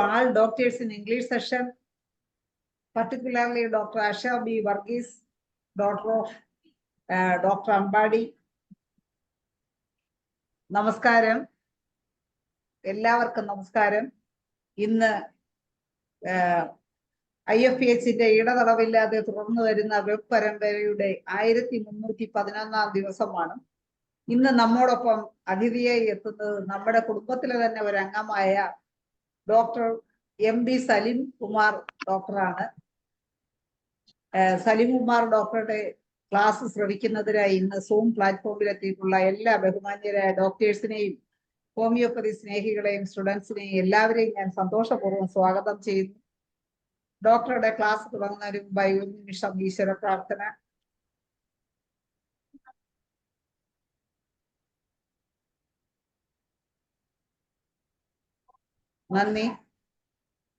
All doctors in English session, particularly Dr. Asha B. Varghese, daughter of Dr. Ambadi. നമസ്കാരം, എല്ലാവർക്കും നമസ്കാരം. ഇന്ന് IFPHന്റെ ഇടതടവില്ലാതെ തുടർന്നു വരുന്ന വെബ് പരമ്പരയുടെ 1311 ദിവസമാണ്. ഇന്ന് നമ്മോടൊപ്പം അതിഥിയായി എത്തുന്നത് നമ്മുടെ കുടുംബത്തിലെ തന്നെ ഒരു അംഗമായ ഡോക്ടർ MD സലിം കുമാർ ഡോക്ടറാണ്. സലിം കുമാർ ഡോക്ടറുടെ ക്ലാസ് ശ്രവിക്കുന്നതിനായി ഇന്ന് സൂം പ്ലാറ്റ്ഫോമിലെത്തിയിട്ടുള്ള എല്ലാ ബഹുമാന്യരായ ഡോക്ടേഴ്സിനെയും ഹോമിയോപ്പതി സ്നേഹികളെയും സ്റ്റുഡൻസിനെയും എല്ലാവരെയും ഞാൻ സന്തോഷപൂർവ്വം സ്വാഗതം ചെയ്യുന്നു. ഡോക്ടറുടെ ക്ലാസ് തുടങ്ങുന്നതിന് മുമ്പായി ഒരു നിമിഷം ഈശ്വര പ്രാർത്ഥന. നന്ദി.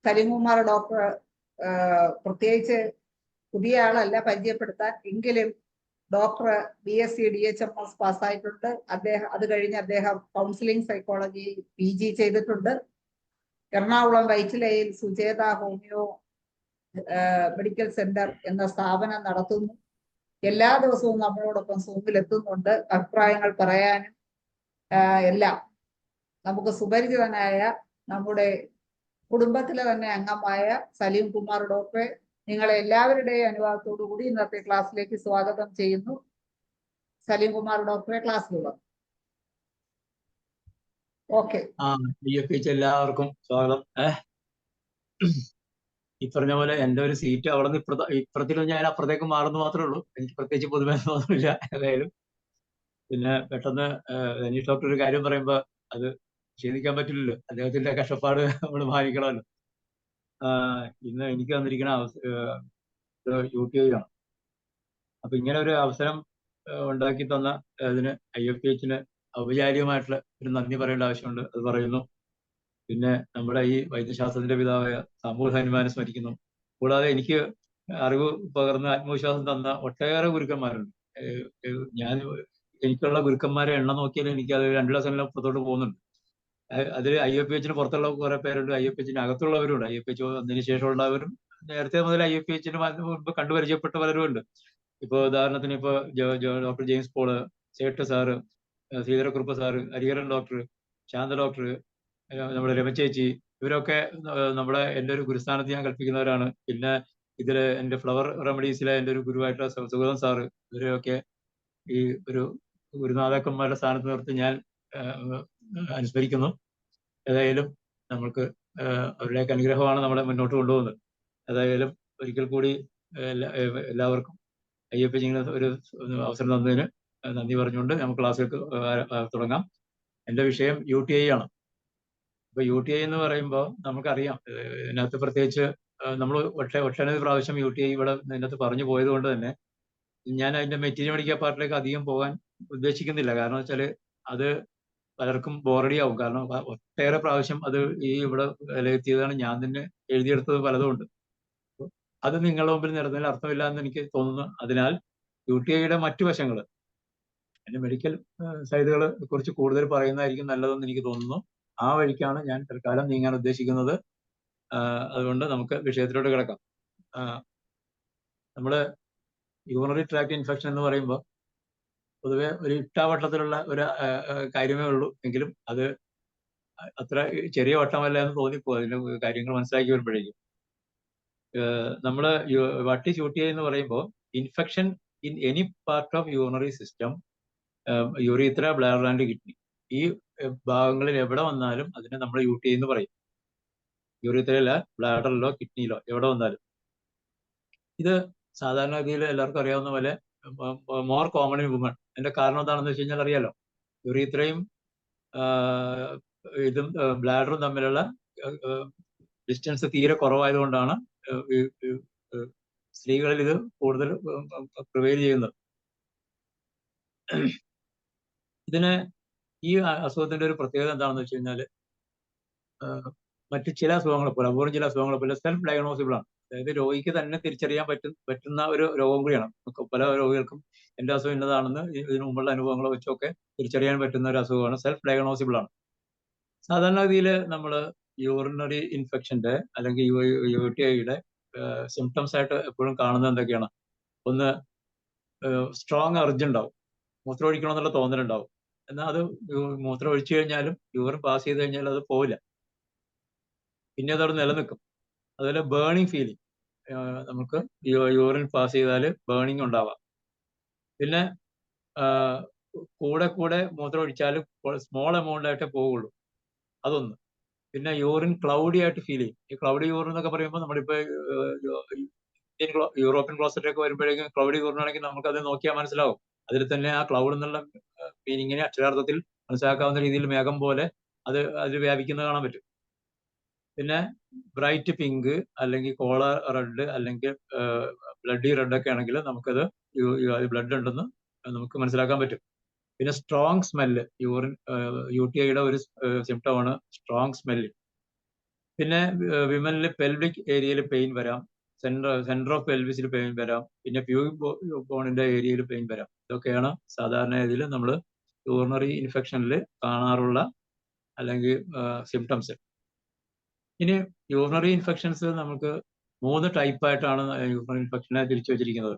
സലിംകുമാർ ഡോക്ടർ പ്രത്യേകിച്ച് പുതിയ ആളല്ല പരിചയപ്പെടുത്താൻ, എങ്കിലും ഡോക്ടർ BSc DHMS പാസ്സായിട്ടുണ്ട്. അത് കഴിഞ്ഞ് അദ്ദേഹം കൗൺസിലിംഗ് സൈക്കോളജി PG ചെയ്തിട്ടുണ്ട്. എറണാകുളം വൈറ്റിലയിൽ സുചേത ഹോമിയോ മെഡിക്കൽ സെന്റർ എന്ന സ്ഥാപനം നടത്തുന്നു. എല്ലാ ദിവസവും നമ്മളോടൊപ്പം സൂമിൽ എത്തുന്നുണ്ട്, അഭിപ്രായങ്ങൾ പറയാനും എല്ലാം. നമുക്ക് സുപരിചിതനായ നമ്മുടെ കുടുംബത്തിലെ തന്നെ അംഗമായ സലീം കുമാർ ഡോക്ടറെ നിങ്ങളെ എല്ലാവരുടെയും അനുവാദത്തോടു കൂടി ഇന്നത്തെ ക്ലാസ്സിലേക്ക് സ്വാഗതം ചെയ്യുന്നു. സലീം കുമാർ ഡോക്ടറെ ക്ലാസ് തുടങ്ങും. ഓക്കെ. എല്ലാവർക്കും സ്വാഗതം. ഈ പറഞ്ഞ പോലെ എൻ്റെ ഒരു സീറ്റ് അവിടെ നിന്ന് ഇപ്പുറത്തിലും ഞാൻ അപ്പുറത്തേക്ക് മാറുന്നു മാത്രമേ ഉള്ളൂ. എനിക്ക് പ്രത്യേകിച്ച് പൊതുമൊന്നുമില്ല. ഏതായാലും പിന്നെ പെട്ടെന്ന് അനീഷ് ഡോക്ടർ ഒരു കാര്യം പറയുമ്പോൾ അത് ക്ഷീണിക്കാൻ പറ്റില്ലല്ലോ, അദ്ദേഹത്തിന്റെ കഷ്ടപ്പാട് നമ്മൾ മാനിക്കണമല്ലോ. ഇന്ന് എനിക്ക് തന്നിരിക്കുന്ന UTI ആണ്. അപ്പൊ ഇങ്ങനെ ഒരു അവസരം ഉണ്ടാക്കി തന്ന അതിന് IFPHന് ഔപചാരികമായിട്ടുള്ള ഒരു നന്ദി പറയേണ്ട ആവശ്യമുണ്ട്. അത് പറയുന്നു. പിന്നെ നമ്മുടെ ഈ വൈദ്യശാസ്ത്രത്തിന്റെ പിതാവായ സാമൂഹ്യ ഹനുമാനെ സ്മരിക്കുന്നു. കൂടാതെ എനിക്ക് അറിവ് പകർന്ന് ആത്മവിശ്വാസം തന്ന ഒട്ടേറെ ഗുരുക്കന്മാരുണ്ട്. എനിക്കുള്ള ഗുരുക്കന്മാരെ എണ്ണം നോക്കിയാൽ എനിക്ക് അത് 2 ദിവസം പുറത്തോട്ട് പോകുന്നുണ്ട്. അതിൽ IFPHന് പുറത്തുള്ള കുറെ പേരുണ്ട്, IFPHന് അകത്തുള്ളവരുണ്ട്. IFPH വന്നതിന് ശേഷമുള്ളവരും നേരത്തെ മുതൽ IFPHന് മുൻപ് കണ്ടുപരിചയപ്പെട്ട പലരും ഉണ്ട്. ഇപ്പൊ ഉദാഹരണത്തിന് ഇപ്പൊ doctor James Paul, Sait sir, Sreedharakurup sir, Hariharan doctor, Shantha doctor, നമ്മുടെ രമചേച്ചി, ഇവരൊക്കെ എൻ്റെ ഒരു ഗുരുസ്ഥാനത്ത് ഞാൻ കൽപ്പിക്കുന്നവരാണ്. പിന്നെ ഇതില് എൻ്റെ ഫ്ലവർ റെമഡീസിലെ എൻ്റെ ഒരു ഗുരുവായിട്ടുള്ള സുഗതൻ സാറ്, ഇവരെയൊക്കെ ഈ ഒരു ഗുരുനാഥക്കന്മാരുടെ സ്ഥാനത്ത് നിർത്തി ഞാൻ അനുസ്മരിക്കുന്നു. ഏതായാലും നമ്മൾക്ക് അവരുടെയൊക്കെ അനുഗ്രഹമാണ് നമ്മളെ മുന്നോട്ട് കൊണ്ടുപോകുന്നത്. ഏതായാലും ഒരിക്കൽ കൂടി എല്ലാവർക്കും IFPH ഒരു അവസരം തന്നതിന് നന്ദി പറഞ്ഞുകൊണ്ട് നമുക്ക് ക്ലാസ്സിലേക്ക് തുടങ്ങാം. എൻ്റെ വിഷയം UTI ആണ്. ഇപ്പൊ UTI എന്ന് പറയുമ്പോൾ നമുക്കറിയാം, ഇതിനകത്ത് പ്രത്യേകിച്ച് നമ്മൾ ഒട്ടനവധി പ്രാവശ്യം UTI ഇവിടെ ഇതിനകത്ത് പറഞ്ഞു പോയത് കൊണ്ട് തന്നെ ഞാൻ അതിന്റെ മെറ്റീരിയൽ മെഡിക്കൽ പാർട്ടിലേക്ക് അധികം പോകാൻ ഉദ്ദേശിക്കുന്നില്ല. കാരണം വെച്ചാൽ അത് പലർക്കും ബോറടിയാവും. കാരണം ഒട്ടേറെ പ്രാവശ്യം അത് ഇവിടെ വിലയിരുത്തിയതാണ്, ഞാൻ തന്നെ എഴുതിയെടുത്തത് പലതും ഉണ്ട്. അത് നിങ്ങളുടെ മുമ്പിൽ നിരന്നതിൽ അർത്ഥമില്ല എന്ന് എനിക്ക് തോന്നുന്നു. അതിനാൽ UTIയുടെ മറ്റു വശങ്ങൾ, അതിന്റെ മെഡിക്കൽ സൈഡുകളെ കുറിച്ച് കൂടുതൽ പറയുന്നതായിരിക്കും നല്ലതെന്ന് എനിക്ക് തോന്നുന്നു. ആ വഴിക്കാണ് ഞാൻ തൽക്കാലം നീങ്ങാൻ ഉദ്ദേശിക്കുന്നത്. അതുകൊണ്ട് നമുക്ക് വിഷയത്തിലോട്ട് കിടക്കാം. നമ്മള് യൂറിനറി ട്രാക്ട് ഇൻഫെക്ഷൻ എന്ന് പറയുമ്പോൾ പൊതുവെ ഒരു ഇട്ടാവട്ടത്തിലുള്ള ഒരു കാര്യമേ ഉള്ളൂ. എങ്കിലും അത് അത്ര ചെറിയ വട്ടമല്ല എന്ന് തോന്നിപ്പോ അതിന്റെ കാര്യങ്ങൾ മനസ്സിലാക്കി വരുമ്പോഴേക്കും. നമ്മള് വാട്ട് ഈസ് UTI എന്ന് പറയുമ്പോൾ infection in any part of urinary system, യൂറീത്ര, bladder and kidney, ഈ ഭാഗങ്ങളിൽ എവിടെ വന്നാലും അതിനെ നമ്മൾ UTI എന്ന് പറയും. യൂറീത്രയിലോ ബ്ലാഡറിലോ കിഡ്നിയിലോ എവിടെ വന്നാലും. ഇത് സാധാരണഗതിയിൽ എല്ലാവർക്കും അറിയാവുന്ന പോലെ മോർ കോമൺ ഇൻ വുമൺ. അതിന്റെ കാരണം എന്താണെന്ന് വെച്ച് കഴിഞ്ഞാൽ അറിയാലോ, യൂറീത്രയും ഇതും ബ്ലാഡറും തമ്മിലുള്ള ഡിസ്റ്റൻസ് തീരെ കുറവായതുകൊണ്ടാണ് സ്ത്രീകളിൽ ഇത് കൂടുതൽ പ്രിവെയിൽ ചെയ്യുന്നത്. ഇതിന് ഈ അസുഖത്തിന്റെ ഒരു പ്രത്യേകത എന്താണെന്ന് വെച്ച് കഴിഞ്ഞാൽ മറ്റു ചില അസുഖങ്ങളെ പോലെ, അപൂർവം ചില അസുഖങ്ങളെ പോലെ സെൽഫ് ഡയഗ്നോസിബിൾ ആണ്. അതായത് രോഗിക്ക് തന്നെ തിരിച്ചറിയാൻ പറ്റുന്ന ഒരു രോഗം കൂടിയാണ്. പല രോഗികൾക്കും എൻ്റെ അസുഖം ഇന്നതാണെന്ന് ഇതിനു മുമ്പുള്ള അനുഭവങ്ങളെ വെച്ചൊക്കെ തിരിച്ചറിയാൻ പറ്റുന്ന ഒരു അസുഖമാണ്, സെൽഫ് ഡയഗ്നോസിബിൾ ആണ്. സാധാരണഗതിയിൽ നമ്മൾ യൂറിനറി ഇൻഫെക്ഷന്റെ അല്ലെങ്കിൽ UTIയുടെ സിംറ്റംസ് ആയിട്ട് എപ്പോഴും കാണുന്നത് എന്തൊക്കെയാണ്? ഒന്ന്, സ്ട്രോങ് അർജ് ഉണ്ടാവും, മൂത്രം ഒഴിക്കണമെന്നുള്ള തോന്നലുണ്ടാവും. എന്നാൽ അത് മൂത്രം ഒഴിച്ചു കഴിഞ്ഞാലും യൂറിൻ പാസ് ചെയ്ത് കഴിഞ്ഞാൽ അത് പോവില്ല, പിന്നെ അതവിടെ നിലനിൽക്കും. അതുപോലെ ബേണിംഗ് ഫീലിംഗ്, നമുക്ക് യൂറിൻ പാസ് ചെയ്താൽ ബേണിംഗ് ഉണ്ടാവാം. പിന്നെ കൂടെ കൂടെ മൂത്രം ഒഴിച്ചാലും സ്മോൾ എമൗണ്ട് ആയിട്ടേ പോവുള്ളൂ, അതൊന്ന്. പിന്നെ യൂറിൻ ക്ലൗഡി ആയിട്ട് ഫീൽ ചെയ്യും. ഈ ക്ലൗഡി യൂറിൻ എന്നൊക്കെ പറയുമ്പോൾ നമ്മളിപ്പോ യൂറോപ്യൻ ക്ലോസറ്റ് ഒക്കെ വരുമ്പോഴേക്കും ക്ലൗഡി യൂറിൻ ആണെങ്കിൽ നമുക്കത് നോക്കിയാൽ മനസ്സിലാവും. അതിൽ തന്നെ ആ ക്ലൗഡ് എന്നുള്ള മീനിങ്ങിനെ അക്ഷരാർത്ഥത്തിൽ മനസ്സിലാക്കാവുന്ന രീതിയിൽ മേഘം പോലെ അത് വ്യാപിക്കുന്നത് കാണാൻ പറ്റും. പിന്നെ ബ്രൈറ്റ് പിങ്ക് അല്ലെങ്കിൽ കോള റെഡ് അല്ലെങ്കിൽ ബ്ലഡി റെഡ് ഒക്കെ ആണെങ്കിൽ നമുക്കത് ബ്ലഡ് ഉണ്ടെന്ന് നമുക്ക് മനസ്സിലാക്കാൻ പറ്റും. പിന്നെ സ്ട്രോങ് സ്മെല്ല്, UTIയുടെ ഒരു സിംറ്റമാണ് സ്ട്രോങ് സ്മെല്ല്. പിന്നെ വിമനിൽ പെൽവിക് ഏരിയയിൽ പെയിൻ വരാം, സെന്റർ ഓഫ് പെൽവിസിൽ പെയിൻ വരാം, പിന്നെ പ്യൂബിക് ബോണിന്റെ ഏരിയയിൽ പെയിൻ വരാം. ഇതൊക്കെയാണ് സാധാരണ രീതിയിൽ നമ്മൾ യൂറിനറി ഇൻഫെക്ഷനിൽ കാണാറുള്ള അല്ലെങ്കിൽ സിംറ്റംസ്. ഇനി യൂറിനറി ഇൻഫെക്ഷൻസ് നമുക്ക് 3 ടൈപ്പായിട്ടാണ് യൂറിനറി ഇൻഫെക്ഷനെ തിരിച്ചു വെച്ചിരിക്കുന്നത്.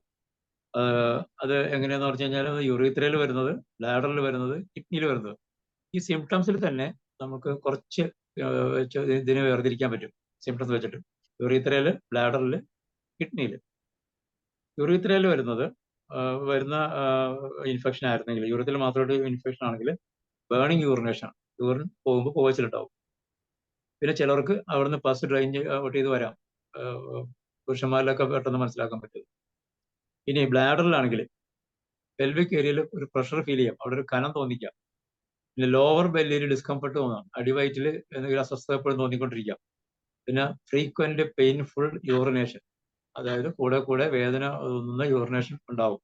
അത് എങ്ങനെയാന്ന് പറഞ്ഞു കഴിഞ്ഞാൽ യൂറിത്രയിൽ വരുന്നത്, ബ്ലാഡറിൽ വരുന്നത്, കിഡ്നിയിൽ വരുന്നത്. ഈ സിംറ്റംസിൽ തന്നെ നമുക്ക് കുറച്ച് ഇതിനെ വേർതിരിക്കാൻ പറ്റും സിംറ്റംസ് വെച്ചിട്ട്. യൂറിത്രയില്, ബ്ലാഡറിൽ, കിഡ്നിയിൽ. യൂറിത്രയിൽ വരുന്ന ഇൻഫെക്ഷൻ ആയിരുന്നെങ്കിൽ, യൂറിത്രയിൽ മാത്രമായിട്ട് ഇൻഫെക്ഷൻ ആണെങ്കിൽ ബേണിംഗ് യൂറിനേഷൻ ആണ്, യൂറിൻ പോകുമ്പോൾ പുകച്ചിലുണ്ടാവും. പിന്നെ ചിലർക്ക് അവിടുന്ന് പസ് ഡ്രെയിൻ ഔട്ട് ചെയ്ത് വരാം, പുരുഷന്മാരിലൊക്കെ പെട്ടെന്ന് മനസ്സിലാക്കാൻ പറ്റും. ഇനി ബ്ലാഡറിലാണെങ്കിൽ പെൽവിക് ഏരിയയിൽ ഒരു പ്രഷർ ഫീൽ ചെയ്യാം, അവിടെ ഒരു കനം തോന്നിക്കാം. പിന്നെ ലോവർ ബെല്ലിയിൽ ഡിസ്കംഫർട്ട് തോന്നാം, അടിവയറ്റിൽ എന്തെങ്കിലും അസ്വസ്ഥത എപ്പോഴും തോന്നിക്കൊണ്ടിരിക്കാം. പിന്നെ ഫ്രീക്വന്റ് പെയിൻഫുൾ യൂറിനേഷൻ, അതായത് കൂടെ കൂടെ വേദന തോന്നുന്ന യൂറിനേഷൻ ഉണ്ടാവും.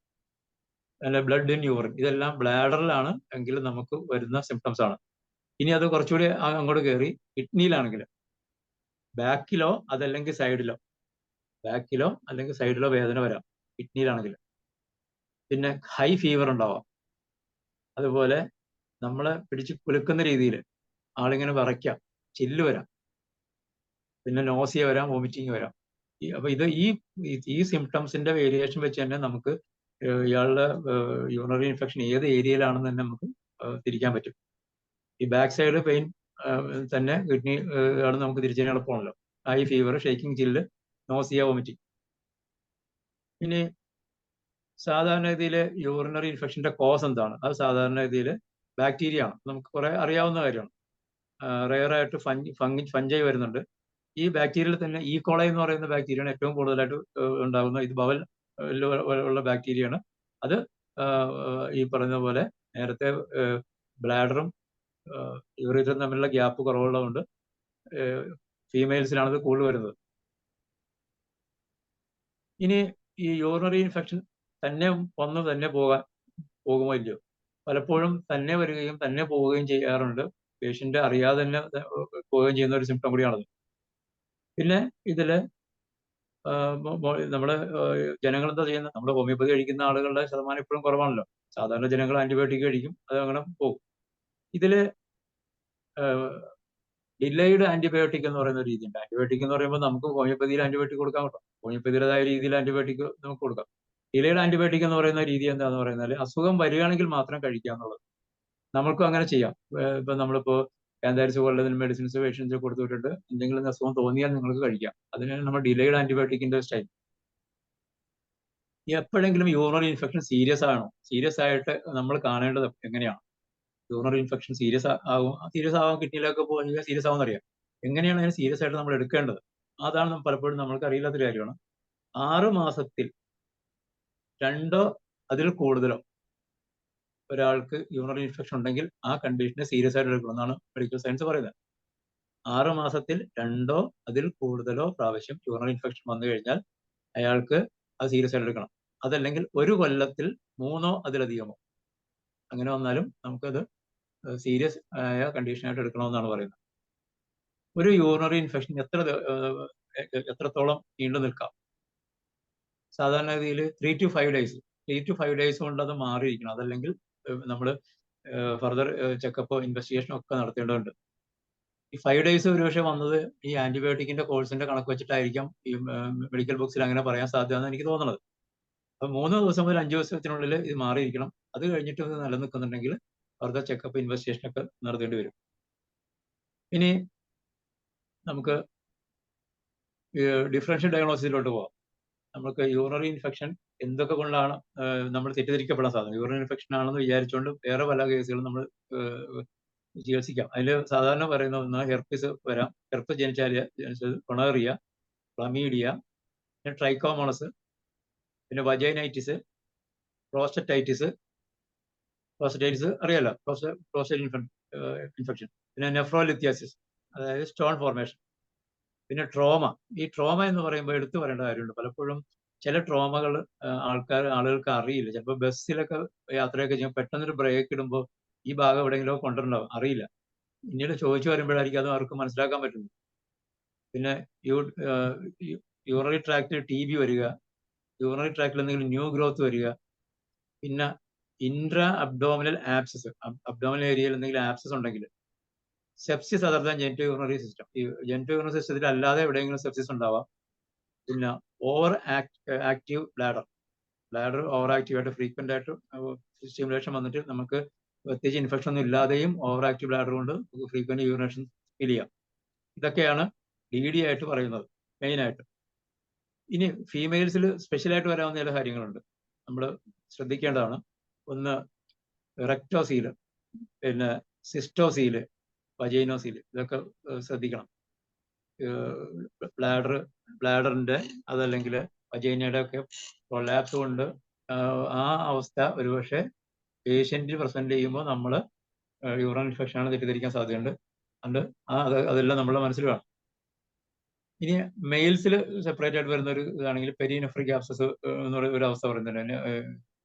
പിന്നെ ബ്ലഡ് ഇൻ യൂറിൻ, ഇതെല്ലാം ബ്ലാഡറിലാണ് എങ്കിൽ നമുക്ക് വരുന്ന സിംറ്റംസ് ആണ്. ഇനി അത് കുറച്ചുകൂടി അങ്ങോട്ട് കയറി കിഡ്നിയിലാണെങ്കിൽ ബാക്കിലോ അതല്ലെങ്കിൽ സൈഡിലോ വേദന വരാം കിഡ്നിയിലാണെങ്കിൽ. പിന്നെ ഹൈ ഫീവർ ഉണ്ടാവാം. അതുപോലെ നമ്മളെ പിടിച്ച് കുലുക്കുന്ന രീതിയിൽ ആളിങ്ങനെ വിറയ്ക്കാം, ചില്ല് വരാം, പിന്നെ നോസിയ വരാം, വോമിറ്റിങ് വരാം. അപ്പൊ ഈ സിംറ്റംസിന്റെ വേരിയേഷൻ വെച്ച് തന്നെ നമുക്ക് ഇയാളുടെ യൂറിനറി ഇൻഫെക്ഷൻ ഏത് ഏരിയയിലാണെന്ന് തന്നെ നമുക്ക് തിരിക്കാൻ പറ്റും. ഈ ബാക്ക് സൈഡ് പെയിൻ തന്നെ കിഡ്നി ആണ് നമുക്ക് തിരിച്ചറിയാൻ എളുപ്പമാണല്ലോ. ഹൈ ഫീവർ, ഷേക്കിംഗ്, ചില്ല്, നോസിയ, വോമിറ്റിംഗ്. ഇനി സാധാരണ രീതിയിൽ യൂറിനറി ഇൻഫെക്ഷന്റെ കോസ് എന്താണ്? അത് സാധാരണ രീതിയിൽ ബാക്ടീരിയ ആണ്, നമുക്ക് കുറെ അറിയാവുന്ന കാര്യമാണ്. റെയറായിട്ട് ഫഞ്ചൈ വരുന്നുണ്ട്. ഈ ബാക്ടീരിയയിൽ തന്നെ കോളൈ എന്ന് പറയുന്ന ബാക്ടീരിയയാണ് ഏറ്റവും കൂടുതലായിട്ട് ഉണ്ടാകുന്ന. ഇത് ബവൽ ഉള്ള ബാക്ടീരിയയാണ്. അത് ഈ പറഞ്ഞ പോലെ നേരത്തെ ബ്ലാഡറും യൂറിത്രയും തമ്മിലുള്ള ഗ്യാപ്പ് കുറവുള്ളതുകൊണ്ട് ഫീമെയിൽസിലാണ് ഇത് കൂടുതൽ വരുന്നത്. ഇനി ഈ യൂറിനറി ഇൻഫെക്ഷൻ തന്നെ പോകുമോ ഇല്ലയോ? പലപ്പോഴും തന്നെ വരികയും തന്നെ പോവുകയും ചെയ്യാറുണ്ട്. പേഷ്യന്റ് അറിയാതെ തന്നെ പോവുകയും ചെയ്യുന്ന ഒരു സിംറ്റം കൂടിയാണത്. പിന്നെ ഇതില് നമ്മള് ജനങ്ങൾ എന്താ ചെയ്യുന്നത്? നമ്മൾ ഹോമിയോപ്പതി കഴിക്കുന്ന ആളുകളുടെ ശതമാനം ഇപ്പോഴും കുറവാണല്ലോ. സാധാരണ ജനങ്ങൾ ആന്റിബയോട്ടിക് കഴിക്കും, അത് അങ്ങനെ പോകും. ഇതില് ഡിലേഡ് ആന്റിബയോട്ടിക് എന്ന് പറയുന്ന ഒരു രീതിയുണ്ട്. ആന്റിബയോട്ടിക് എന്ന് പറയുമ്പോൾ നമുക്ക് ഹോമിയോപ്പതിയിൽ ആന്റിബയോട്ടിക് കൊടുക്കാൻ പറ്റും, ഹോമിയോപ്പതിയുടേതായ രീതിയിൽ ആന്റിബയോട്ടിക് നമുക്ക് കൊടുക്കാം. ഡിലേഡ് ആന്റിബയോട്ടിക് എന്ന് പറയുന്ന രീതി എന്താന്ന് പറയുന്നത് അസുഖം വരികയാണെങ്കിൽ മാത്രം കഴിക്കുക എന്നുള്ളത്. നമ്മൾക്കും അങ്ങനെ ചെയ്യാം. ഇപ്പൊ നമ്മളിപ്പോ കാന്താരിസ് പോലുള്ള മെഡിസിൻസ് പേഷ്യൻസ് കൊടുത്തുവിട്ടിട്ട് എന്തെങ്കിലും അസുഖം തോന്നിയാൽ നിങ്ങൾക്ക് കഴിക്കാം. അതിനാണ് നമ്മൾ ഡിലേഡ് ആന്റിബയോട്ടിക്കിന്റെ സ്റ്റൈൽ. എപ്പോഴെങ്കിലും യൂറിനറി ഇൻഫെക്ഷൻ സീരിയസ് ആയിട്ട് നമ്മൾ കാണേണ്ടത് എങ്ങനെയാണ്? യൂറിനറി ഇൻഫെക്ഷൻ സീരിയസ് ആവാൻ കിഡ്നിയിലൊക്കെ പോയി സീരിയസ് ആവുമെന്ന് അറിയാം. എങ്ങനെയാണ് അതിന് സീരിയസ് ആയിട്ട് നമ്മൾ എടുക്കേണ്ടത്? അതാണ് പലപ്പോഴും നമ്മൾക്ക് അറിയില്ലാത്തൊരു കാര്യമാണ്. 6 മാസത്തിൽ 2 അതിൽ കൂടുതലോ ഒരാൾക്ക് യൂറിനറി ഇൻഫെക്ഷൻ ഉണ്ടെങ്കിൽ ആ കണ്ടീഷനെ സീരിയസ് ആയിട്ട് എടുക്കണമെന്നാണ് മെഡിക്കൽ സയൻസ് പറയുന്നത്. 6 മാസത്തിൽ 2 അതിൽ കൂടുതലോ പ്രാവശ്യം യൂറിനറി ഇൻഫെക്ഷൻ വന്നു കഴിഞ്ഞാൽ അയാൾക്ക് അത് സീരിയസ് ആയിട്ട് എടുക്കണം. അതല്ലെങ്കിൽ 1 കൊല്ലത്തിൽ 3 അതിലധികമോ അങ്ങനെ വന്നാലും നമുക്കത് സീരിയസ് ആയ കണ്ടീഷനായിട്ട് എടുക്കണമെന്നാണ് പറയുന്നത്. ഒരു യൂറിനറി ഇൻഫെക്ഷൻ എത്രത്തോളം നീണ്ടു നിൽക്കാം? സാധാരണ രീതിയിൽ 3 to 5 days. 3 to 5 days കൊണ്ട് അത് മാറിയിരിക്കണം. അതല്ലെങ്കിൽ നമ്മൾ ഫർദർ ചെക്കപ്പോ ഇൻവെസ്റ്റിഗേഷനോ ഒക്കെ നടത്തേണ്ടതുണ്ട്. ഈ 5 days ഒരുപക്ഷെ വന്നത് ഈ ആന്റിബയോട്ടിക്കിന്റെ കോഴ്സിന്റെ കണക്ക് വെച്ചിട്ടായിരിക്കാം ഈ മെഡിക്കൽ ബുക്സിൽ അങ്ങനെ പറയാൻ സാധ്യതയെന്ന് എനിക്ക് തോന്നുന്നത്. അപ്പൊ 3 ദിവസം മുതൽ 5 ദിവസത്തിനുള്ളിൽ ഇത് മാറിയിരിക്കണം. അത് കഴിഞ്ഞിട്ട് ഇത് നിലനിൽക്കുന്നുണ്ടെങ്കിൽ ഫർദർ ചെക്കപ്പ് ഇൻവെസ്റ്റിഗേഷൻ ഒക്കെ നടത്തേണ്ടി വരും. ഇനി നമുക്ക് ഡിഫറൻഷ്യൽ ഡയഗ്നോസിസിലോട്ട് പോവാം. നമുക്ക് യൂറിനറി ഇൻഫെക്ഷൻ എന്തൊക്കെ കൊണ്ടാണ് നമ്മൾ തെറ്റിദ്ധരിക്കപ്പെടാൻ സാധ്യത. യൂറിനറി ഇൻഫെക്ഷൻ ആണെന്ന് വിചാരിച്ചുകൊണ്ട് വേറെ പല കേസുകളും നമ്മൾ ചികിത്സിക്കാം. അതിൽ സാധാരണ പറയുന്ന ഒന്ന് ഹെർപ്പിസ് വരാം, ഹെർപ്പിസ് ജനിച്ചത്, കൊണേറിയ, ക്ലമീഡിയ, പിന്നെ ട്രൈക്കോമോണസ്, പിന്നെ വജൈനൈറ്റിസ്, പ്രോസ്റ്ററ്റൈറ്റിസ് അറിയാലോ, പ്രോസ്റ്റേറ്റ് ഇൻഫെക്ഷൻ, പിന്നെ നെഫ്രോലിത്യാസിസ്, അതായത് സ്റ്റോൺ ഫോർമേഷൻ, പിന്നെ ട്രോമ. ഈ ട്രോമ എന്ന് പറയുമ്പോൾ എടുത്തു പറയേണ്ട കാര്യമുണ്ട്. പലപ്പോഴും ചില ട്രോമകൾ ആളുകൾക്ക് അറിയില്ല. ചിലപ്പോൾ ബസ്സിലൊക്കെ യാത്രയൊക്കെ ചെയ്യുമ്പോൾ പെട്ടെന്നൊരു ബ്രേക്ക് ഇടുമ്പോൾ ഈ ഭാഗം എവിടെയെങ്കിലും കൊണ്ടുണ്ടാവും, അറിയില്ല. പിന്നീട് ചോദിച്ചു വരുമ്പോഴായിരിക്കും അത് അവർക്ക് മനസ്സിലാക്കാൻ പറ്റുന്നു. പിന്നെ യൂറിനറി ട്രാക്റ്റിൽ TB വരിക, യൂറിനറി ട്രാക്റ്റിൽ എന്തെങ്കിലും ന്യൂ ഗ്രോത്ത് വരിക, പിന്നെ ഇൻട്രാ അബ്ഡോമിനൽ ആപ്സസ്, അബ്ഡോമിനൽ ഏരിയയിൽ എന്തെങ്കിലും ആപ്സസ് ഉണ്ടെങ്കിൽ, sepsis other than genito urinary system, ഈ ജെനിറ്റോ യൂറിനറി സിസ്റ്റത്തിൽ അല്ലാതെ എവിടെയെങ്കിലും സെപ്സിസ് ഉണ്ടാവാം. പിന്നെ over active bladder over active ആയിട്ട് ഫ്രീക്വന്റ് ആയിട്ട് സ്റ്റിമുലേഷൻ വന്നിട്ട് നമുക്ക് പ്രത്യേകിച്ച് ഇൻഫെക്ഷൻ ഒന്നും ഇല്ലാതെയും ഓവർ ആക്റ്റീവ് ബ്ലാഡർ കൊണ്ട് ഫ്രീക്വന്റ് യൂറിനേഷൻ ഫീൽ ചെയ്യാം. ഇതൊക്കെയാണ് DD ആയിട്ട് പറയുന്നത് മെയിനായിട്ട്. ഇനി ഫീമെയിൽസിൽ സ്പെഷ്യലായിട്ട് വരാവുന്ന ചില കാര്യങ്ങളുണ്ട്, നമ്മൾ ശ്രദ്ധിക്കേണ്ടതാണ്. ഒന്ന് റെക്ടോസീല്, പിന്നെ സിസ്റ്റോസീല്, വജൈനോസീല്, ഇതൊക്കെ ശ്രദ്ധിക്കണം. ബ്ലാഡറിന്റെ അതല്ലെങ്കിൽ വജൈനയുടെ ഒക്കെ കൊളാപ്സ് കൊണ്ട് ആ അവസ്ഥ ഒരുപക്ഷെ പേഷ്യന്റ് പ്രസന്റ് ചെയ്യുമ്പോൾ നമ്മൾ യൂറിനൽ ഇൻഫെക്ഷൻ ആണ് തെറ്റിദ്ധരിക്കാൻ സാധ്യതയുണ്ട്. അതെല്ലാം നമ്മുടെ മനസ്സിൽ വേണം. ഇനി മെയിൽസിൽ സെപ്പറേറ്റ് ആയിട്ട് വരുന്ന ഒരു ഇതാണെങ്കിൽ പെരിനെഫ്രിക് ആപ്സസ് എന്ന് പറയുന്ന ഒരു അവസ്ഥ പറയുന്നുണ്ട്.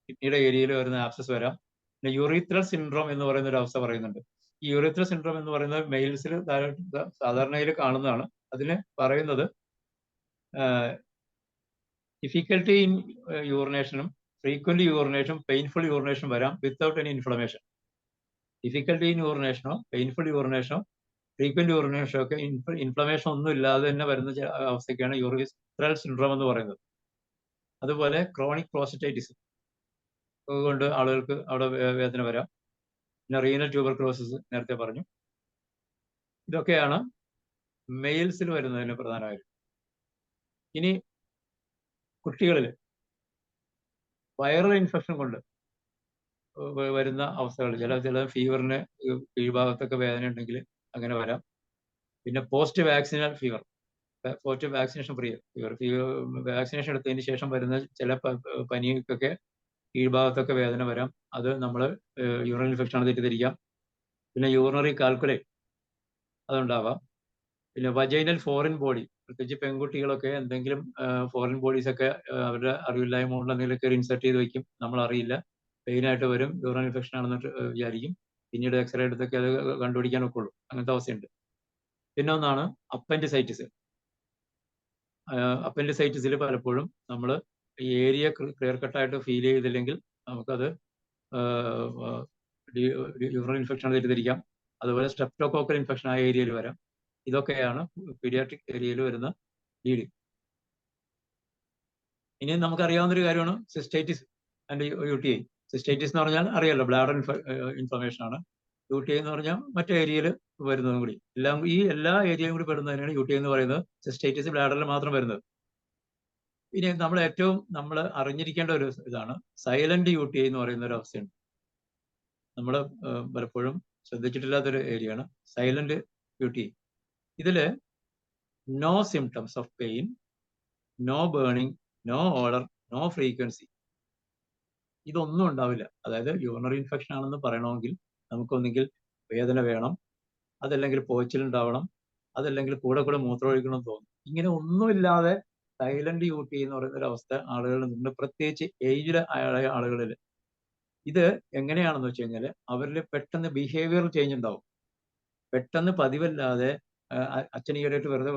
കിഡ്നിയുടെ ഏരിയയിൽ വരുന്ന ആപ്സസ് വരാം. പിന്നെ യൂറിത്രൽ സിൻഡ്രോം എന്ന് പറയുന്ന ഒരു അവസ്ഥ പറയുന്നുണ്ട്. ഈ യൂറിത്രൽ സിൻഡ്രോം എന്ന് പറയുന്നത് മെയിൽസിൽ സാധാരണയിൽ കാണുന്നതാണ്. അതിന് പറയുന്നത് ഡിഫിക്കൽട്ടി ഇൻ യൂറിനേഷനും ഫ്രീക്വന്റ് യൂറിനേഷൻ, പെയിൻഫുൾ യൂറിനേഷൻ വരാം without any inflammation. Difficulty in യൂറിനേഷനോ പെയിൻഫുൾ യൂറിനേഷനോ ഫ്രീക്വന്റ് യൂറിനേഷൻ ഒക്കെ ഇൻഫ്ലമേഷൻ ഒന്നും ഇല്ലാതെ തന്നെ വരുന്ന അവസ്ഥയ്ക്കാണ് യൂറിത്രൽ സിൻഡ്രോം എന്ന് പറയുന്നത്. അതുപോലെ ക്രോണിക് പ്രോസ്റ്ററ്റൈറ്റിസ് കൊണ്ട് ആളുകൾക്ക് അവിടെ വേദന വരാം. പിന്നെ റീനൽ ട്യൂബർക്ലോസിസ് നേരത്തെ പറഞ്ഞു. ഇതൊക്കെയാണ് മെയിൽസിൽ വരുന്നതിന് പ്രധാനമായും. ഇനി കുട്ടികളിൽ വൈറൽ ഇൻഫെക്ഷൻ കൊണ്ട് വരുന്ന അവസ്ഥകൾ, ചില ഫീവറിന് കീഴ്ഭാഗത്തൊക്കെ വേദന ഉണ്ടെങ്കിൽ അങ്ങനെ വരാം. പിന്നെ post vaccinal fever, post vaccination fever, vaccination എടുത്തതിന് ശേഷം വരുന്ന ചില പനിക്കൊക്കെ കീഴ്ഭാഗത്തൊക്കെ വേദന വരാം. അത് നമ്മൾ യൂറിനൽ ഇൻഫെക്ഷൻ ആണ് തെറ്റിദ്ധരിക്കാം. പിന്നെ യൂറിനറി കാൽക്കുലേറ്റ് അതുണ്ടാവാം. പിന്നെ വജൈനൽ ഫോറിൻ ബോഡി, പ്രത്യേകിച്ച് പെൺകുട്ടികളൊക്കെ എന്തെങ്കിലും ഫോറിൻ ബോഡീസ് ഒക്കെ അവരുടെ അറിവില്ലായ്മ കൊണ്ട് എന്തെങ്കിലുമൊക്കെ ഇൻസെർട്ട് ചെയ്ത് വയ്ക്കും, നമ്മൾ അറിയില്ല. പെയിനായിട്ട് വരും, യൂറിനൽ ഇൻഫെക്ഷൻ ആണെന്നിട്ട് വിചാരിക്കും. പിന്നീട് എക്സ്റേ എടുത്തൊക്കെ അത് കണ്ടുപിടിക്കാൻ ഒക്കെ ഉള്ളൂ. അങ്ങനത്തെ അവസ്ഥയുണ്ട്. പിന്നെ ഒന്നാണ് അപ്പൻഡിസൈറ്റിസ്. അപ്പൻഡിസൈറ്റിസിൽ പലപ്പോഴും നമ്മൾ ഈ ഏരിയ ക്ലിയർ കട്ടായിട്ട് ഫീൽ ചെയ്തില്ലെങ്കിൽ നമുക്കത് യൂറിനൽ ഇൻഫെക്ഷൻ തെറ്റിദ്ധരിക്കാം. അതുപോലെ സ്ട്രെപ്റ്റോകോക്കൽ ഇൻഫെക്ഷൻ ആ ഏരിയയിൽ വരാം. ഇതൊക്കെയാണ് പീഡിയാട്രിക് ഏരിയയിൽ വരുന്ന ലീഡിങ്. ഇനി നമുക്കറിയാവുന്നൊരു കാര്യമാണ് സിസ്റ്റൈറ്റിസ് ആൻഡ് UTI. സിസ്റ്റൈറ്റിസ് എന്ന് പറഞ്ഞാൽ അറിയാലോ, ബ്ലാഡർ ഇൻഫ്ലമേഷൻ ആണ്. UTI എന്ന് പറഞ്ഞാൽ മറ്റേ ഏരിയയിൽ വരുന്നതും കൂടി, എല്ലാ ഏരിയയും കൂടി പെടുന്നതിനാണ് UTI എന്ന് പറയുന്നത്. സിസ്റ്റൈറ്റിസ് ബ്ലാഡറിൽ മാത്രം വരുന്നത്. ഇനി നമ്മൾ അറിഞ്ഞിരിക്കേണ്ട ഒരു ഇതാണ് സൈലന്റ് UTI എന്ന് പറയുന്ന ഒരു അവസ്ഥയുണ്ട്. നമ്മൾ പലപ്പോഴും ശ്രദ്ധിച്ചിട്ടില്ലാത്തൊരു ഏരിയയാണ് സൈലന്റ് UTI. ഇതില് no symptoms of pain, no burning, no odour, no frequency, ഇതൊന്നും ഉണ്ടാവില്ല. അതായത് യൂറിനറി ഇൻഫെക്ഷൻ ആണെന്ന് പറയണമെങ്കിൽ നമുക്കൊന്നെങ്കിൽ വേദന വേണം, അതല്ലെങ്കിൽ പോച്ചിലുണ്ടാവണം, അതല്ലെങ്കിൽ കൂടെ മൂത്രമൊഴിക്കണമെന്ന് തോന്നും. ഇങ്ങനെ ഒന്നുമില്ലാതെ സൈലന്റ് UTI എന്ന് പറയുന്ന ഒരു അവസ്ഥ ആളുകളിൽ നിന്ന്, പ്രത്യേകിച്ച് ഏജ്ഡ് ആയ ആളുകളിൽ. ഇത് എങ്ങനെയാണെന്ന് വെച്ച് കഴിഞ്ഞാൽ അവരിൽ പെട്ടെന്ന് ബിഹേവിയർ ചേഞ്ച് ഉണ്ടാവും. പെട്ടെന്ന് പതിവല്ലാതെ അച്ഛൻ ഈയിടെയായിട്ട് വെറുതെ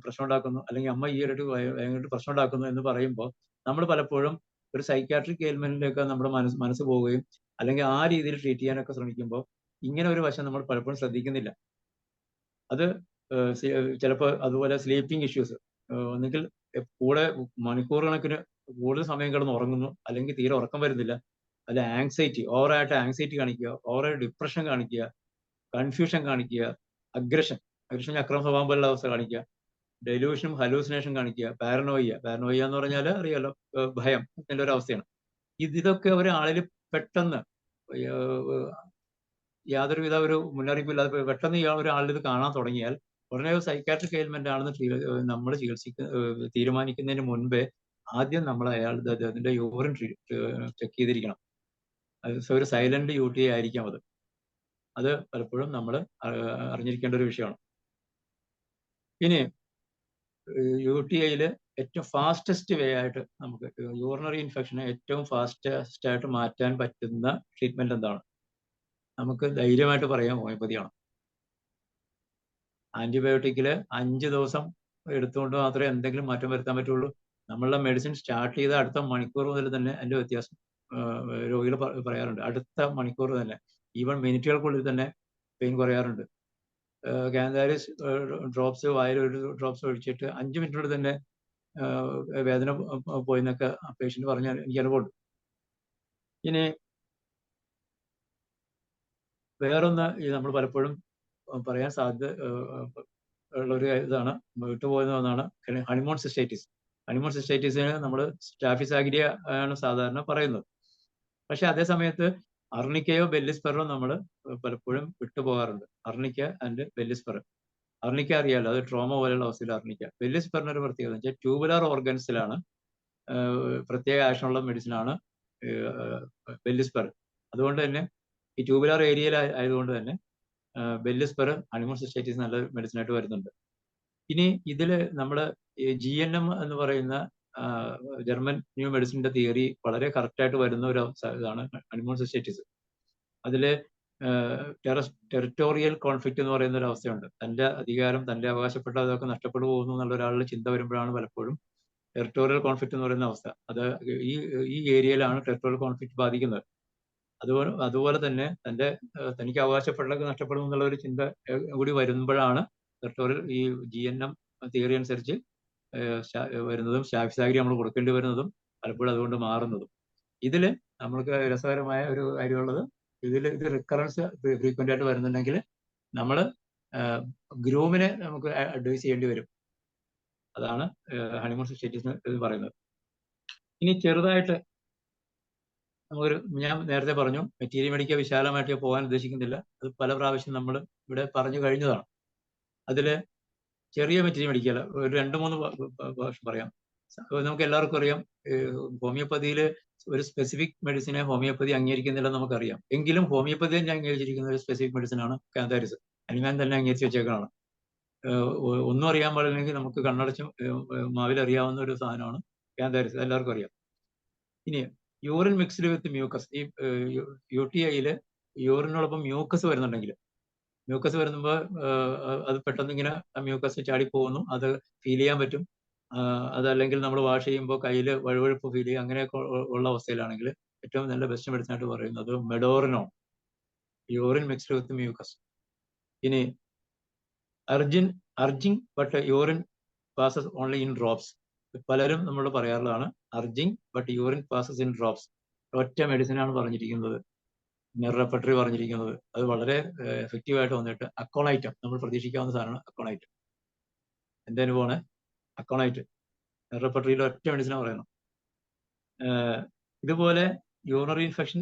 പ്രശ്നം ഉണ്ടാക്കുന്നു, അല്ലെങ്കിൽ അമ്മ ഈയിടെയായിട്ട് പ്രശ്നം ഉണ്ടാക്കുന്നു എന്ന് പറയുമ്പോൾ നമ്മൾ പലപ്പോഴും ഒരു സൈക്യാട്രിക് എയിൽമെന്റിലേക്ക് നമ്മുടെ മനസ്സ് പോവുകയും അല്ലെങ്കിൽ ആ രീതിയിൽ ട്രീറ്റ് ചെയ്യാനൊക്കെ ശ്രമിക്കുമ്പോൾ ഇങ്ങനെ ഒരു വശം നമ്മൾ പലപ്പോഴും ശ്രദ്ധിക്കുന്നില്ല. അത് ചിലപ്പോൾ അതുപോലെ സ്ലീപ്പിംഗ് ഇഷ്യൂസ്, ഒന്നുകിൽ കൂടെ മണിക്കൂർ കണക്കിന് കൂടുതൽ സമയം കിടന്ന് ഉറങ്ങുന്നു, അല്ലെങ്കിൽ തീരെ ഉറക്കം വരുന്നില്ല, അല്ല ആങ്സൈറ്റി, ഓവറായിട്ട് ആങ്സൈറ്റി കാണിക്കുക, ഓവറായിട്ട് ഡിപ്രഷൻ കാണിക്കുക, കൺഫ്യൂഷൻ കാണിക്കുക, അഗ്രഷൻ അക്രമ സ്വഭാവം പോലുള്ള അവസ്ഥ കാണിക്കുക, ഡെലൂഷനും ഹലൂസിനേഷൻ കാണിക്കുക, പാരനോയ്യ എന്ന് പറഞ്ഞാൽ അറിയാലോ, ഭയം ഇതിന്റെ ഒരു അവസ്ഥയാണ്. ഇതൊക്കെ ഒരാളിൽ പെട്ടെന്ന് യാതൊരുവിധ ഒരു മുന്നറിയിപ്പില്ലാതെ പെട്ടെന്ന് ഒരാളിൽ ഇത് കാണാൻ തുടങ്ങിയാൽ ഉടനെ ഒരു സൈക്കാട്രിക് എയിൽമെന്റ് ആണെന്ന് നമ്മൾ തീരുമാനിക്കുന്നതിന് മുൻപേ ആദ്യം നമ്മൾ അതിന്റെ യൂറിൻ ചെക്ക് ചെയ്തിരിക്കണം. ഒരു സൈലന്റ് UTI ആയിരിക്കാം അത് പലപ്പോഴും നമ്മൾ അറിഞ്ഞിരിക്കേണ്ട ഒരു വിഷയമാണ്. ഇനി UTIയിൽ ഏറ്റവും ഫാസ്റ്റസ്റ്റ് വേ ആയിട്ട് നമുക്ക് യൂറിനറി ഇൻഫെക്ഷനെ ഏറ്റവും ഫാസ്റ്റസ്റ്റ് ആയിട്ട് മാറ്റാൻ പറ്റുന്ന ട്രീറ്റ്മെന്റ് എന്താണ്? നമുക്ക് ധൈര്യമായിട്ട് പറയാം, ഹോമിയോപ്പതിയാണ്. ആന്റിബയോട്ടിക്കില് 5 ദിവസം എടുത്തുകൊണ്ട് മാത്രമേ എന്തെങ്കിലും മാറ്റം വരുത്താൻ പറ്റുള്ളൂ. നമ്മളുടെ മെഡിസിൻ സ്റ്റാർട്ട് ചെയ്ത അടുത്ത മണിക്കൂർ മുതൽ തന്നെ അതിന്റെ വ്യത്യാസം രോഗികൾ പറയാറുണ്ട്. അടുത്ത മണിക്കൂർ തന്നെ, ഈവൻ മിനിറ്റുകൾക്കുള്ളിൽ തന്നെ പെയിൻ കുറയാറുണ്ട്. കാന്താരിസ് ഡ്രോപ്സ് വായിൽ ഒരു ഡ്രോപ്സ് ഒഴിച്ചിട്ട് 5 മിനിറ്റിനുള്ളിൽ തന്നെ വേദന പോയെന്നൊക്കെ പേഷ്യന്റ് പറഞ്ഞാൽ എനിക്ക് അനുഭവമുണ്ട്. ഇനി വേറൊന്ന് നമ്മൾ പലപ്പോഴും പറയാൻ സാധ്യത ഉള്ളൊരു ഇതാണ്, വിട്ടുപോകുന്ന ഒന്നാണ് ഹണിമൂൺ സിസ്റ്റൈറ്റിസ്. ഹണിമൂൺ സിസ്റ്റൈറ്റിസിന് നമ്മൾ സ്റ്റാഫിസാഗ്രിയ ആണ് സാധാരണ പറയുന്നത്. പക്ഷെ അതേ സമയത്ത് അർണിക്കയോ ബെല്ലിസ്പെറോ നമ്മൾ പലപ്പോഴും വിട്ടുപോകാറുണ്ട്. അർണിക്ക ആൻഡ് ബെല്ലിസ്പെർ. അർണിക്ക അറിയാലോ, അത് ട്രോമ പോലെയുള്ള അവസ്ഥയിൽ അർണിക്ക. ബെല്ലിസ്പെറിന് ഒരു പ്രത്യേകത വെച്ചാൽ ട്യൂബുലാർ ഓർഗൻസിലാണ് പ്രത്യേക ആക്ഷനുള്ള മെഡിസിനാണ് ബെല്ലിസ്പെർ. അതുകൊണ്ട് തന്നെ ഈ ട്യൂബുലാർ ഏരിയയിൽ ആയതുകൊണ്ട് തന്നെ ബെല്ലിസ്പെർ ഹണിമൂൺ സിസ്റ്റൈറ്റിസ് നല്ല മെഡിസിൻ ആയിട്ട് വരുന്നുണ്ട്. ഇനി ഇതിൽ നമ്മൾ GNM എന്ന് പറയുന്ന ജർമ്മൻ ന്യൂ മെഡിസിന്റെ തിയറി വളരെ കറക്റ്റ് ആയിട്ട് വരുന്ന ഒരു ഇതാണ് ഹണിമൂൺ സിസ്റ്റൈറ്റിസ്. അതില് ടെറിട്ടോറിയൽ കോൺഫ്ലിക്റ്റ് എന്ന് പറയുന്ന ഒരു അവസ്ഥയുണ്ട്. തന്റെ അധികാരം, തന്റെ അവകാശപ്പെട്ട അതൊക്കെ നഷ്ടപ്പെട്ടു പോകുന്നു എന്നുള്ള ഒരാളുടെ ചിന്ത വരുമ്പോഴാണ് പലപ്പോഴും ടെറിട്ടോറിയൽ കോൺഫ്ലിക്റ്റ് എന്ന് പറയുന്ന അവസ്ഥ. അത് ഈ ഏരിയയിലാണ് ടെറിട്ടോറിയൽ കോൺഫ്ലിക്റ്റ് ബാധിക്കുന്നത്. അതുപോലെ തന്നെ തനിക്ക് അവകാശപ്പെട്ടതൊക്കെ നഷ്ടപ്പെടും എന്നുള്ള ഒരു ചിന്ത കൂടി വരുമ്പോഴാണ് ടെറിട്ടോറിയൽ ഈ GNM തിയറി അനുസരിച്ച് വരുന്നതും സ്റ്റാഫിസാഗ്രി നമ്മൾ കൊടുക്കേണ്ടി വരുന്നതും പലപ്പോഴും അതുകൊണ്ട് മാറുന്നതും. ഇതിൽ നമ്മൾക്ക് രസകരമായ ഒരു കാര്യമുള്ളത്, ഇത് റിക്കറൻസ് ഫ്രീക്വന്റ് ആയിട്ട് വരുന്നുണ്ടെങ്കിൽ നമ്മൾ ഗ്രൂമിനെ നമുക്ക് അഡ്വൈസ് ചെയ്യേണ്ടി വരും. അതാണ് ഹണിമൂൺ സിസ്റ്റൈറ്റിസ് എന്ന് പറയുന്നത്. ഇനി ചെറുതായിട്ട് ഞാൻ നേരത്തെ പറഞ്ഞു, മെറ്റീരിയൽ മെഡിക്ക വിശാലമായിട്ട് പോകാൻ ഉദ്ദേശിക്കുന്നില്ല. അത് പല പ്രാവശ്യം നമ്മൾ ഇവിടെ പറഞ്ഞു കഴിഞ്ഞതാണ്. അതില് ചെറിയ മെറ്റീരിയൽ മെഡിക്കൽ ഒരു 2-3 പ്രാവശ്യം പറയാം. നമുക്ക് എല്ലാവർക്കും അറിയാം, ഹോമിയോപ്പതിയിൽ ഒരു സ്പെസിഫിക് മെഡിസിനെ ഹോമിയോപ്പതി അംഗീകരിക്കുന്നില്ലെന്ന് നമുക്കറിയാം. എങ്കിലും ഹോമിയോപ്പതി തന്നെ അംഗീകരിച്ചിരിക്കുന്ന ഒരു സ്പെസിഫിക് മെഡിസിനാണ് കാന്താരിസ്. അനിമാൻ തന്നെ അംഗീകരിച്ച് വെച്ചേക്കാണ്. ഒന്നും അറിയാൻ പാടില്ലെങ്കിൽ നമുക്ക് കണ്ണടച്ചും മാവിൽ അറിയാവുന്ന ഒരു സാധനമാണ് കാന്താരിസ്, എല്ലാവർക്കും അറിയാം. ഇനി യൂറിൻ മിക്സ്ഡ് വിത്ത് മ്യൂക്കസ്, ഈ UTIയിൽ യൂറിനോടൊപ്പം മ്യൂക്കസ് വരുന്നുണ്ടെങ്കിൽ, മ്യൂക്കസ് വരുമ്പോൾ അത് പെട്ടെന്ന് ഇങ്ങനെ മ്യൂക്കസ് ചാടിപ്പോകുന്നു, അത് ഫീൽ ചെയ്യാൻ പറ്റും. അതല്ലെങ്കിൽ നമ്മൾ വാഷ് ചെയ്യുമ്പോൾ കയ്യിൽ വഴുവഴുപ്പ് ഫീൽ ചെയ്യുക, അങ്ങനെയൊക്കെ ഉള്ള അവസ്ഥയിലാണെങ്കിൽ ഏറ്റവും നല്ല ബെസ്റ്റ് മെഡിസിൻ ആയിട്ട് പറയുന്നത് medorrhinum, urine mixed with mucus. ഇനി urging but urine passes only in drops. പലരും നമ്മൾ പറയാറുള്ളതാണ് urging but urine passes in drops. ഒറ്റ മെഡിസിനാണ് പറഞ്ഞിരിക്കുന്നത്, നെർറപ്പട്രി പറഞ്ഞിരിക്കുന്നത്. അത് വളരെ എഫക്റ്റീവ് ആയിട്ട് വന്നിട്ട് അക്കോണൈറ്റം, നമ്മൾ പ്രതീക്ഷിക്കാവുന്ന സാധനമാണ് അക്കോണൈറ്റം. എന്റെ അനുഭവമാണ് അക്കോണൈറ്റ്. നെർറപ്പട്രിയിൽ ഒറ്റ മെഡിസിനാണ് പറയുന്നത്. ഇതുപോലെ യൂറിനറി ഇൻഫെക്ഷൻ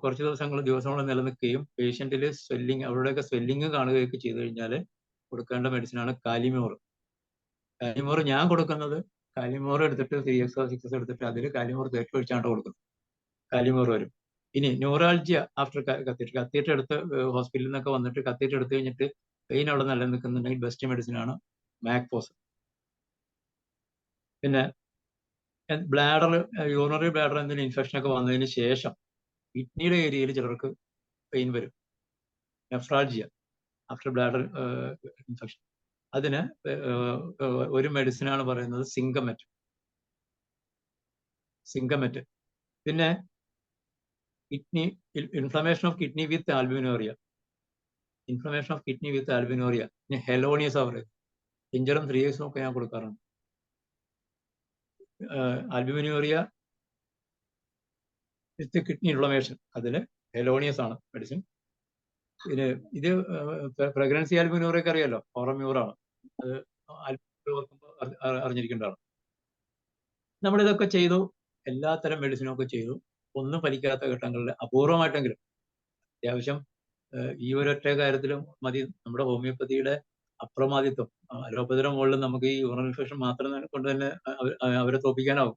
കുറച്ച് ദിവസങ്ങൾ നിലനിൽക്കുകയും പേഷ്യന്റിൽ സ്വെല്ലിങ്, അവരുടെയൊക്കെ സ്വെല്ലിങ് കാണുകയൊക്കെ ചെയ്തു കഴിഞ്ഞാൽ കൊടുക്കേണ്ട മെഡിസിനാണ് കാലിമ്യൂർ. കാലിമ്യൂർ ഞാൻ കൊടുക്കുന്നത്, കാലിമ്യൂർ എടുത്തിട്ട് 3x6 എടുത്തിട്ട് അതിൽ കാലിമ്യൂർ തേച്ച് ഒഴിച്ചാണ്ട് കൊടുക്കുന്നത്. കാലിമ്യൂർ വരും. ഇനി ന്യൂറാൾജിയ ആഫ്റ്റർ കത്തീറ്റർ എടുത്ത് ഹോസ്പിറ്റലിൽ നിന്നൊക്കെ വന്നിട്ട് കത്തീറ്റർ എടുത്തു കഴിഞ്ഞിട്ട് പെയിൻ അവിടെ നിലനിൽക്കുന്നുണ്ടെങ്കിൽ ബെസ്റ്റ് മെഡിസിനാണ് മാക്പോസ്. പിന്നെ ബ്ലാഡർ, യൂറിനറി ബ്ലാഡർ എന്തെങ്കിലും ഇൻഫെക്ഷൻ ഒക്കെ വന്നതിന് ശേഷം കിഡ്നിയുടെ ഏരിയയിൽ ചിലർക്ക് പെയിൻ വരും, നെഫ്രാൾജിയ ആഫ്റ്റർ ബ്ലാഡർ ഇൻഫെക്ഷൻ. അതിന് ഒരു മെഡിസിനാണ് പറയുന്നത് സിങ്കമെറ്റ്. പിന്നെ kidney inflammation of kidney with albuminuria. Inflammation of kidney with albuminuria, പിന്നെ ഹെലോണിയസ് അവർ ജിഞ്ചറും 3 years ഒക്കെ ഞാൻ കൊടുക്കാറുണ്ട്. ആൽബിനോറിയ വിത്ത് കിഡ്നി ഇൻഫ്ലമേഷൻ, അതിൽ ഹെലോണിയസ് ആണ് മെഡിസിൻ. പിന്നെ ഇത് പ്രഗ്നൻസി ആൽബിനോറിയൊക്കെ അറിയാലോ, ഓറമ്യൂറാണ്. അത് അറിഞ്ഞിരിക്കേണ്ടതാണ്. നമ്മളിതൊക്കെ ചെയ്തു, എല്ലാത്തരം മെഡിസിനും ഒക്കെ ചെയ്തു. ഒന്നും ഫലിക്കാത്ത ഘട്ടങ്ങളിൽ അപൂർവമായിട്ടെങ്കിലും, അത്യാവശ്യം ഈ ഒരൊറ്റ കാര്യത്തിലും മതി നമ്മുടെ ഹോമിയോപ്പതിയുടെ അപ്രമാദിത്വം. അലോപ്പതിയുടെ മുകളിൽ നമുക്ക് ഈ യൂറിനൽ ഇൻഫെക്ഷൻ മാത്രം കൊണ്ട് തന്നെ അവരെ തോപ്പിക്കാനാവും.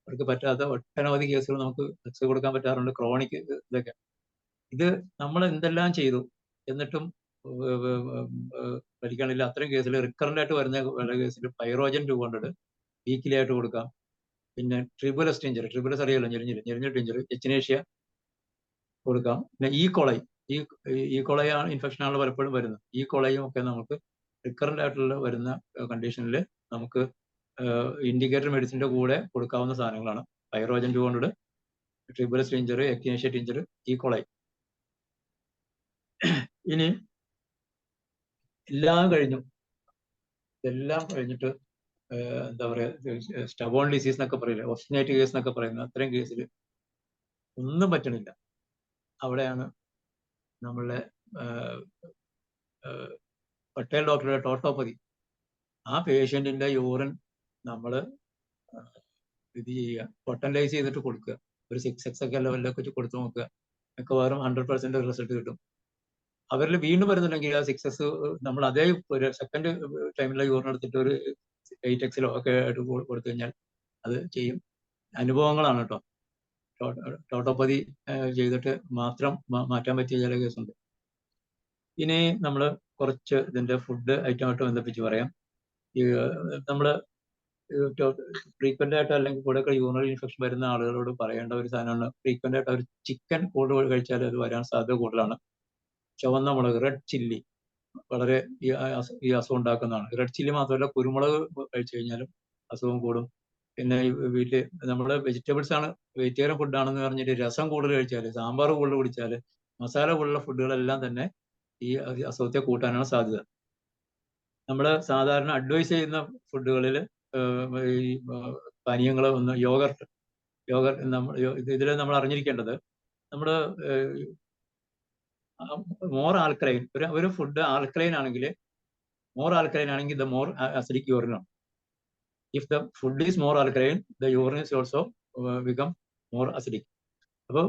അവർക്ക് പറ്റാത്ത ഒട്ടനവധി കേസുകൾ നമുക്ക് ചികിത്സ കൊടുക്കാൻ പറ്റാറുണ്ട്, ക്രോണിക് ഇതൊക്കെ. ഇത് നമ്മൾ എന്തെല്ലാം ചെയ്തു എന്നിട്ടും ഫലിക്കണില്ല. അത്രയും കേസിൽ റിക്കറന്റ് ആയിട്ട് വരുന്ന കേസിൽ പൈറോജൻ 200 വീക്കിലി ആയിട്ട് കൊടുക്കാം. പിന്നെ ട്രിബുലസ് ടിഞ്ചർ, ട്രിബുലസ് അറിയാലോ, ഞെരിഞ്ഞ ടിഞ്ചർ, എച്ചിനേഷ്യ കൊടുക്കാം. പിന്നെ ഈ കൊളയാണ് ഇൻഫെക്ഷനാണ് പലപ്പോഴും വരുന്നത്. ഈ കൊളയും ഒക്കെ നമുക്ക് റിക്കറന്റ് ആയിട്ടുള്ള വരുന്ന കണ്ടീഷനിൽ നമുക്ക് ഇൻഡിക്കേറ്റർ മെഡിസിന്റെ കൂടെ കൊടുക്കാവുന്ന സാധനങ്ങളാണ് പൈറോജൻ 200, ട്രിബുലസ് ടിഞ്ചർ, എക്നേഷ്യ ടിഞ്ചർ, ഈ കൊളൈ. ഇനി എല്ലാം കഴിഞ്ഞു, ഇതെല്ലാം കഴിഞ്ഞിട്ട് എന്താ പറയുക, സ്റ്റബോൺ ഡിസീസ് എന്നൊക്കെ പറയില്ല, ഒബ്സ്റ്റിനേറ്റ് കേസ് എന്നൊക്കെ പറയുന്നത്, അത്രയും കേസിൽ ഒന്നും പറ്റണില്ല. അവിടെയാണ് നമ്മളുടെ പട്ടേൽ ഡോക്ടറുടെ ടോട്ടോപ്പതി. ആ പേഷ്യന്റിന്റെ യൂറിൻ നമ്മൾ ഇത് ചെയ്യുക, പൊട്ടൻലൈസ് ചെയ്തിട്ട് കൊടുക്കുക. ഒരു 6x ഒക്കെ ലെവലിലൊക്കെ വെച്ച് കൊടുത്തു നോക്കുക, മിക്കവാറും 100% റിസൾട്ട് കിട്ടും. അവരിൽ വീണ്ടും വരുന്നുണ്ടെങ്കിൽ ആ 6x നമ്മൾ അതേ ഒരു സെക്കൻഡ് ടൈമിലെ യൂറിൻ എടുത്തിട്ട് ഒരു 8x ഒക്കെ ആയിട്ട് കൊടുത്തു കഴിഞ്ഞാൽ അത് ചെയ്യും. അനുഭവങ്ങളാണ് കേട്ടോ. ടോട്ടോപ്പതി ചെയ്തിട്ട് മാത്രം മാറ്റാൻ പറ്റിയ ചില കേസുണ്ട്. ഇനി നമ്മൾ കുറച്ച് ഇതിന്റെ ഫുഡ് ഐറ്റമായിട്ട് ബന്ധിപ്പിച്ച് പറയാം. നമ്മൾ ഫ്രീക്വന്റ് ആയിട്ട് അല്ലെങ്കിൽ കൂടെ യൂറിനറി ഇൻഫെക്ഷൻ വരുന്ന ആളുകളോട് പറയേണ്ട ഒരു സാധനമാണ്, ഫ്രീക്വന്റ് ആയിട്ട് അവർ ചിക്കൻ കൂടുതൽ കഴിച്ചാൽ അത് വരാൻ സാധ്യത കൂടുതലാണ്. ചുവന്ന മുളക്, റെഡ് ചില്ലി വളരെ ഈ അസുഖം ഉണ്ടാക്കുന്നതാണ്. റെഡ് ചില്ലി മാത്രമല്ല, കുരുമുളക് കഴിച്ചു കഴിഞ്ഞാലും അസുഖം കൂടും. പിന്നെ വീട്ടിൽ നമ്മൾ വെജിറ്റബിൾസ് ആണ്, വെജിറ്റേറിയൻ ഫുഡാണെന്ന് പറഞ്ഞിട്ട് രസം കൂടുതൽ കഴിച്ചാൽ, സാമ്പാർ കൂടുതൽ കുടിച്ചാൽ, മസാല കൂടുതലുള്ള ഫുഡുകളെല്ലാം തന്നെ ഈ അസുഖത്തെ കൂട്ടാനാണ് സാധ്യത. നമ്മൾ സാധാരണ അഡ്വൈസ് ചെയ്യുന്ന ഫുഡുകളിൽ ഈ പാനീയങ്ങൾ ഒന്ന് യോഗർട്ട് ഇതിൽ നമ്മൾ അറിഞ്ഞിരിക്കേണ്ടത്, നമ്മൾ മോർ ആൽക്കലൈൻ, ഒരു ഫുഡ് ആൽക്കലൈൻ ആണെങ്കിൽ, മോർ ആൽക്കലൈൻ ആണെങ്കിൽ ദ മോർ അസിഡിക് യൂറിൻ ആണ്. If the food is more alkaline, the urine is also become more acidic. അപ്പോൾ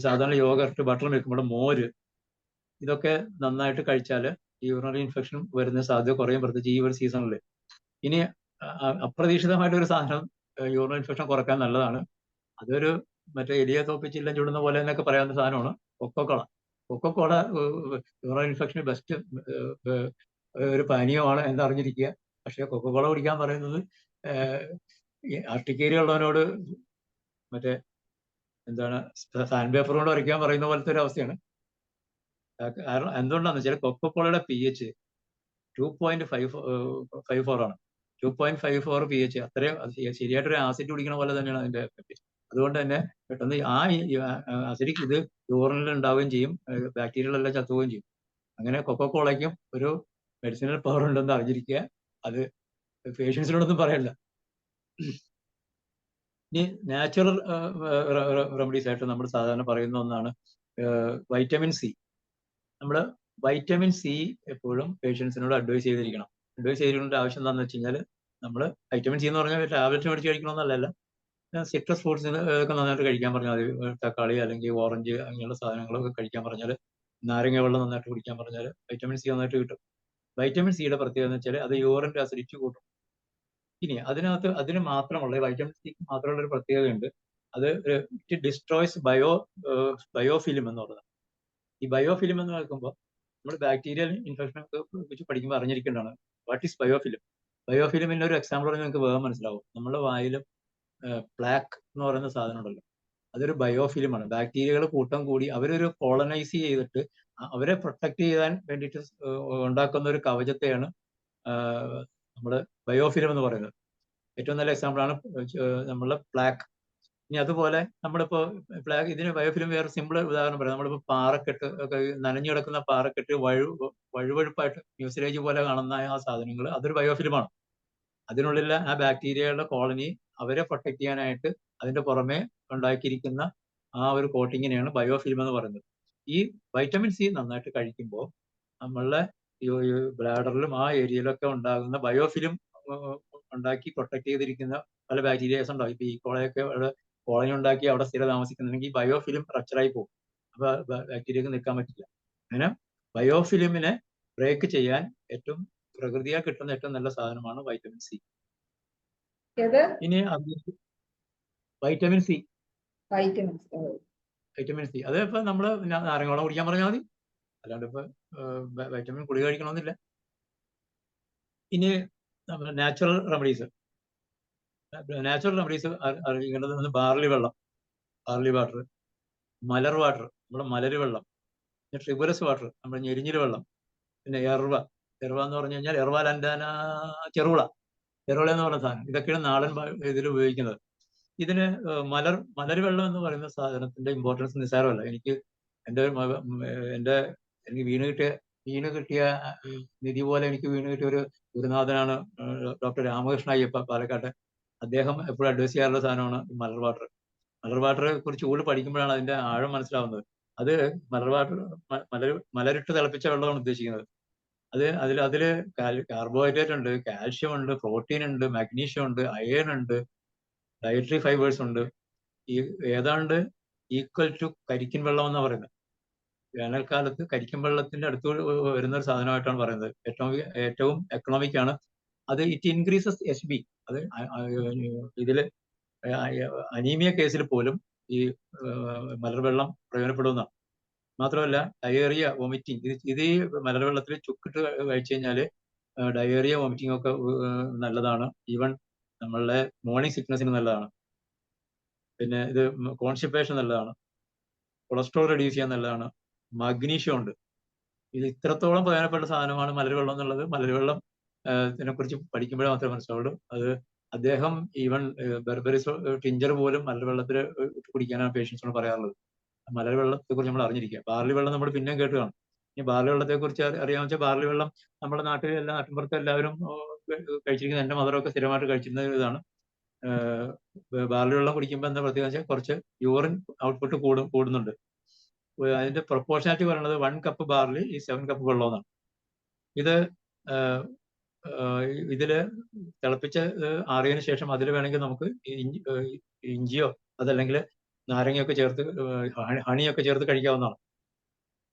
സാധാരണ യോഗർട്ട്, ബട്ടർ മിൽക്ക്, നമ്മുടെ മോര്, ഇതൊക്കെ നന്നായിട്ട് കഴിച്ചാൽ യൂറിനറി ഇൻഫെക്ഷൻ വരുന്ന സാധ്യത കുറയും, പ്രത്യേകിച്ച് ഈ ഒരു സീസണിൽ. ഇനി അപ്രതീക്ഷിതമായിട്ടൊരു സാധനം യൂറിനറി ഇൻഫെക്ഷൻ കുറക്കാൻ നല്ലതാണ്. അതൊരു മറ്റേ എലിയെ തോപ്പിച്ചില്ല ചുടുന്ന പോലെ എന്നൊക്കെ പറയാവുന്ന സാധനമാണ് കൊക്കോക്കോള. കൊക്കോക്കോള യൂറിനറി ഇൻഫെക്ഷന് ബെസ്റ്റ് ഒരു പാനീയമാണ് എന്നറിഞ്ഞിരിക്കുക. പക്ഷെ കൊക്കോക്കോള കുടിക്കാൻ പറയുന്നത് ആർട്ടിക്കേരിയ ഉള്ളവനോട് മറ്റേ എന്താണ് സാൻഡ് പേപ്പർ കൊണ്ട് വരയ്ക്കാൻ പറയുന്ന പോലത്തെ ഒരു അവസ്ഥയാണ്. കാരണം എന്തുകൊണ്ടാന്ന് വെച്ചാൽ കൊക്കോക്കോളയുടെ pH 2.54 ആണ്. 2.54 pH, അത്രയും ശരിയായിട്ടൊരു ആസിഡ് കുടിക്കണ പോലെ തന്നെയാണ് അതിന്റെ എഫക്റ്റ്. അതുകൊണ്ട് തന്നെ പെട്ടെന്ന് ആ അസിഡിക് ഇത് യൂറിനിൽ ഉണ്ടാവുകയും ചെയ്യും, ബാക്ടീരിയകളെല്ലാം ചത്തുപോവുകയും ചെയ്യും. അങ്ങനെ കൊക്കോക്കോളയ്ക്കും ഒരു മെഡിസിനൽ പവർ ഉണ്ടെന്ന് അറിഞ്ഞിരിക്കുക. അത് പേഷ്യൻസിനോടൊന്നും പറയല്ല. ഇനി നാച്ചുറൽ റെമഡീസ് ആയിട്ട് നമ്മൾ സാധാരണ പറയുന്ന ഒന്നാണ് വൈറ്റമിൻ സി. നമ്മൾ വൈറ്റമിൻ സി എപ്പോഴും പേഷ്യൻസിനോട് അഡ്വൈസ് ചെയ്തിരിക്കണം. അഡ്വൈസ് ചെയ്തിരിക്കേണ്ട ആവശ്യം എന്താണെന്ന് വെച്ച് കഴിഞ്ഞാൽ, നമ്മൾ വൈറ്റമിൻ സി എന്ന് പറഞ്ഞാൽ ടാബ്ലറ്റ് മേടിച്ച് കഴിക്കണമെന്നല്ല, സിട്രസ് ഫ്രൂട്ട്സ് ഒക്കെ നന്നായിട്ട് കഴിക്കാൻ പറഞ്ഞാൽ, തക്കാളി അല്ലെങ്കിൽ ഓറഞ്ച് അങ്ങനെയുള്ള സാധനങ്ങളൊക്കെ കഴിക്കാൻ പറഞ്ഞാൽ, നാരങ്ങ വെള്ളം നന്നായിട്ട് കുടിക്കാൻ പറഞ്ഞാൽ വൈറ്റമിൻ സി നന്നായിട്ട് കിട്ടും. വൈറ്റമിൻ സിയുടെ പ്രത്യേകത എന്ന് വെച്ചാൽ അത് യൂറിന്റെ അസിഡിറ്റി കൂട്ടും. ഇനി അതിന് മാത്രമുള്ള വൈറ്റമിൻ സി മാത്രമുള്ള ഒരു പ്രത്യേകതയുണ്ട്. അത് ഇറ്റ് ഡിസ്ട്രോയ്സ് ബയോഫിലിം എന്ന് പറയുന്നത്. ഈ ബയോഫിലിം എന്ന് കേൾക്കുമ്പോൾ നമ്മൾ ബാക്ടീരിയൽ ഇൻഫെക്ഷൻ വെച്ച് പഠിക്കുമ്പോൾ അറിഞ്ഞിരിക്കേണ്ടതാണ് വാട്ട് ഈസ് ബയോഫിലിം. ബയോഫിലിമിന്റെ ഒരു എക്സാമ്പിൾ പറഞ്ഞാൽ നിങ്ങൾക്ക് വേഗം മനസ്സിലാവും. നമ്മുടെ വായിലും പ്ലാക്ക് എന്ന് പറയുന്ന സാധനം ഉണ്ടല്ലോ, അതൊരു ബയോഫിലിമാണ്. ബാക്ടീരിയകൾ കൂട്ടം കൂടി അവരൊരു കോളനൈസ് ചെയ്തിട്ട് അവരെ പ്രൊട്ടക്ട് ചെയ്യാൻ വേണ്ടിയിട്ട് ഉണ്ടാക്കുന്ന ഒരു കവചത്തെയാണ് നമ്മുടെ ബയോഫിലിം എന്ന് പറയുന്നത്. ഏറ്റവും നല്ല എക്സാമ്പിൾ ആണ് നമ്മളുടെ പ്ലാക്ക്. ഇനി അതുപോലെ നമ്മളിപ്പോ ഇതിന് ബയോഫിലിം വേറെ സിമ്പിൾ ഉദാഹരണം പറയാം. നമ്മളിപ്പോ പാറക്കെട്ട് ഒക്കെ നനഞ്ഞു കിടക്കുന്ന പാറക്കെട്ട് വഴുവഴുപ്പായിട്ട് മ്യൂസിലേജ് പോലെ കാണുന്ന ആ സാധനങ്ങൾ അതൊരു ബയോഫിലിമാണ്. അതിനുള്ളിലെ ആ ബാക്ടീരിയകളുടെ കോളനി അവരെ പ്രൊട്ടക്ട് ചെയ്യാനായിട്ട് അതിന്റെ പുറമെ ഉണ്ടാക്കിയിരിക്കുന്ന ആ ഒരു കോട്ടിങ്ങിനെയാണ് ബയോഫിലിം എന്ന് പറയുന്നത്. ഈ വൈറ്റമിൻ സി നന്നായിട്ട് കഴിക്കുമ്പോൾ നമ്മളുടെ ഈ ബ്ലാഡറിലും ആ ഏരിയയിലൊക്കെ ഉണ്ടാകുന്ന ബയോഫിലിം ഉണ്ടാക്കി പ്രൊട്ടക്ട് ചെയ്തിരിക്കുന്ന പല ബാക്ടീരിയാസ് ഉണ്ടാവും. ഇപ്പൊ ഈ കോളയൊക്കെ കോളനി ഉണ്ടാക്കി അവിടെ സ്ഥിരം താമസിക്കുന്നുണ്ടെങ്കിൽ ബയോഫിലിം റപ്ചറായി പോകും. അപ്പൊ ബാക്ടീരിയക്ക് നിൽക്കാൻ പറ്റില്ല. അങ്ങനെ ബയോഫിലിമിനെ ബ്രേക്ക് ചെയ്യാൻ ഏറ്റവും പ്രകൃതിയാൽ കിട്ടുന്ന ഏറ്റവും നല്ല സാധനമാണ് വൈറ്റമിൻ സി. ഇനി വൈറ്റമിൻ സി അത് ഇപ്പൊ നമ്മള് നാരങ്ങ കുടിക്കാൻ പറഞ്ഞാൽ മതി, അല്ലാണ്ട് ഇപ്പൊ വൈറ്റമിൻ ഗുളിക കഴിക്കണമെന്നില്ല. ഇനി നാച്ചുറൽ റെമഡീസ് അറിയിക്കേണ്ടത് ബാർലി വെള്ളം, ബാർലി വാട്ടർ, മലർ വാട്ടർ, നമ്മുടെ മലര് വെള്ളം, പിന്നെ ട്രിബുലസ് വാട്ടർ, നമ്മുടെ ഞെരിഞ്ഞിൽ വെള്ളം, പിന്നെ എർവ എന്ന് പറഞ്ഞു കഴിഞ്ഞാൽ എർവാലൻഡാന ചെറുവിള എന്ന് പറയുന്ന സാധനം. ഇതൊക്കെയാണ് നാടൻ ഇതിൽ ഉപയോഗിക്കുന്നത്. ഇതിന് മലർ വെള്ളം എന്ന് പറയുന്ന സാധനത്തിന്റെ ഇമ്പോർട്ടൻസ് നിസ്സാരമല്ല. എനിക്ക് വീണ് കിട്ടിയ നിധി പോലെ എനിക്ക് വീണ് കിട്ടിയ ഒരു ഗുരുനാഥനാണ് ഡോക്ടർ രാമകൃഷ്ണ അയ്യപ്പ, പാലക്കാട്ടെ. അദ്ദേഹം എപ്പോഴും അഡ്വൈസ് ചെയ്യാറുള്ള സാധനമാണ് മലർ വാട്ടർ. മലർ വാട്ടറെ കുറിച്ച് കൂടുതൽ പഠിക്കുമ്പോഴാണ് അതിന്റെ ആഴം മനസ്സിലാവുന്നത്. അത് മലർ വാട്ടർ മലരിട്ട് തിളപ്പിച്ച വെള്ളമാണ് ഉദ്ദേശിക്കുന്നത്. അതില് കാർബോഹൈഡ്രേറ്റ് ഉണ്ട്, കാൽഷ്യം ഉണ്ട്, പ്രോട്ടീൻ ഉണ്ട്, മാഗ്നീഷ്യം ഉണ്ട്, അയൺ ഉണ്ട്, ഡയറ്ററി ഫൈബേഴ്സ് ഉണ്ട്. ഈ ഏതാണ്ട് ഈക്വൽ ടു കരിക്കിൻ വെള്ളം എന്നാണ് പറയുന്നത്. വേനൽക്കാലത്ത് കരിക്കിൻ വെള്ളത്തിന്റെ അടുത്ത് വരുന്ന ഒരു സാധനമായിട്ടാണ് പറയുന്നത്. ഏറ്റവും എക്കണോമിക് ആണ് അത്. It increases HB. അത് ഇതില് അനീമിയ കേസിൽ പോലും ഈ മലർവെള്ളം പ്രയോജനപ്പെടുന്നതാണ്. മാത്രമല്ല ഡയേറിയ, വോമിറ്റിംഗ്, ഇത് ഈ മലർവെള്ളത്തിൽ ചുക്കിട്ട് കഴിച്ചു കഴിഞ്ഞാല് ഡയേറിയ, വോമിറ്റിംഗ് ഒക്കെ നല്ലതാണ്. ഈവൻ നമ്മളുടെ മോർണിംഗ് സിക്നസിന് നല്ലതാണ്. പിന്നെ ഇത് കോൺസ്റ്റിപ്പേഷൻ നല്ലതാണ്, കൊളസ്ട്രോൾ റെഡ്യൂസ് ചെയ്യാൻ നല്ലതാണ്, മഗ്നീഷ്യം ഉണ്ട്. ഇത് ഇത്രത്തോളം പ്രധാനപ്പെട്ട സാധനമാണ് മലർവെള്ളം എന്നുള്ളത്. മലർവെള്ളം ഇതിനെ കുറിച്ച് പഠിക്കുമ്പോഴേ മാത്രമേ മനസ്സിലാവുള്ളൂ. അത് അദ്ദേഹം ഈവൻ ബെർബറിസ് ടിഞ്ചർ പോലും മലർവെള്ളത്തിൽ കുടിക്കാനാണ് പേഷ്യൻസിനോട് പറയാറുള്ളത്. മലർവെള്ളത്തെ കുറിച്ച് നമ്മൾ അറിഞ്ഞിരിക്കുക. ബാർലി വെള്ളം നമ്മൾ പിന്നെയും കേട്ട് കാണും. ഈ ബാർലി വെള്ളത്തെ കുറിച്ച് അറിയാമെന്ന് വെച്ചാൽ ബാർലി വെള്ളം നമ്മുടെ നാട്ടിൽ നാട്ടിൻപുറത്ത് എല്ലാവരും കഴിച്ചിരിക്കുന്നത്, എൻ്റെ മദറൊക്കെ സ്ഥിരമായിട്ട് കഴിച്ചിരുന്ന ഇതാണ്. ബാർലി വെള്ളം കുടിക്കുമ്പോൾ എന്താ പ്രത്യേകത വെച്ചാൽ കുറച്ച് യൂറിൻ ഔട്ട്പുട്ട് കൂടുന്നുണ്ട്. അതിന്റെ പ്രൊപ്പോർഷനാലിറ്റി പറയുന്നത് 1 കപ്പ് ബാർലി ഈ 7 കപ്പ് വെള്ളം എന്നാണ്. ഇതില് തിളപ്പിച്ച് ആറിയതിനു ശേഷം അതിൽ വേണമെങ്കിൽ നമുക്ക് ഇഞ്ചിയോ അതല്ലെങ്കിൽ നാരങ്ങയൊക്കെ ചേർത്ത് ഹണിയൊക്കെ ചേർത്ത് കഴിക്കാവുന്നതാണ്.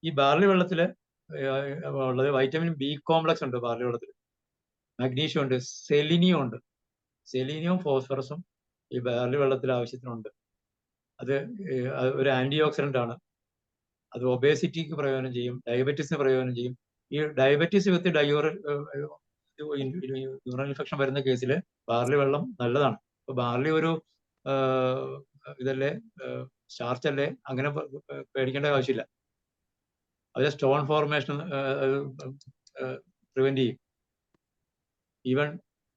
ഈ ബാർലി വെള്ളത്തില് ഉള്ളത് വൈറ്റമിൻ B കോംപ്ലക്സ് ഉണ്ട് ബാർലി വെള്ളത്തിൽ, മഗ്നീഷ്യം ഉണ്ട്, സെലിനിയം ഉണ്ട്. സെലീനിയവും ഫോസ്ഫറസും ഈ ബാർലി വെള്ളത്തിൽ ആവശ്യത്തിനുണ്ട്. അത് ഒരു ആന്റി ഓക്സിഡന്റ് ആണ്. അത് ഒബേസിറ്റിക്ക് പ്രയോജനം ചെയ്യും, ഡയബറ്റീസിന് പ്രയോജനം ചെയ്യും. ഈ ഡയബറ്റീസ് വിത്ത് യൂറിൻ ഇൻഫെക്ഷൻ വരുന്ന കേസിൽ ബാർലി വെള്ളം നല്ലതാണ്. ഇപ്പൊ ബാർലി ഒരു ഇതല്ലേ, സ്റ്റാർച്ച് അല്ലേ, അങ്ങനെ പേടിക്കേണ്ട ആവശ്യമില്ല. അതിലെ സ്റ്റോൺ ഫോർമേഷൻ പ്രിവെന്റ് ചെയ്യും. ഈവൻ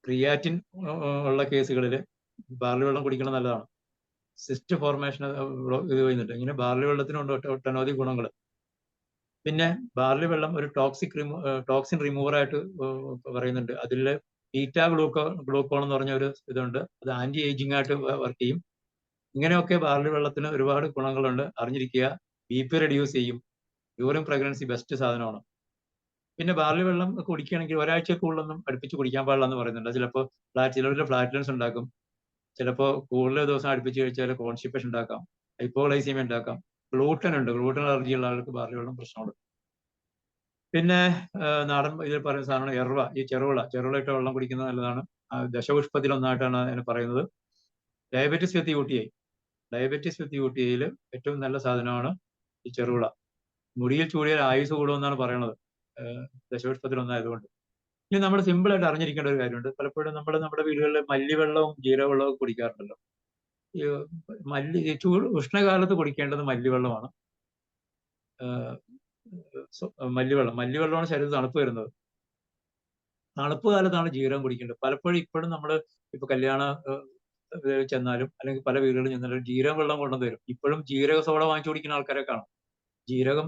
ക്രിയാറ്റിൻ ഉള്ള കേസുകളിൽ ബാർലി വെള്ളം കുടിക്കണം നല്ലതാണ്. സിസ്റ്റ് ഫോർമേഷൻ ഇത് വരുന്നുണ്ട്. ഇങ്ങനെ ബാർലി വെള്ളത്തിനുണ്ട് ഒട്ടനവധി ഗുണങ്ങൾ. പിന്നെ ബാർലി വെള്ളം ഒരു ടോക്സിൻ റിമൂവറായിട്ട് പറയുന്നുണ്ട്. അതിൽ ബീറ്റാ ഗ്ലൂക്കോൺ എന്ന് പറഞ്ഞ ഒരു ഇതുണ്ട്. അത് ആന്റി ഏജിങ് ആയിട്ട് വർക്ക് ചെയ്യും. ഇങ്ങനെയൊക്കെ ബാർലി വെള്ളത്തിന് ഒരുപാട് ഗുണങ്ങളുണ്ട്, അറിഞ്ഞിരിക്കുക. BP റെഡ്യൂസ് ചെയ്യും. ഡ്യൂറിങ് പ്രഗ്നൻസി ബെസ്റ്റ് സാധനമാണ്. പിന്നെ ബാർലി വെള്ളം കുടിക്കുകയാണെങ്കിൽ ഒരാഴ്ചക്കുള്ളൊന്നും അടുപ്പിച്ച് കുടിക്കാൻ പാടില്ല എന്ന് പറയുന്നുണ്ട്. ചിലപ്പോൾ ഫ്ലാറ്റുലൻസ് ഉണ്ടാക്കും. ചിലപ്പോൾ കൂടുതൽ ദിവസം അടുപ്പിച്ച് കഴിച്ചാൽ കോൺസ്റ്റിപ്പേഷൻ ഉണ്ടാക്കാം, ഹൈപ്പോഗ്ലൈസീമിയ ഉണ്ടാക്കാം. ഗ്ലൂട്ടൻ അലർജി ഉള്ള ആൾക്ക് ബാർലി വെള്ളം പ്രശ്നമുണ്ട്. പിന്നെ നാടൻ ഇതിൽ പറയുന്ന സാധനമാണ് എർവ, ഈ ചെറുവിള ഇട്ട വെള്ളം കുടിക്കുന്നത് നല്ലതാണ്. ദശപുഷ്പത്തിൽ ഒന്നായിട്ടാണ് അതിന് പറയുന്നത്. ഡയബറ്റിസ് വിത്ത് UTI ഏറ്റവും നല്ല സാധനമാണ് ഈ ചെറുവിള. മുടിയിൽ ചൂടിയാൽ ആയുസ് കൂടുമെന്നാണ് പറയുന്നത്, ദശപുഷ്പത്തിൽ ഒന്നായതുകൊണ്ട്. ഇനി നമ്മൾ സിമ്പിൾ ആയിട്ട് അറിഞ്ഞിരിക്കേണ്ട ഒരു കാര്യമുണ്ട്. പലപ്പോഴും നമ്മുടെ വീടുകളിൽ മല്ലിവെള്ളവും ജീരകവെള്ളവും കുടിക്കാറുണ്ടല്ലോ. ഈ ഉഷ്ണകാലത്ത് കുടിക്കേണ്ടത് മല്ലിവെള്ളമാണ്. മല്ലിവെള്ളമാണ് ശരീരത്തിൽ തണുപ്പ് വരുന്നത്. തണുപ്പ് കാലത്താണ് ജീരകം കുടിക്കേണ്ടത്. പലപ്പോഴും ഇപ്പോഴും നമ്മൾ ഇപ്പൊ ചെന്നാലും അല്ലെങ്കിൽ പല വീടുകളിൽ ചെന്നാലും ജീരകം വെള്ളം കൊണ്ടുവന്ന് തരും. ഇപ്പോഴും ജീരക സോഡ വാങ്ങിച്ചു കുടിക്കുന്ന ആൾക്കാരെ കാണാം. ജീരകം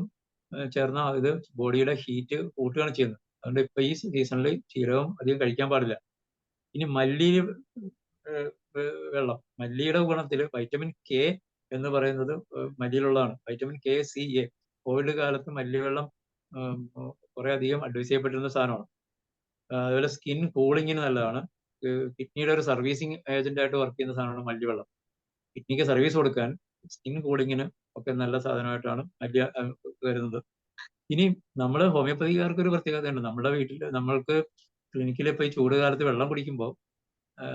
ചേർന്ന ഇത് ബോഡിയുടെ ഹീറ്റ് കൂട്ടുകയാണ് ചെയ്യുന്നത്. അതുകൊണ്ട് ഇപ്പൊ ഈ സീസണിൽ ജീരകം അധികം കഴിക്കാൻ പാടില്ല. ഇനി മല്ലി വെള്ളം, മല്ലിയുടെ ഗുണത്തിൽ വൈറ്റമിൻ കെ എന്ന് പറയുന്നത് മല്ലിയിലുള്ളതാണ്. Vitamin K, C, A. COVID കാലത്ത് മല്ലിവെള്ളം കുറെ അധികം അഡ്വൈസ് ചെയ്യപ്പെട്ടിരുന്ന സാധനമാണ്. അതുപോലെ സ്കിൻ കൂളിങ്ങിന് നല്ലതാണ്. കിഡ്നിയുടെ ഒരു സർവീസിങ് ഏജന്റ് ആയിട്ട് വർക്ക് ചെയ്യുന്ന സാധനമാണ് മല്ലിവെള്ളം. കിഡ്നിക്ക് സർവീസ് കൊടുക്കാൻ, സ്കിൻ കൂളിങ്ങിന് ഒക്കെ നല്ല സാധനമായിട്ടാണ് മല്ലി വരുന്നത്. ഇനി നമ്മൾ ഹോമിയോപ്പതിക്കാർക്ക് ഒരു പ്രത്യേകതയുണ്ട്. നമ്മുടെ വീട്ടിൽ നമ്മൾക്ക് ക്ലിനിക്കിൽ ഇപ്പൊ ഈ ചൂട് കാലത്ത് വെള്ളം കുടിക്കുമ്പോൾ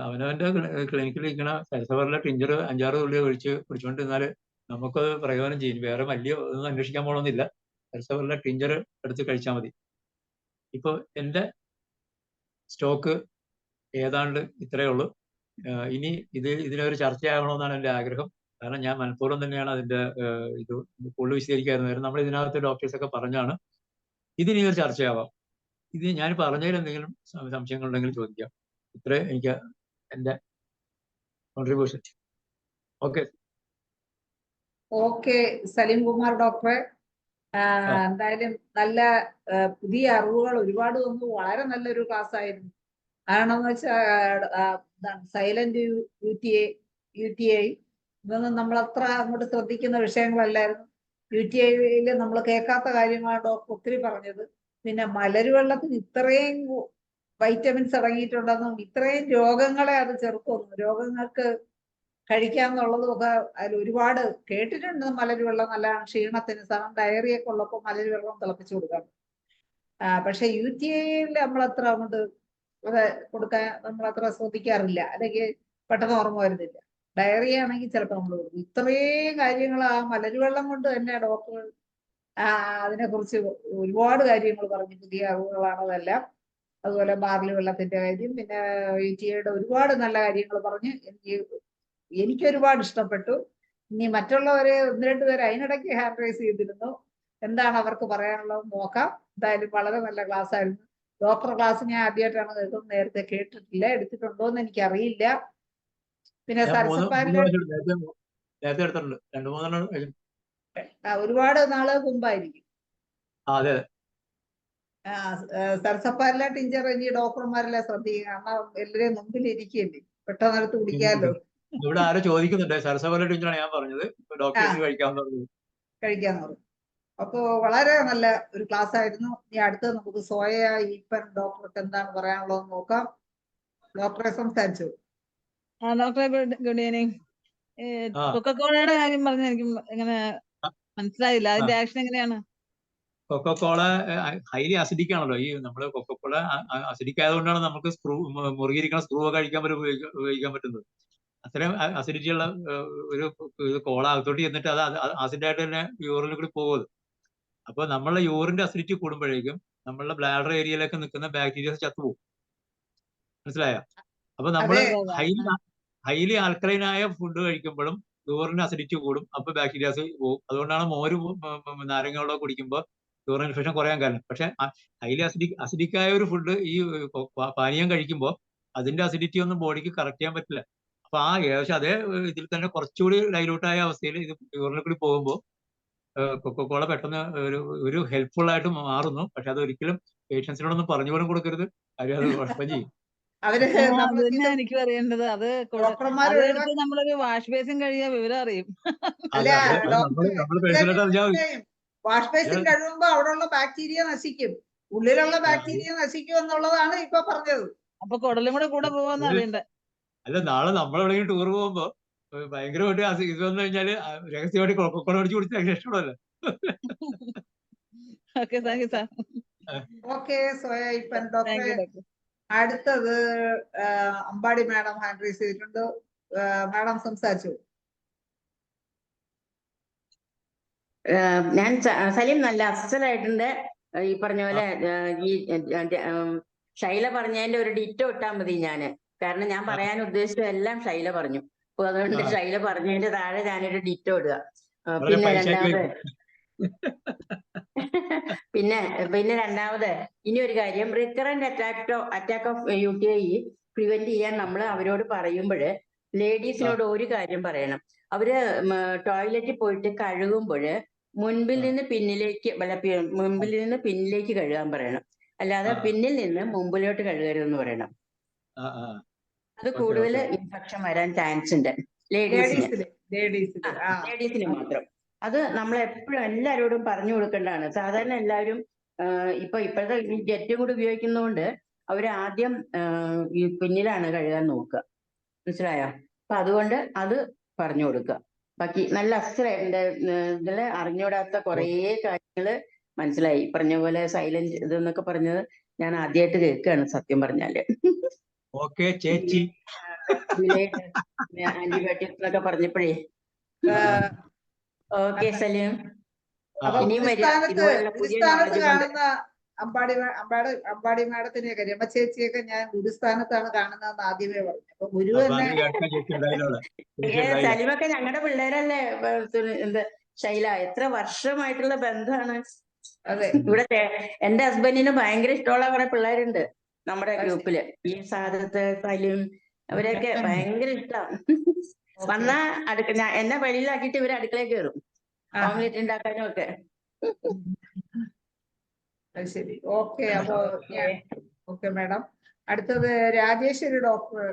അവനവന്റെ ക്ലിനിക്കിൽ ഇരിക്കണ സരസവറിലെ ടിഞ്ചർ 5-6 തുള്ളി കുടിച്ചുകൊണ്ടിരുന്നാൽ നമുക്കത് പ്രയോജനം ചെയ്യും. വേറെ വലിയ ഒന്നും അന്വേഷിക്കാൻ പോകണമെന്നില്ല. സരസവറിലെ ടിഞ്ചർ എടുത്ത് കഴിച്ചാൽ മതി. ഇപ്പൊ എന്റെ സ്റ്റോക്ക് ഏതാണ്ട് ഇത്രയേ ഉള്ളൂ. ഇനി ഇതിനൊരു ചർച്ചയാകണമെന്നാണ് എൻ്റെ ആഗ്രഹം. കാരണം ഞാൻ മനഃപൂർവ്വം തന്നെയാണ് അതിന്റെ ഇത് കൂടുതൽ വിശദീകരിക്കാറുണ്ട്. നമ്മൾ ഇതിനകത്ത് ഡോക്ടേഴ്സ് ഒക്കെ പറഞ്ഞാണ് ഇതിനി ഒരു ചർച്ചയാവാം. ഇത് ഞാൻ പറഞ്ഞതിൽ എന്തെങ്കിലും സംശയങ്ങളുണ്ടെങ്കിൽ ചോദിക്കാം. ഇത്രേ എനിക്ക് എന്റെ കോൺട്രിബ്യൂഷൻ. ഓക്കെ സലീം കുമാർ ഡോക്ടറെ, എന്തായാലും നല്ല പുതിയ അറിവുകൾ ഒരുപാട് വന്നു. വളരെ നല്ലൊരു ക്ലാസ് ആയിരുന്നു. കാരണമെന്ന് വെച്ചാൽ സൈലന്റ് UTI ഇതൊന്നും നമ്മളത്ര അങ്ങോട്ട് ശ്രദ്ധിക്കുന്ന വിഷയങ്ങളല്ലായിരുന്നു. UTIയിൽ നമ്മൾ കേൾക്കാത്ത കാര്യങ്ങളാണ് ഡോക്ടർ ഒത്തിരി പറഞ്ഞത്. പിന്നെ മലരുവെള്ളത്തിന് ഇത്രയും വൈറ്റമിൻസ് അടങ്ങിയിട്ടുണ്ടെന്നും ഇത്രയും രോഗങ്ങളെ അത് ചെറുക്കുന്നു, രോഗങ്ങൾക്ക് കഴിക്കാന്നുള്ളതും ഒക്കെ അതിൽ ഒരുപാട് കേട്ടിട്ടുണ്ട്. മലരുവെള്ളം നല്ലതാണ് ക്ഷീണത്തിന്, ഡയറിയ ഒക്കെ ഉള്ളപ്പോൾ മലരുവെള്ളം തിളപ്പിച്ചു കൊടുക്കാം. പക്ഷെ UTIയിൽ നമ്മളത്ര അങ്ങോട്ട് കൊടുക്കാൻ നമ്മളത്ര ശ്രദ്ധിക്കാറില്ല, അല്ലെങ്കിൽ പെട്ടെന്ന് ഓർമ്മ വരുന്നില്ല. ഡയറിയ ആണെങ്കിൽ ചിലപ്പോൾ നമ്മൾ കൊടുക്കും. ഇത്രയും കാര്യങ്ങൾ ആ മലരുവെള്ളം കൊണ്ട് തന്നെ ഡോക്ടർ അതിനെക്കുറിച്ച് ഒരുപാട് കാര്യങ്ങൾ പറഞ്ഞു. പുതിയ അറിവുകളാണ് അതെല്ലാം. അതുപോലെ ബാർലി വെള്ളത്തിന്റെ കാര്യം, പിന്നെ UTIയുടെ ഒരുപാട് നല്ല കാര്യങ്ങൾ പറഞ്ഞ് എനിക്ക് ഒരുപാട് ഇഷ്ടപ്പെട്ടു. ഇനി മറ്റുള്ളവരെ 1-2 പേര് അതിനിടയ്ക്ക് ഹാൻഡ് റൈസ് ചെയ്തിരുന്നു. എന്താണ് അവർക്ക് പറയാനുള്ളത് നോക്കാം. എന്തായാലും വളരെ നല്ല ക്ലാസ് ആയിരുന്നു. ഡോക്ടർ ക്ലാസ് ഞാൻ ആദ്യമായിട്ടാണ് കേൾക്കുന്നത്, നേരത്തെ കേട്ടിട്ടില്ല. എടുത്തിട്ടുണ്ടോ എന്ന് എനിക്കറിയില്ല. പിന്നെ ഒരുപാട് നാള് മുമ്പായിരിക്കും. സരസപ്പാരിലെ ടീച്ചർ ഇനി ഡോക്ടർമാരെല്ലാം ശ്രദ്ധിക്കുക. കാരണം എല്ലാവരെയും മുമ്പിൽ ഇരിക്കുകയല്ലേ, പെട്ടെന്ന് എടുത്ത് കുടിക്കാമല്ലോ. ഇവിടെ ആരോ ചോദിക്കുന്നുണ്ട്, സരസപ്പാരിലെ ടീച്ചറാണ് ഞാൻ പറഞ്ഞത്, ഡോക്ടേഴ്സ് കഴിക്കാമെന്ന് പറഞ്ഞു. അപ്പോ വളരെ നല്ല ഒരു ക്ലാസ് ആയിരുന്നു. ഇനി അടുത്ത് നമുക്ക് സോയ ഈപ്പൻ ഡോക്ടർക്ക് എന്താണ് പറയാനുള്ളത് നോക്കാം. ഡോക്ടറെ സംസാരിച്ചു. ഡോക്ടറെ ഗുഡ് ഈവനിങ്. കൊക്കക്കോളയുടെ കാര്യം പറഞ്ഞ എനിക്ക് എങ്ങനെ മനസ്സിലായില്ല, അതിന്റെ ആക്ഷൻ എങ്ങനെയാണ്? കൊക്കക്കോള ഹൈലി അസിഡിക് ആണല്ലോ. ഈ നമ്മള് കൊക്കക്കോള അസിഡിക് ആയതുകൊണ്ടാണ് നമുക്ക് മുറുകിയിരിക്കുന്ന സ്ക്രൂ ഒക്കെ ഉപയോഗിക്കാൻ പറ്റുന്നത്. അത്രയും അസിഡിറ്റി ഉള്ള ഒരു കോള അകത്തോട്ട് ചെന്നിട്ട് അത് ആസിഡായിട്ട് തന്നെ യൂറിനിൽ കൂടി പോകുന്നത്. അപ്പൊ നമ്മളുടെ യൂറിന്റെ അസിഡിറ്റി കൂടുമ്പോഴേക്കും നമ്മളുടെ ബ്ലാഡർ ഏരിയയിലേക്ക് നിൽക്കുന്ന ബാക്ടീരിയസ് ചത്തുപോകും. മനസ്സിലായോ? അപ്പൊ നമ്മള് ഹൈലി ആൽക്കലൈനായ ഫുഡ് കഴിക്കുമ്പോഴും യൂറിന് അസിഡിറ്റി കൂടും, അപ്പൊ ബാക്ടീരിയാസ് പോകും. അതുകൊണ്ടാണ് മോര് നാരങ്ങ വെള്ളം കുടിക്കുമ്പോൾ യൂറിൻ ഇൻഫെക്ഷൻ കുറയാൻ കാരണം. പക്ഷെ ഹൈലി അസിഡിക് ആയ ഒരു ഫുഡ് ഈ പാനീയം കഴിക്കുമ്പോൾ അതിന്റെ അസിഡിറ്റി ഒന്നും ബോഡിക്ക് കറക്റ്റ് ചെയ്യാൻ പറ്റില്ല. അപ്പൊ ഏകദേശം അതേ ഇതിൽ തന്നെ കുറച്ചുകൂടി ഡൈലൂട്ടായ അവസ്ഥയിൽ ഇത് യൂറിനിൽ കൂടി പോകുമ്പോൾ കൊക്കക്കോള പെട്ടെന്ന് ഒരു ഹെൽപ്ഫുൾ ആയിട്ട് മാറുന്നു. പക്ഷെ അത് ഒരിക്കലും പേഷ്യൻസിനോടൊന്നും പറഞ്ഞു പോലും കൊടുക്കരുത്, കാര്യം അത് കുഴപ്പം ചെയ്യും. എനിക്ക് അറിയേണ്ടത് അത് നമ്മളൊരു വാഷ് ബേസിൻ കഴിയാൻ വിവരം അറിയും. വാഷ് ബേസിൻ കഴിയുമ്പോ അവിടെയുള്ള ബാക്ടീരിയ നശിക്കും, ഉള്ളിലുള്ള ബാക്ടീരിയ നശിക്കും എന്നുള്ളതാണ് ഇപ്പൊ പറഞ്ഞത്. അപ്പൊ കുടലും കൂടെ പോവാന്ന് അറിയണ്ടേ? അല്ല, നാളെ നമ്മളെവിടെയെങ്കിലും ടൂർ പോകുമ്പോ ഭയങ്കരമായിട്ട് ഇത് വന്നു കഴിഞ്ഞാല് രഹസ്യമായിട്ട് കൊക്കക്കോള അടിച്ചു കുടിച്ചാൽ രക്ഷപ്പെടല്ലോ. ഓക്കെ സോയ ഈപ്പൻ ഡോക്ടറെ. അടുത്തത് അമ്പാടി മാഡം ഹാൻഡ് റൈസ് ചെയ്തിട്ടുണ്ട്. മാഡം സംസാരിച്ചു. ഞാൻ സലീം നല്ല അസലായിട്ടുണ്ട്. ഈ പറഞ്ഞ പോലെ ഈ ശൈല പറഞ്ഞതിന്റെ ഒരു ഡിറ്റോ ഇട്ടാൽ മതി ഞാന്. കാരണം ഞാൻ പറയാൻ ഉദ്ദേശിച്ചത് എല്ലാം ശൈല പറഞ്ഞു. അപ്പൊ അതുകൊണ്ട് ശൈല പറഞ്ഞതിന്റെ താഴെ ഞാനൊരു ഡിറ്റോ ഇടുക. പിന്നെ രണ്ടാമത് ഇനി ഒരു കാര്യം, recurrent attack of UTI prevent ചെയ്യാൻ നമ്മൾ അവരോട് പറയുമ്പോൾ ലേഡീസിനോട് ഒരു കാര്യം പറയണം. അവര് ടോയ്ലറ്റിൽ പോയിട്ട് കഴുകുമ്പോൾ മുൻപിൽ നിന്ന് പിന്നിലേക്ക് മുൻപിൽ നിന്ന് പിന്നിലേക്ക് കഴുകാൻ പറയണം. അല്ലാതെ പിന്നിൽ നിന്ന് മുമ്പിലോട്ട് കഴുകരുതെന്ന് പറയണം. അത് കൂടുതൽ ഇൻഫെക്ഷൻ വരാൻ ചാൻസ് ഉണ്ട് ലേഡീസിന് മാത്രം. അത് നമ്മൾ എപ്പോഴും എല്ലാവരോടും പറഞ്ഞു കൊടുക്കേണ്ടതാണ്. സാധാരണ എല്ലാവരും ഇപ്പോഴത്തെ ജെറ്റും കൂടി ഉപയോഗിക്കുന്നതുകൊണ്ട് അവര് ആദ്യം ഈ പിന്നിലാണ് കഴുകാൻ നോക്കുക. മനസ്സിലായോ? അപ്പൊ അതുകൊണ്ട് അത് പറഞ്ഞു കൊടുക്കുക. ബാക്കി നല്ല അസ്സലായിട്ട് ഇതില് അറിഞ്ഞൂടാത്ത കുറേ കാര്യങ്ങള് മനസ്സിലായി. പറഞ്ഞ പോലെ സൈലന്റ് ഇതെന്നൊക്കെ പറഞ്ഞത് ഞാൻ ആദ്യമായിട്ട് കേൾക്കുകയാണ് സത്യം പറഞ്ഞാല്. ചേച്ചി ആന്റിബയോട്ടിക്സ് എന്നൊക്കെ പറഞ്ഞപ്പോഴേ. ഓക്കെ സലീം, ഇനിയും കാണുന്ന അമ്പാടി മാഡത്തിനെയൊക്കെ രമചേച്ചിയൊക്കെ ഞാൻ ഗുരുസ്ഥാനത്താണ് കാണുന്നതെന്ന് ആദ്യമേ പറഞ്ഞു. അപ്പൊ ഗുരു തന്നെ സലീമൊക്കെ ഞങ്ങളുടെ പിള്ളേരല്ലേ. ശൈല എത്ര വർഷമായിട്ടുള്ള ബന്ധമാണ്. അതെ, ഇവിടെ എന്റെ ഹസ്ബൻഡിന് ഭയങ്കര ഇഷ്ടമുള്ള കുറെ പിള്ളേരുണ്ട് നമ്മുടെ ഗ്രൂപ്പില്. ഈ സാദത്ത്, സലീം അവരെയൊക്കെ ഭയങ്കര ഇഷ്ടമാണ്. വന്നാ എന്നെ വെളിയിലാക്കിയിട്ട് ഇവര് അടുക്കളയിൽ കയറും ഓംലെറ്റ് ഉണ്ടാക്കാനും ഒക്കെ. ശരി, ഓക്കെ. അപ്പോ ഓക്കെ മാഡം. അടുത്തത് രാജേശ്വരി ഡോക്ടർ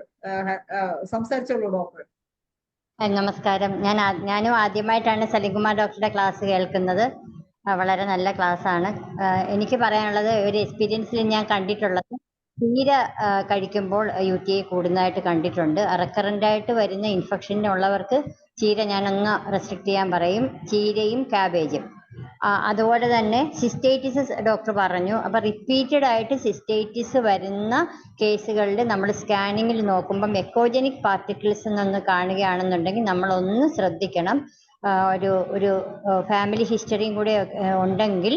സംസാരിച്ചോളൂ ഡോക്ടർ. നമസ്കാരം. ഞാനും ആദ്യമായിട്ടാണ് സലീംകുമാർ ഡോക്ടറുടെ ക്ലാസ് കേൾക്കുന്നത്. വളരെ നല്ല ക്ലാസ്സാണ്. എനിക്ക് പറയാനുള്ളത്, ഒരു എക്സ്പീരിയൻസിൽ ഞാൻ കണ്ടിട്ടുള്ളത്, ചീര കഴിക്കുമ്പോൾ UTI കൂടുന്നതായിട്ട് കണ്ടിട്ടുണ്ട്. റെക്കറൻ്റായിട്ട് വരുന്ന ഇൻഫെക്ഷനുള്ളവർക്ക് ചീര ഞാനൊന്ന് റെസ്ട്രിക്ട് ചെയ്യാൻ പറയും, ചീരയും ക്യാബേജും. അതുപോലെ തന്നെ സിസ്റ്റൈറ്റിസ് ഡോക്ടർ പറഞ്ഞു. അപ്പോൾ റിപ്പീറ്റഡ് ആയിട്ട് സിസ്റ്റൈറ്റിസ് വരുന്ന കേസുകളിൽ നമ്മൾ സ്കാനിങ്ങിൽ നോക്കുമ്പം എക്കോജനിക് പാർട്ടിക്കിൾസ് എന്നൊന്ന് കാണുകയാണെന്നുണ്ടെങ്കിൽ നമ്മളൊന്ന് ശ്രദ്ധിക്കണം. ഒരു ഫാമിലി ഹിസ്റ്ററിയും കൂടെ ഉണ്ടെങ്കിൽ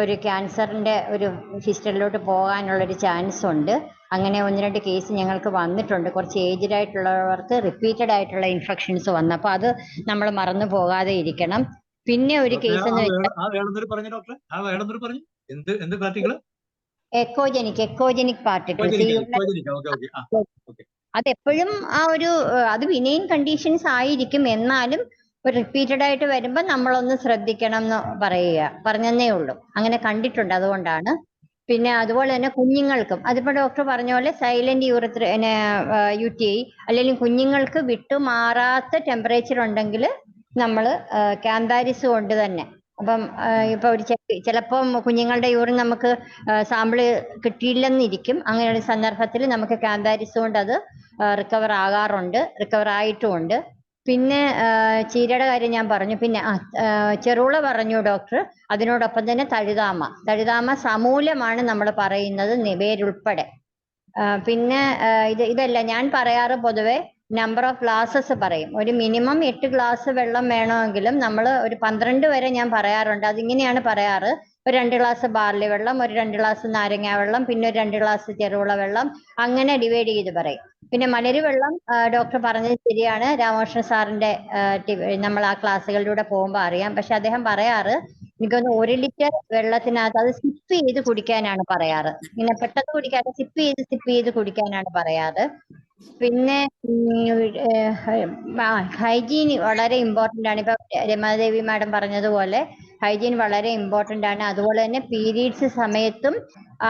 ഒരു ക്യാൻസറിൻ്റെ ഒരു ഹിസ്റ്ററിയിലോട്ട് പോകാനുള്ളൊരു ചാൻസ് ഉണ്ട്. അങ്ങനെ 1-2 കേസ് ഞങ്ങൾക്ക് വന്നിട്ടുണ്ട്. കുറച്ച് ഏജ്ഡ് ആയിട്ടുള്ളവർക്ക് റിപ്പീറ്റഡ് ആയിട്ടുള്ള ഇൻഫെക്ഷൻസ് വന്നു. അപ്പോൾ അത് നമ്മൾ മറന്നു പോകാതെ ഇരിക്കണം. പിന്നെ ഒരു കേസ് എക്കോജനിക് പാർട്ടിക്കിൾസ്, അതെപ്പോഴും അത് വിനൈൻ കണ്ടീഷൻസ് ആയിരിക്കും. എന്നാലും റിപ്പീറ്റഡ് ആയിട്ട് വരുമ്പോൾ നമ്മളൊന്ന് ശ്രദ്ധിക്കണം എന്ന് പറഞ്ഞതേ ഉള്ളൂ. അങ്ങനെ കണ്ടിട്ടുണ്ട്, അതുകൊണ്ടാണ്. പിന്നെ അതുപോലെ തന്നെ കുഞ്ഞുങ്ങൾക്കും അതിപ്പോൾ ഡോക്ടർ പറഞ്ഞ പോലെ സൈലന്റ് UTI അല്ലെങ്കിൽ കുഞ്ഞുങ്ങൾക്ക് വിട്ടുമാറാത്ത ടെമ്പറേച്ചർ ഉണ്ടെങ്കിൽ നമ്മൾ കാന്താരിസ് കൊണ്ട് തന്നെ, അപ്പം ഇപ്പൊ ചിലപ്പം കുഞ്ഞുങ്ങളുടെ യൂറിൻ നമുക്ക് സാമ്പിള് കിട്ടിയില്ലെന്നിരിക്കും. അങ്ങനെയുള്ള സന്ദർഭത്തിൽ നമുക്ക് കാന്താരിസ് കൊണ്ട് അത് റിക്കവർ ആയിട്ടുമുണ്ട്. പിന്നെ ചീരയുടെ കാര്യം ഞാൻ പറഞ്ഞു. പിന്നെ ചെറുള പറഞ്ഞു ഡോക്ടർ. അതിനോടൊപ്പം തന്നെ തഴുതാമ സമൂലമാണ് നമ്മൾ പറയുന്നത്, വേരുൾപ്പെടെ. പിന്നെ ഇതല്ല ഞാൻ പറയാറ്, പൊതുവെ നമ്പർ ഓഫ് ഗ്ലാസസ് പറയും. ഒരു മിനിമം 8 ഗ്ലാസ് വെള്ളം വേണമെങ്കിലും നമ്മൾ ഒരു 12 വരെ ഞാൻ പറയാറുണ്ട്. അതിങ്ങനെയാണ് പറയാറ്: ഒരു 2 ഗ്ലാസ് ബാർലി വെള്ളം, ഒരു 2 ഗ്ലാസ് നാരങ്ങ വെള്ളം, പിന്നെ ഒരു 2 ഗ്ലാസ് ചെറുപുള വെള്ളം, അങ്ങനെ ഡിവൈഡ് ചെയ്ത് പറയും. പിന്നെ മലരി വെള്ളം ഡോക്ടർ പറഞ്ഞത് ശരിയാണ്. രാമകൃഷ്ണൻ സാറിന്റെ നമ്മൾ ആ ക്ലാസ്സുകളിലൂടെ പോകുമ്പോൾ അറിയാം. പക്ഷെ അദ്ദേഹം പറയാറ്, എനിക്കൊന്ന് 1 ലിറ്റർ വെള്ളത്തിനകത്ത് അത് സിപ്പ് ചെയ്ത് കുടിക്കാനാണ് പറയാറ്. ഇങ്ങനെ പെട്ടെന്ന് കുടിക്കാതെ സിപ്പ് ചെയ്ത് കുടിക്കാനാണ് പറയാറ്. പിന്നെ ഹൈജീൻ വളരെ ഇമ്പോർട്ടൻ്റ് ആണ്. ഇപ്പൊ രമാദേവി മാഡം പറഞ്ഞതുപോലെ ഹൈജീൻ വളരെ ഇമ്പോർട്ടൻ്റ് ആണ്. അതുപോലെ തന്നെ പീരീഡ്സ് സമയത്തും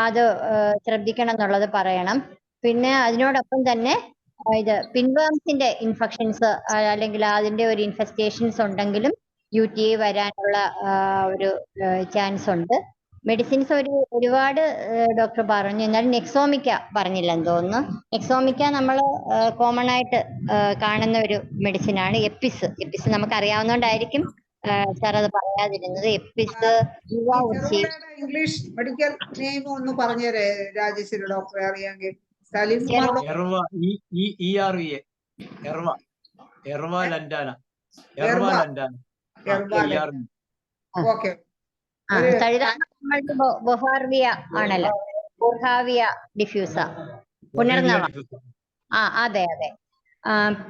അത് ശ്രദ്ധിക്കണം എന്നുള്ളത് പറയണം. പിന്നെ അതിനോടൊപ്പം തന്നെ പിൻവേംസിന്റെ ഇൻഫെക്ഷൻസ് അല്ലെങ്കിൽ അതിന്റെ ഒരു ഇൻഫെസ്റ്റേഷൻസ് ഉണ്ടെങ്കിലും UTI വരാനുള്ള ഒരു ചാൻസ് ഉണ്ട്. മെഡിസിൻസ് ഒരുപാട് ഡോക്ടർ പറഞ്ഞു. എന്നാലും നെക്സോമിക്ക പറഞ്ഞില്ലെന്ന് തോന്നുന്നു. നെക്സോമിക്ക നമ്മൾ കോമൺ ആയിട്ട് കാണുന്ന ഒരു മെഡിസിനാണ്. എപ്പിസ് നമുക്ക് അറിയാവുന്നതുകൊണ്ടായിരിക്കും സാർ അത് പറയാതിരുന്നത്. എപ്പിസ് ഇംഗ്ലീഷ് മെഡിക്കൽ നെയിം ഒന്ന് പറഞ്ഞേരെ രാജേശ്വരി ഡോക്ടറെ, അറിയാമെങ്കിൽ. ബൊഹാർവിയ ആണല്ലോ, ബൊഹാവിയ ഡിഫ്യൂസ, പുനർനവ. അതെ.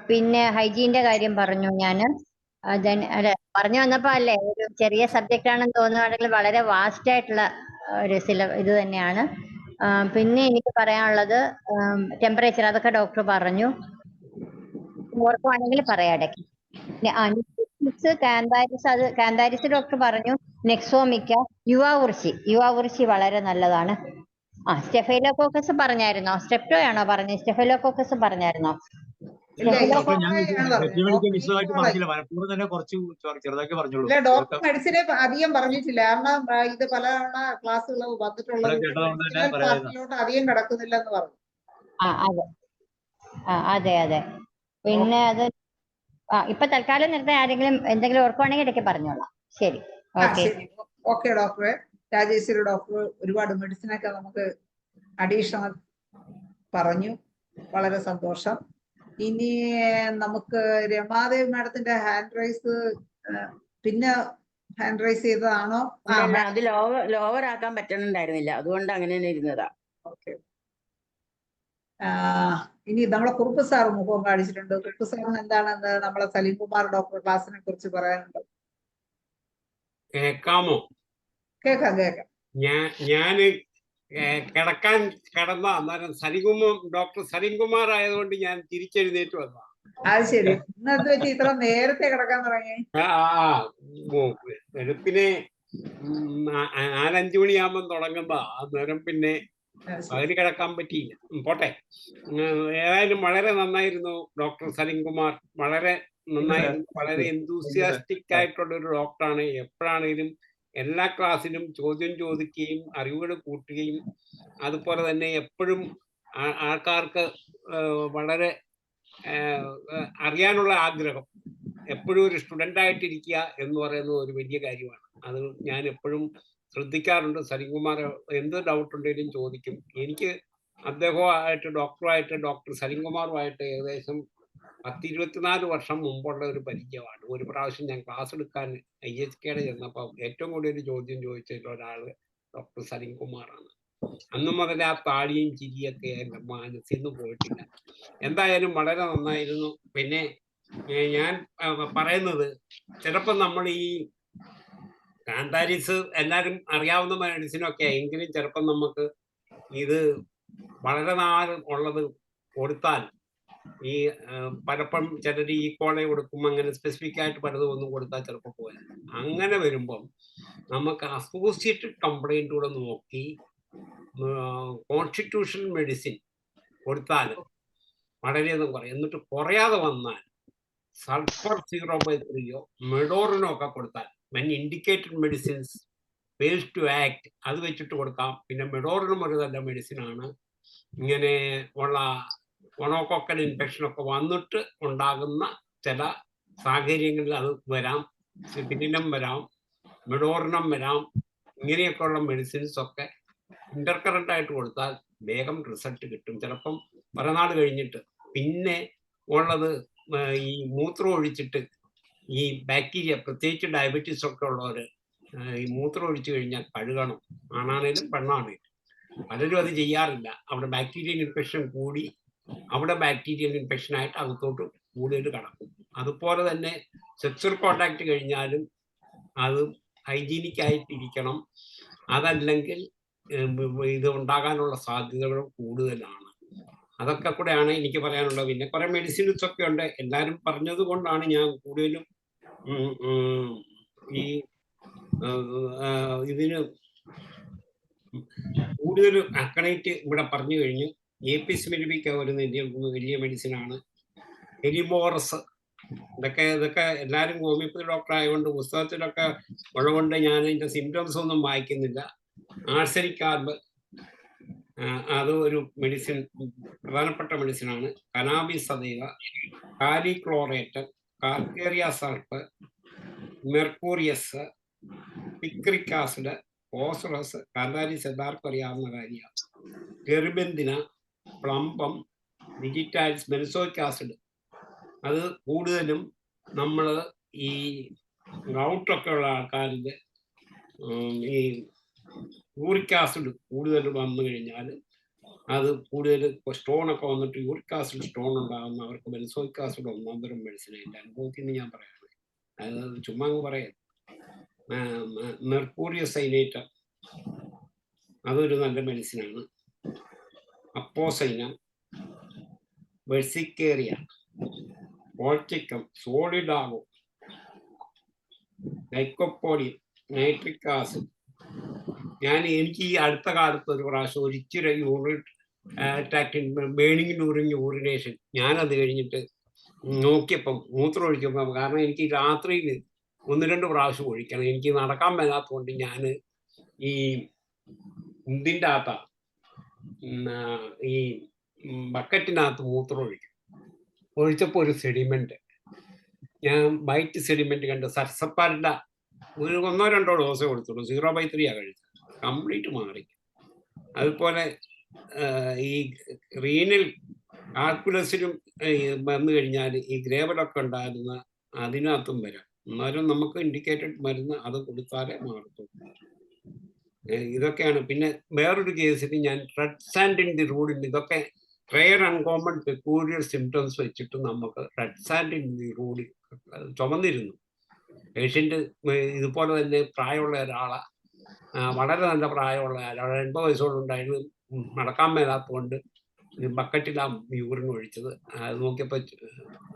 പിന്നെ ഹൈജീന്റെ കാര്യം പറഞ്ഞു ഞാൻ. പറഞ്ഞു വന്നപ്പോ അല്ലേ, ഒരു ചെറിയ സബ്ജക്റ്റ് ആണെന്ന് തോന്നുവാണെങ്കിൽ വളരെ വാസ്റ്റ് ആയിട്ടുള്ള ഒരു ഇത് തന്നെയാണ്. പിന്നെ എനിക്ക് പറയാനുള്ളത് ടെമ്പറേച്ചർ, അതൊക്കെ ഡോക്ടർ പറഞ്ഞു. ഓർക്കുവാണെങ്കിൽ പറയാം ഇടയ്ക്ക്. കാന്താരിസ്, അത് കാന്താരിസ് ഡോക്ടർ പറഞ്ഞു. നെക്സോമിക്ക, യുവാവുർശി വളരെ നല്ലതാണ്. സ്റ്റെഫൈലോകോക്കസ് പറഞ്ഞായിരുന്നോ? സ്റ്റെപ്റ്റോ ആണോ പറഞ്ഞത്? സ്റ്റെഫൈലോകോക്കസ് പറഞ്ഞായിരുന്നോ? ഇല്ല, ഡോക്ടർ ഞാൻ ഈക്കോളയാണ് പറഞ്ഞത്. വ്യക്തിപരമായിട്ട് ഡോക്ടർ വിശദമായിട്ട് ഈക്കോളായി. പറഞ്ഞില്ല, മനഃപൂർവ്വം തന്നെ കുറച്ച് ചെറുതാക്കി പറഞ്ഞോളൂ. ഇല്ല, ഡോക്ടർ മെഡിസിനെ അധികം പറഞ്ഞിട്ടില്ല. കാരണം ഇത് പലതവണ ക്ലാസ്സുകൾ വന്നിട്ടുള്ളത് ഇവിടെ കേട്ടതുകൊണ്ട് തന്നെ മെഡിസിനൽ പറയാം. പാർട്ടിലോട്ട് അധികം കിടക്കുന്നില്ല എന്ന് പറഞ്ഞു. അതെ അതെ. പിന്നെ അത് ഇപ്പൊ തൽക്കാലം നിർത്താൻ ആരെങ്കിലും എന്തെങ്കിലും ഓർക്കുവാണെങ്കിൽ ഇടയ്ക്ക് പറഞ്ഞോളാം. ശരി, ഓക്കെ. ശരി, ഓക്കെ ഡോക്ടറെ. രാജേശ്വരി ഡോക്ടർ ഒരുപാട് മെഡിസിനൊക്കെ നമുക്ക് അഡീഷണൽ പറഞ്ഞു. വളരെ സന്തോഷം. ഇനി നമുക്ക് രമാദേവ് മാഡത്തിന്റെ ഹാൻഡ് റൈസ് പിന്നെ ഹാൻഡ് റൈസ് ചെയ്തതാണോ? അത് ലോവർ ആക്കാൻ പറ്റുന്നുണ്ടായിരുന്നില്ല, അതുകൊണ്ട് അങ്ങനെ തന്നെ ഇരുന്നതാ. ഓക്കെ. ഇനി നമ്മളെ കുറുപ്പ് സാർ മുഖം കാണിച്ചിട്ടുണ്ട്. കുറുപ്പ് സാറിന് എന്താണെന്ന് നമ്മളെ സലീം കുമാർ ഡോക്ടർ ക്ലാസ്സിനെ കുറിച്ച് പറയാനുണ്ട്. കേൾക്കാമോ? കേക്കാം. ഞാന് കിടക്കാൻ കിടന്ന അന്നേരം ഡോക്ടർ സലീംകുമാർ ആയതുകൊണ്ട് ഞാൻ തിരിച്ചെഴുന്നേറ്റ് വന്ന. അത് ശരി. ഇന്നെന്ത് വെച്ച് ഇത്ര നേരത്തെ കിടക്കാൻ തുടങ്ങി? വെളുപ്പിനെ 4-5 മണിയാകുമ്പോൾ തുടങ്ങുമ്പോ അന്നേരം പിന്നെ പകല് കിടക്കാൻ പറ്റിയില്ല. പോട്ടെ. ഏതായാലും വളരെ നന്നായിരുന്നു ഡോക്ടർ സലീംകുമാർ. വളരെ നന്നായിരുന്നു. വളരെ എന്തൂസിയാസ്റ്റിക് ആയിട്ടുള്ള ഒരു ഡോക്ടറാണ്. എപ്പോഴാണെങ്കിലും എല്ലാ ക്ലാസ്സിലും ചോദ്യം ചോദിക്കുകയും അറിവുകൾ കൂട്ടുകയും അതുപോലെ തന്നെ എപ്പോഴും ആൾക്കാർക്ക് വളരെ അറിയാനുള്ള ആഗ്രഹം, എപ്പോഴും ഒരു സ്റ്റുഡൻ്റ് ആയിട്ടിരിക്കുക എന്ന് പറയുന്നത് ഒരു വലിയ കാര്യമാണ്. അത് ഞാൻ എപ്പോഴും ശ്രദ്ധിക്കാറുണ്ട്. സലീംകുമാർ എന്ത് ഡൗട്ട് ഉണ്ടെങ്കിലും ചോദിക്കും. എനിക്ക് അദ്ദേഹവുമായിട്ട് ഡോക്ടർ സലീംകുമാറുമായിട്ട് ഏകദേശം 10-24 വർഷം മുമ്പുള്ള ഒരു പരിചയമാണ്. ഒരു പ്രാവശ്യം ഞാൻ ക്ലാസ് എടുക്കാൻ IHKയുടെ ചെന്നപ്പോൾ ഏറ്റവും കൂടുതൽ ചോദ്യം ചോദിച്ചിട്ടുള്ള ഒരാൾ ഡോക്ടർ സലീംകുമാറാണ്. അന്നു മുതൽ ആ താടിയും ചിരിയൊക്കെ എൻ്റെ മനസ്സിൽ നിന്ന് പോയിട്ടില്ല. എന്തായാലും വളരെ നന്നായിരുന്നു. പിന്നെ ഞാൻ പറയുന്നത്, ചിലപ്പോൾ നമ്മൾ ഈ കാന്താരിസ് എല്ലാവരും അറിയാവുന്ന മെഡിസിനൊക്കെ എങ്കിലും ചിലപ്പോൾ നമുക്ക് ഇത് വളരെ നാൾ ഉള്ളത് കൊടുത്താൽ ഈ പലപ്പോഴും ചിലർ ഈക്കോളെ കൊടുക്കും, അങ്ങനെ സ്പെസിഫിക് ആയിട്ട് പലതും ഒന്നും കൊടുത്താൽ ചിലപ്പോൾ പോലെ. അങ്ങനെ വരുമ്പം നമുക്ക് അസോസിയേറ്റഡ് കംപ്ലൈൻറ്റ് കൂടെ നോക്കി കോൺസ്റ്റിറ്റ്യൂഷൻ മെഡിസിൻ കൊടുത്താൽ വളരെയധികം കുറയും. എന്നിട്ട് കുറയാതെ വന്നാൽ സൾഫർ 0/3 മെഡോറിനോ ഒക്കെ കൊടുത്താൽ, when indicated medicines fails to act, അത് വെച്ചിട്ട് കൊടുക്കാം. പിന്നെ മെഡോറിനും ഒരു നല്ല മെഡിസിനാണ്. ഇങ്ങനെ ഉള്ള കൊണോക്കോക്കൽ ഇൻഫെക്ഷനൊക്കെ വന്നിട്ട് ഉണ്ടാകുന്ന ചില സാഹചര്യങ്ങളിൽ അത് വരാം. സിബിലിനം വരാം, മെഡോറിനം വരാം. ഇങ്ങനെയൊക്കെയുള്ള മെഡിസിൻസ് ഒക്കെ ഇന്റർകറന്റ് ആയിട്ട് കൊടുത്താൽ വേഗം റിസൾട്ട് കിട്ടും. ചിലപ്പം പലനാൾ കഴിഞ്ഞിട്ട്. പിന്നെ ഉള്ളത് ഈ മൂത്രം ഒഴിച്ചിട്ട് ഈ ബാക്ടീരിയ, പ്രത്യേകിച്ച് ഡയബറ്റീസ് ഒക്കെ ഉള്ളവർ ഈ മൂത്രം ഒഴിച്ചു കഴിഞ്ഞാൽ കഴുകണം. ആണാണേലും പെണ്ണാണേലും. പലരും അത് ചെയ്യാറില്ല. അവിടെ ബാക്ടീരിയൽ ഇൻഫെക്ഷൻ കൂടി അവിടെ ബാക്ടീരിയൽ ഇൻഫെക്ഷനായിട്ട് അകത്തോട്ട് കൂടുതൽ കടക്കും. അതുപോലെ തന്നെ സെക്സ്വൽ കോണ്ടാക്ട് കഴിഞ്ഞാലും അത് ഹൈജീനിക് ആയിട്ടിരിക്കണം. അതല്ലെങ്കിൽ ഇത് ഉണ്ടാകാനുള്ള സാധ്യതകൾ കൂടുതലാണ്. അതൊക്കെ കൂടെയാണ് എനിക്ക് പറയാനുള്ളത്. പിന്നെ കുറെ മെഡിസിൻസ് ഒക്കെ ഉണ്ട്. എല്ലാവരും പറഞ്ഞത് കൊണ്ടാണ് ഞാൻ കൂടുതലും ഈ ഇതിന് കൂടുതൽ അക്കണൈറ്റ് ഇവിടെ പറഞ്ഞു കഴിഞ്ഞു. APS മെലിബിക്ക വരുന്ന വലിയ മെഡിസിനാണ്. എലിബോറസ്, ഇതൊക്കെ എല്ലാവരും ഹോമിയോപ്പതി ഡോക്ടർ ആയതുകൊണ്ട് പുസ്തകത്തിലൊക്കെ ഉള്ളതുകൊണ്ട് ഞാൻ അതിൻ്റെ സിംറ്റംസ് ഒന്നും വായിക്കുന്നില്ല. ആർസനിക് കാർബ്, അത് ഒരു മെഡിസിൻ, പ്രധാനപ്പെട്ട മെഡിസിനാണ്. കനാബിസ് സദൈവ, കാലിക്ലോറേറ്റ്, calcarea sulph, mercurius, picric acid, phosphorus, cantharis എല്ലാവർക്കും അറിയാവുന്ന കാര്യമാണ്. Terebinthina, plumbum, digitalis, benzoic acid, അത് കൂടുതലും നമ്മൾ ഈ ഗൗട്ടൊക്കെ ഉള്ള ആൾക്കാരിൽ ഈ യൂറിക് ആസിഡ് കൂടുതൽ വന്നു കഴിഞ്ഞാൽ അത് കൂടുതൽ സ്റ്റോണൊക്കെ വന്നിട്ട് യൂറിക് ആസിഡ് സ്റ്റോൺ ഉണ്ടാകുന്ന അവർക്ക് ബെൻസോയിക് ആസിഡ് ഒന്നാന്തരം മെഡിസിനാണ്. എൻ്റെ അനുഭവത്തിൽ നിന്ന് ഞാൻ പറയാണ്, അത് ചുമ്മാ അങ്ങ് പറയാം. മെർക്കൂറിയസ് സൈനേറ്റ്, അതൊരു നല്ല മെഡിസിനാണ്. അപ്പോസൈന, വെർസിക്കേറിയ, ബോൾച്ചിക്കം, സോളിഡാഗോ, ലൈക്കോപ്പോഡിയം, നൈട്രിക് ആസിഡ്. എനിക്ക് ഈ അടുത്ത കാലത്ത് ഒരു പ്രാവശ്യം ഒരിച്ചിരി യൂറിൻ ബേണിംഗ് ഡ്യൂറിങ് യൂറിനേഷൻ ഞാനത് കഴിഞ്ഞിട്ട് നോക്കിയപ്പം മൂത്രം ഒഴിക്കുമ്പം, കാരണം എനിക്ക് രാത്രിയിൽ 1-2 പ്രാവശ്യം ഒഴിക്കണം, എനിക്ക് നടക്കാൻ മേലാത്തതുകൊണ്ട് ഞാൻ ഈ ഇതിൻ്റെ അകത്ത ഈ ബക്കറ്റിനകത്ത് മൂത്രം ഒഴിക്കും. ഒഴിച്ചപ്പോൾ ഒരു സെഡിമെന്റ്, ഞാൻ വൈറ്റ് സെഡിമെന്റ് കണ്ട് സർസപ്പാലിൻ്റെ ഒരു 1-2 ഡോസേ കൊടുത്തുള്ളൂ. 0/3 കഴിച്ചത്, കംപ്ലീറ്റ് മാറി. അതുപോലെ ഈ റീനൽ കാൽക്കുലസിലും വന്നു കഴിഞ്ഞാൽ ഈ ഗ്രേവലൊക്കെ ഉണ്ടായിരുന്ന അതിനകത്തും വരാം. എന്നാലും നമുക്ക് ഇൻഡിക്കേറ്റഡ് മരുന്ന് അത് കൊടുത്താലേ മാറത്തുള്ളൂ. ഇതൊക്കെയാണ്. പിന്നെ വേറൊരു കേസിൽ ഞാൻ റെഡ് സാൻഡ് ഇൻ ദി റോഡിൽ, ഇതൊക്കെ റെയർ അൺകോമൺ പെക്യൂരിയർ സിംറ്റംസ് വെച്ചിട്ട് നമുക്ക് റെഡ് സാൻഡ് ഇൻ ദി റോഡിൽ ചുമന്നിരുന്നു. പേഷ്യൻ്റ് ഇതുപോലെ തന്നെ പ്രായമുള്ള ഒരാളാണ്, വളരെ നല്ല പ്രായമുള്ള ആളാണ്, 80 വയസ്സോടുണ്ടായിരുന്നു. നടക്കാൻ മേലാത്തതുകൊണ്ട് ബക്കറ്റിൽ ആ യൂറിൻ ഒഴിച്ചത്. അത് നോക്കിയപ്പോൾ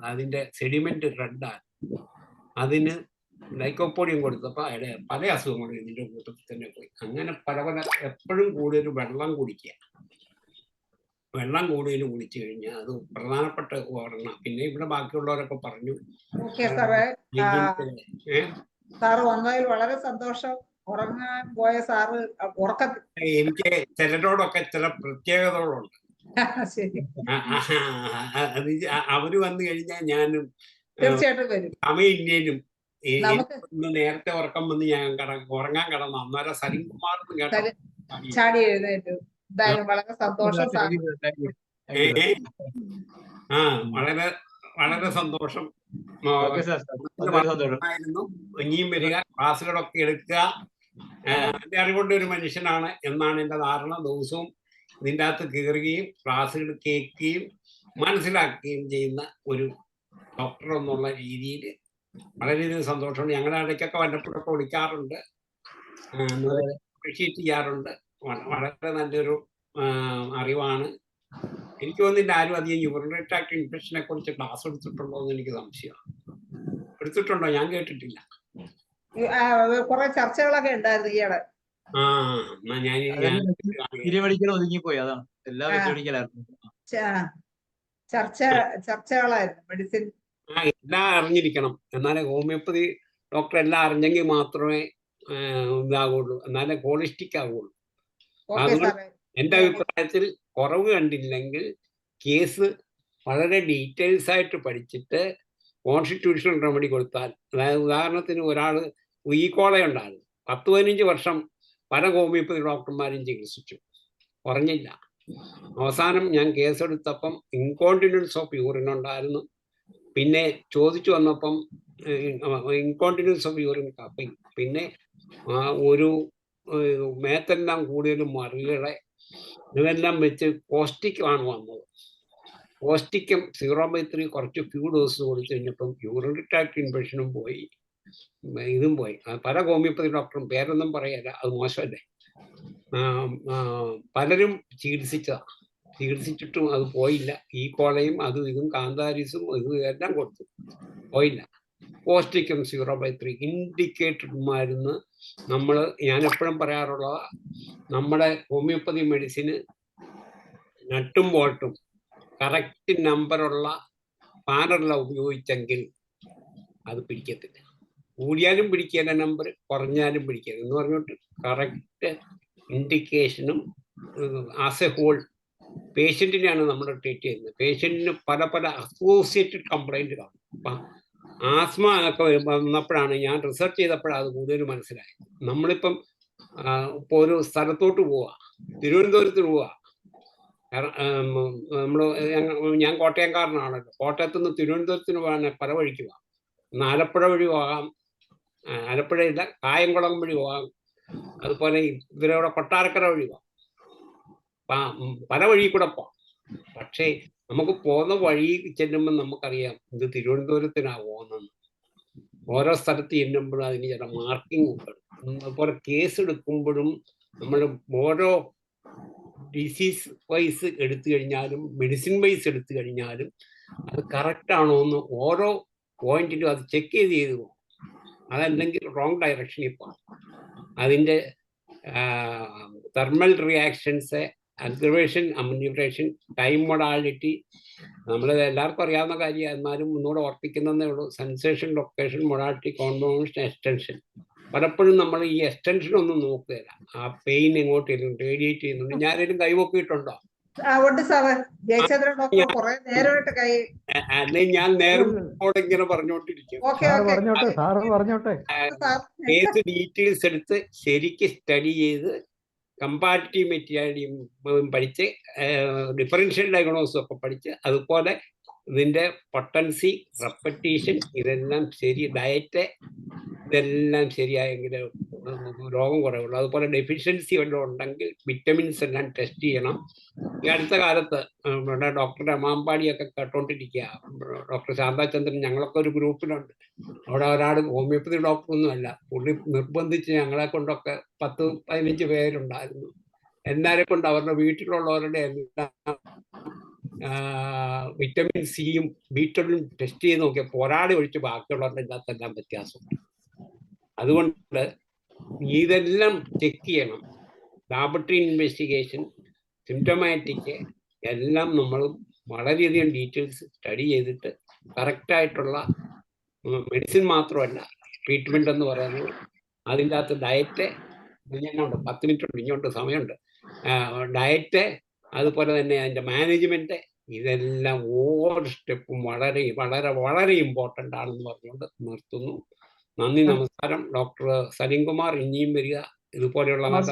അതിൻ്റെ സെഡിമെന്റ് റെഡാണ്. അതിന് ലൈക്കോപ്പോഡിയം കൊടുത്തപ്പോൾ അയാളെ പല അസുഖങ്ങളും ഇതിൻ്റെ കൂട്ടത്തിൽ തന്നെ പോയി. അങ്ങനെ പല എപ്പോഴും കൂടുതൽ വെള്ളം കുടിക്കുക. വെള്ളം കൂടുതൽ കുടിച്ചു കഴിഞ്ഞാൽ അത് പ്രധാനപ്പെട്ട ഓർമ്മ. പിന്നെ ഇവിടെ ബാക്കിയുള്ളവരൊക്കെ പറഞ്ഞു. സാറ് വന്നതിൽ വളരെ സന്തോഷം. ഉറങ്ങാൻ പോയ സാറ് എനിക്ക് ചിലരോടൊക്കെ ചില പ്രത്യേകതകളുണ്ട്. അവര് വന്നു കഴിഞ്ഞാൽ ഞാനും തീർച്ചയായിട്ടും വരും. സമയില്ലേലും നേരത്തെ ഉറക്കം വന്ന് ഞാൻ ഉറങ്ങാൻ കിടന്നു. അന്നേരം സലിംകുമാർ ചാടി എഴുന്നേറ്റു. എന്തായാലും വളരെ സന്തോഷം. വളരെ വളരെ സന്തോഷം. ഇനിയും വരിക, ക്ലാസ്സുകളൊക്കെ എടുക്കുക. എന്റെ അറിവുള്ള ഒരു മനുഷ്യനാണ് എന്നാണ് എന്റെ ധാരണ. ദിവസവും ഇതിൻ്റെ അകത്ത് കയറുകയും ക്ലാസ്സുകൾ കേൾക്കുകയും മനസ്സിലാക്കുകയും ചെയ്യുന്ന ഒരു ഡോക്ടർ എന്നുള്ള രീതിയിൽ വളരെയധികം സന്തോഷമുണ്ട്. ഞങ്ങളുടെ ഇടയ്ക്കൊക്കെ വല്ലപ്പോഴൊക്കെ വിളിക്കാറുണ്ട്, അപ്രീഷിയേറ്റ് ചെയ്യാറുണ്ട്. വളരെ നല്ലൊരു അറിവാണ്. എനിക്ക് തോന്നുന്നില്ല ആരും അധികം യൂറിനറി ട്രാക്ട് ഇൻഫെക്ഷനെ കുറിച്ച് ക്ലാസ് എടുത്തിട്ടുണ്ടോ എന്ന് എനിക്ക് സംശയമാണ്. എടുത്തിട്ടുണ്ടോ? ഞാൻ കേട്ടിട്ടില്ല. കുറെ ചർച്ചകളൊക്കെ ഉണ്ടായിരുന്നു ഈയിടെ. ഒതുങ്ങിപ്പോയി, അതാണ് ചർച്ചകളായിരുന്നു മെഡിസിൻ. എല്ലാം അറിഞ്ഞിരിക്കണം, എന്നാലേ ഹോമിയോപ്പതി ഡോക്ടർ എല്ലാം അറിഞ്ഞെങ്കിൽ മാത്രമേ ഇതാകുള്ളൂ, എന്നാലേ ഹോളിസ്റ്റിക് ആകുള്ളൂ. അതുകൊണ്ട് എൻ്റെ അഭിപ്രായത്തിൽ കുറവ് കണ്ടില്ലെങ്കിൽ കേസ് വളരെ ഡീറ്റെയിൽസ് ആയിട്ട് പഠിച്ചിട്ട് കോൺസ്റ്റിറ്റ്യൂഷണൽ റെമഡി കൊടുത്താൽ, അതായത് ഉദാഹരണത്തിന് ഒരാൾ ഈക്കോള ഉണ്ടായിരുന്നു, 10-15 വർഷം പല ഹോമിയോപ്പതി ഡോക്ടർമാരും ചികിത്സിച്ചു, കുറഞ്ഞില്ല. അവസാനം ഞാൻ കേസെടുത്തപ്പം ഇൻകോണ്ടിനൻസ് ഓഫ് യൂറിൻ ഉണ്ടായിരുന്നു. പിന്നെ ചോദിച്ചു വന്നപ്പം ഇൻകോണ്ടിനൻസ് ഓഫ് യൂറിൻ കപ്പിങ്, പിന്നെ ഒരു മേത്തെല്ലാം കൂടുതലും മറികളെ ഇതെല്ലാം വെച്ച് കോസ്റ്റിക്കാണ് വന്നത്. കോസ്റ്റിക്കും 0/3 കുറച്ച് ഫ്യൂ ഡോസ് കൊടുത്തു കഴിഞ്ഞപ്പം യൂറിനറി ട്രാക്ട് ഇൻഫെക്ഷനും പോയി, ഇതും പോയി. പല ഹോമിയോപ്പതി ഡോക്ടറും, പേരൊന്നും പറയല്ല, അത് മോശമല്ലേ, പലരും ചികിത്സിച്ചിട്ടും അത് പോയില്ല. ഈ കോളയും അതും ഇതും കാന്താരിസും ഇതും എല്ലാം കൊടുത്തു, പോയില്ല. കോസ്റ്റിക്കും 0/3 ഇൻഡിക്കേറ്റഡ് മരുന്ന് ഞാൻ എപ്പോഴും പറയാറുള്ള, നമ്മുടെ ഹോമിയോപ്പതി മെഡിസിന് നട്ടും ബോൾട്ടും കറക്റ്റ് നമ്പറുള്ള പാനറല്ല ഉപയോഗിച്ചെങ്കിൽ അത് പിടിക്കത്തില്ല. കൂടിയാലും പിടിക്കേണ്ട നമ്പർ, കുറഞ്ഞാലും പിടിക്കുക എന്ന് പറഞ്ഞിട്ട് കറക്റ്റ് ഇൻഡിക്കേഷനും ആസ് എ ഹോൾ പേഷ്യൻറ്റിനെയാണ് നമ്മൾ ട്രീറ്റ് ചെയ്യുന്നത്. പേഷ്യൻറ്റിന് പല അസോസിയേറ്റഡ് കംപ്ലൈൻറ്റ് കാണും. അപ്പം ആസ്മ ഒക്കെ വന്നപ്പോഴാണ് ഞാൻ റിസർച്ച് ചെയ്തപ്പോഴാണ് അത് കൂടുതൽ മനസ്സിലായത്. നമ്മളിപ്പം ഇപ്പോൾ ഒരു സ്ഥലത്തോട്ട് പോവുക, തിരുവനന്തപുരത്തിന് പോവുക, ഞാൻ കോട്ടയംകാരനാണല്ലോ, കോട്ടയത്തു നിന്ന് തിരുവനന്തപുരത്തിന് പോകാൻ പല വഴിക്ക് പോകാം. ആലപ്പുഴ വഴി പോകാം, ആലപ്പുഴയില്ല കായംകുളം വഴി പോകാം, അതുപോലെ ഇവരവിടെ കൊട്ടാരക്കര വഴി പോകാം, പല വഴി കൂടെ പോകാം. പക്ഷേ നമുക്ക് പോകുന്ന വഴി ചെല്ലുമ്പോൾ നമുക്കറിയാം ഇത് തിരുവനന്തപുരത്തിനാണ് പോകുന്നത്. ഓരോ സ്ഥലത്ത് ചെല്ലുമ്പോഴും അതിന് ചില മാർക്കിംഗ് ഉണ്ട്. അതുപോലെ കേസ് എടുക്കുമ്പോഴും നമ്മൾ ഓരോ ഡിസീസ് വൈസ് എടുത്തു കഴിഞ്ഞാലും മെഡിസിൻ വൈസ് എടുത്തു കഴിഞ്ഞാലും അത് കറക്റ്റ് ആണോ എന്ന് ഓരോ പോയിന്റിലും അത് ചെക്ക് ചെയ്ത് പോകും. അതല്ലെങ്കിൽ റോങ് ഡയറക്ഷനിൽ പോകും. അതിൻ്റെ തെർമൽ റിയാക്ഷൻസ്, അഗ്രവേഷൻ, അമ്യൂട്ടേഷൻ, ടൈം മൊഡാലിറ്റി, നമ്മൾ എല്ലാവർക്കും അറിയാവുന്ന കാര്യം, എന്നാലും ഒന്നുകൂടെ ഓർപ്പിക്കുന്നതേ ഉള്ളൂ. Sensation, location, modality, conformation, extension. പലപ്പോഴും നമ്മൾ ഈ എക്സ്റ്റൻഷൻ ഒന്നും നോക്കുകയില്ല. ആ പെയിൻ എങ്ങോട്ട് റേഡിയേറ്റ് ചെയ്യുന്നുണ്ട്. ഞാനേലും കൈവക്കിയിട്ടുണ്ടോ? ഉണ്ട് സാറ്. ജയചന്ദ്രൻ ഡോക്ടർ കുറെ നേരമായിട്ട് കൈ അല്ലെങ്കിൽ ഞാൻ നേരത്തോടെ ഇങ്ങനെ പറഞ്ഞോണ്ടിരിക്കും. കേസ് ഡീറ്റെയിൽസ് എടുത്ത് ശരിക്ക് സ്റ്റഡി ചെയ്ത് കമ്പാരിറ്റീവ് മെറ്റീരിയലും പഠിച്ച് ഡിഫറൻഷ്യൽ ഡയഗ്നോസും ഒക്കെ പഠിച്ച് അതുപോലെ ഇതിൻ്റെ പൊട്ടൻസി, റെപ്പറ്റീഷൻ, ഇതെല്ലാം ശരി, ഡയറ്റ് ഇതെല്ലാം ശരിയായെങ്കിൽ രോഗം കുറവുള്ളൂ. അതുപോലെ ഡെഫിഷ്യൻസി വല്ലതും ഉണ്ടെങ്കിൽ വിറ്റമിൻസ് എല്ലാം ടെസ്റ്റ് ചെയ്യണം. ഈ അടുത്ത കാലത്ത് ഇവിടെ ഡോക്ടർ രമാമ്പാടിയൊക്കെ കേട്ടോണ്ടിരിക്കുക. ഡോക്ടർ ശാന്താചന്ദ്രൻ, ഞങ്ങളൊക്കെ ഒരു ഗ്രൂപ്പിലുണ്ട്. അവിടെ ഒരാൾ ഹോമിയോപ്പതി ഡോക്ടറൊന്നുമല്ല, പുള്ളി നിർബന്ധിച്ച് ഞങ്ങളെ കൊണ്ടൊക്കെ 10-15 പേരുണ്ടായിരുന്നു. എല്ലാവരെ കൊണ്ട് അവരുടെ വീട്ടിലുള്ളവരുടെ എല്ലാം വിറ്റമിൻ സിയും B12 ടെസ്റ്റ് ചെയ്ത് നോക്കിയപ്പോൾ ഒരാളെ ഒഴിച്ച് ബാക്കിയുള്ളവരുടെ എല്ലാത്തെല്ലാം വ്യത്യാസമുണ്ട്. അതുകൊണ്ട് ഇതെല്ലാം ചെക്ക് ചെയ്യണം. ലാബറട്ടറി ഇൻവെസ്റ്റിഗേഷൻ, സിംറ്റമാറ്റിക് എല്ലാം നമ്മൾ വളരെയധികം ഡീറ്റെയിൽസ് സ്റ്റഡി ചെയ്തിട്ട് കറക്റ്റായിട്ടുള്ള മെഡിസിൻ മാത്രമല്ല ട്രീറ്റ്മെൻ്റ് എന്ന് പറയുന്നത്. അതിൻ്റെ അകത്ത് ഡയറ്റ്, ഉണ്ട് 10 മിനിറ്റ് ഉണ്ട്, ഇങ്ങോട്ട് സമയമുണ്ട്. ഡയറ്റ്, അതുപോലെ തന്നെ അതിൻ്റെ മാനേജ്മെൻറ്റ്, ഇതെല്ലാം ഓരോ സ്റ്റെപ്പും വളരെ വളരെ വളരെ ഇമ്പോർട്ടൻ്റ് ആണെന്ന് പറഞ്ഞുകൊണ്ട് നിർത്തുന്നു. നന്ദി, നമസ്കാരം. ഡോക്ടർ സലീംകുമാർ ഇനിയും വരിക, ഇതുപോലെയുള്ള നല്ല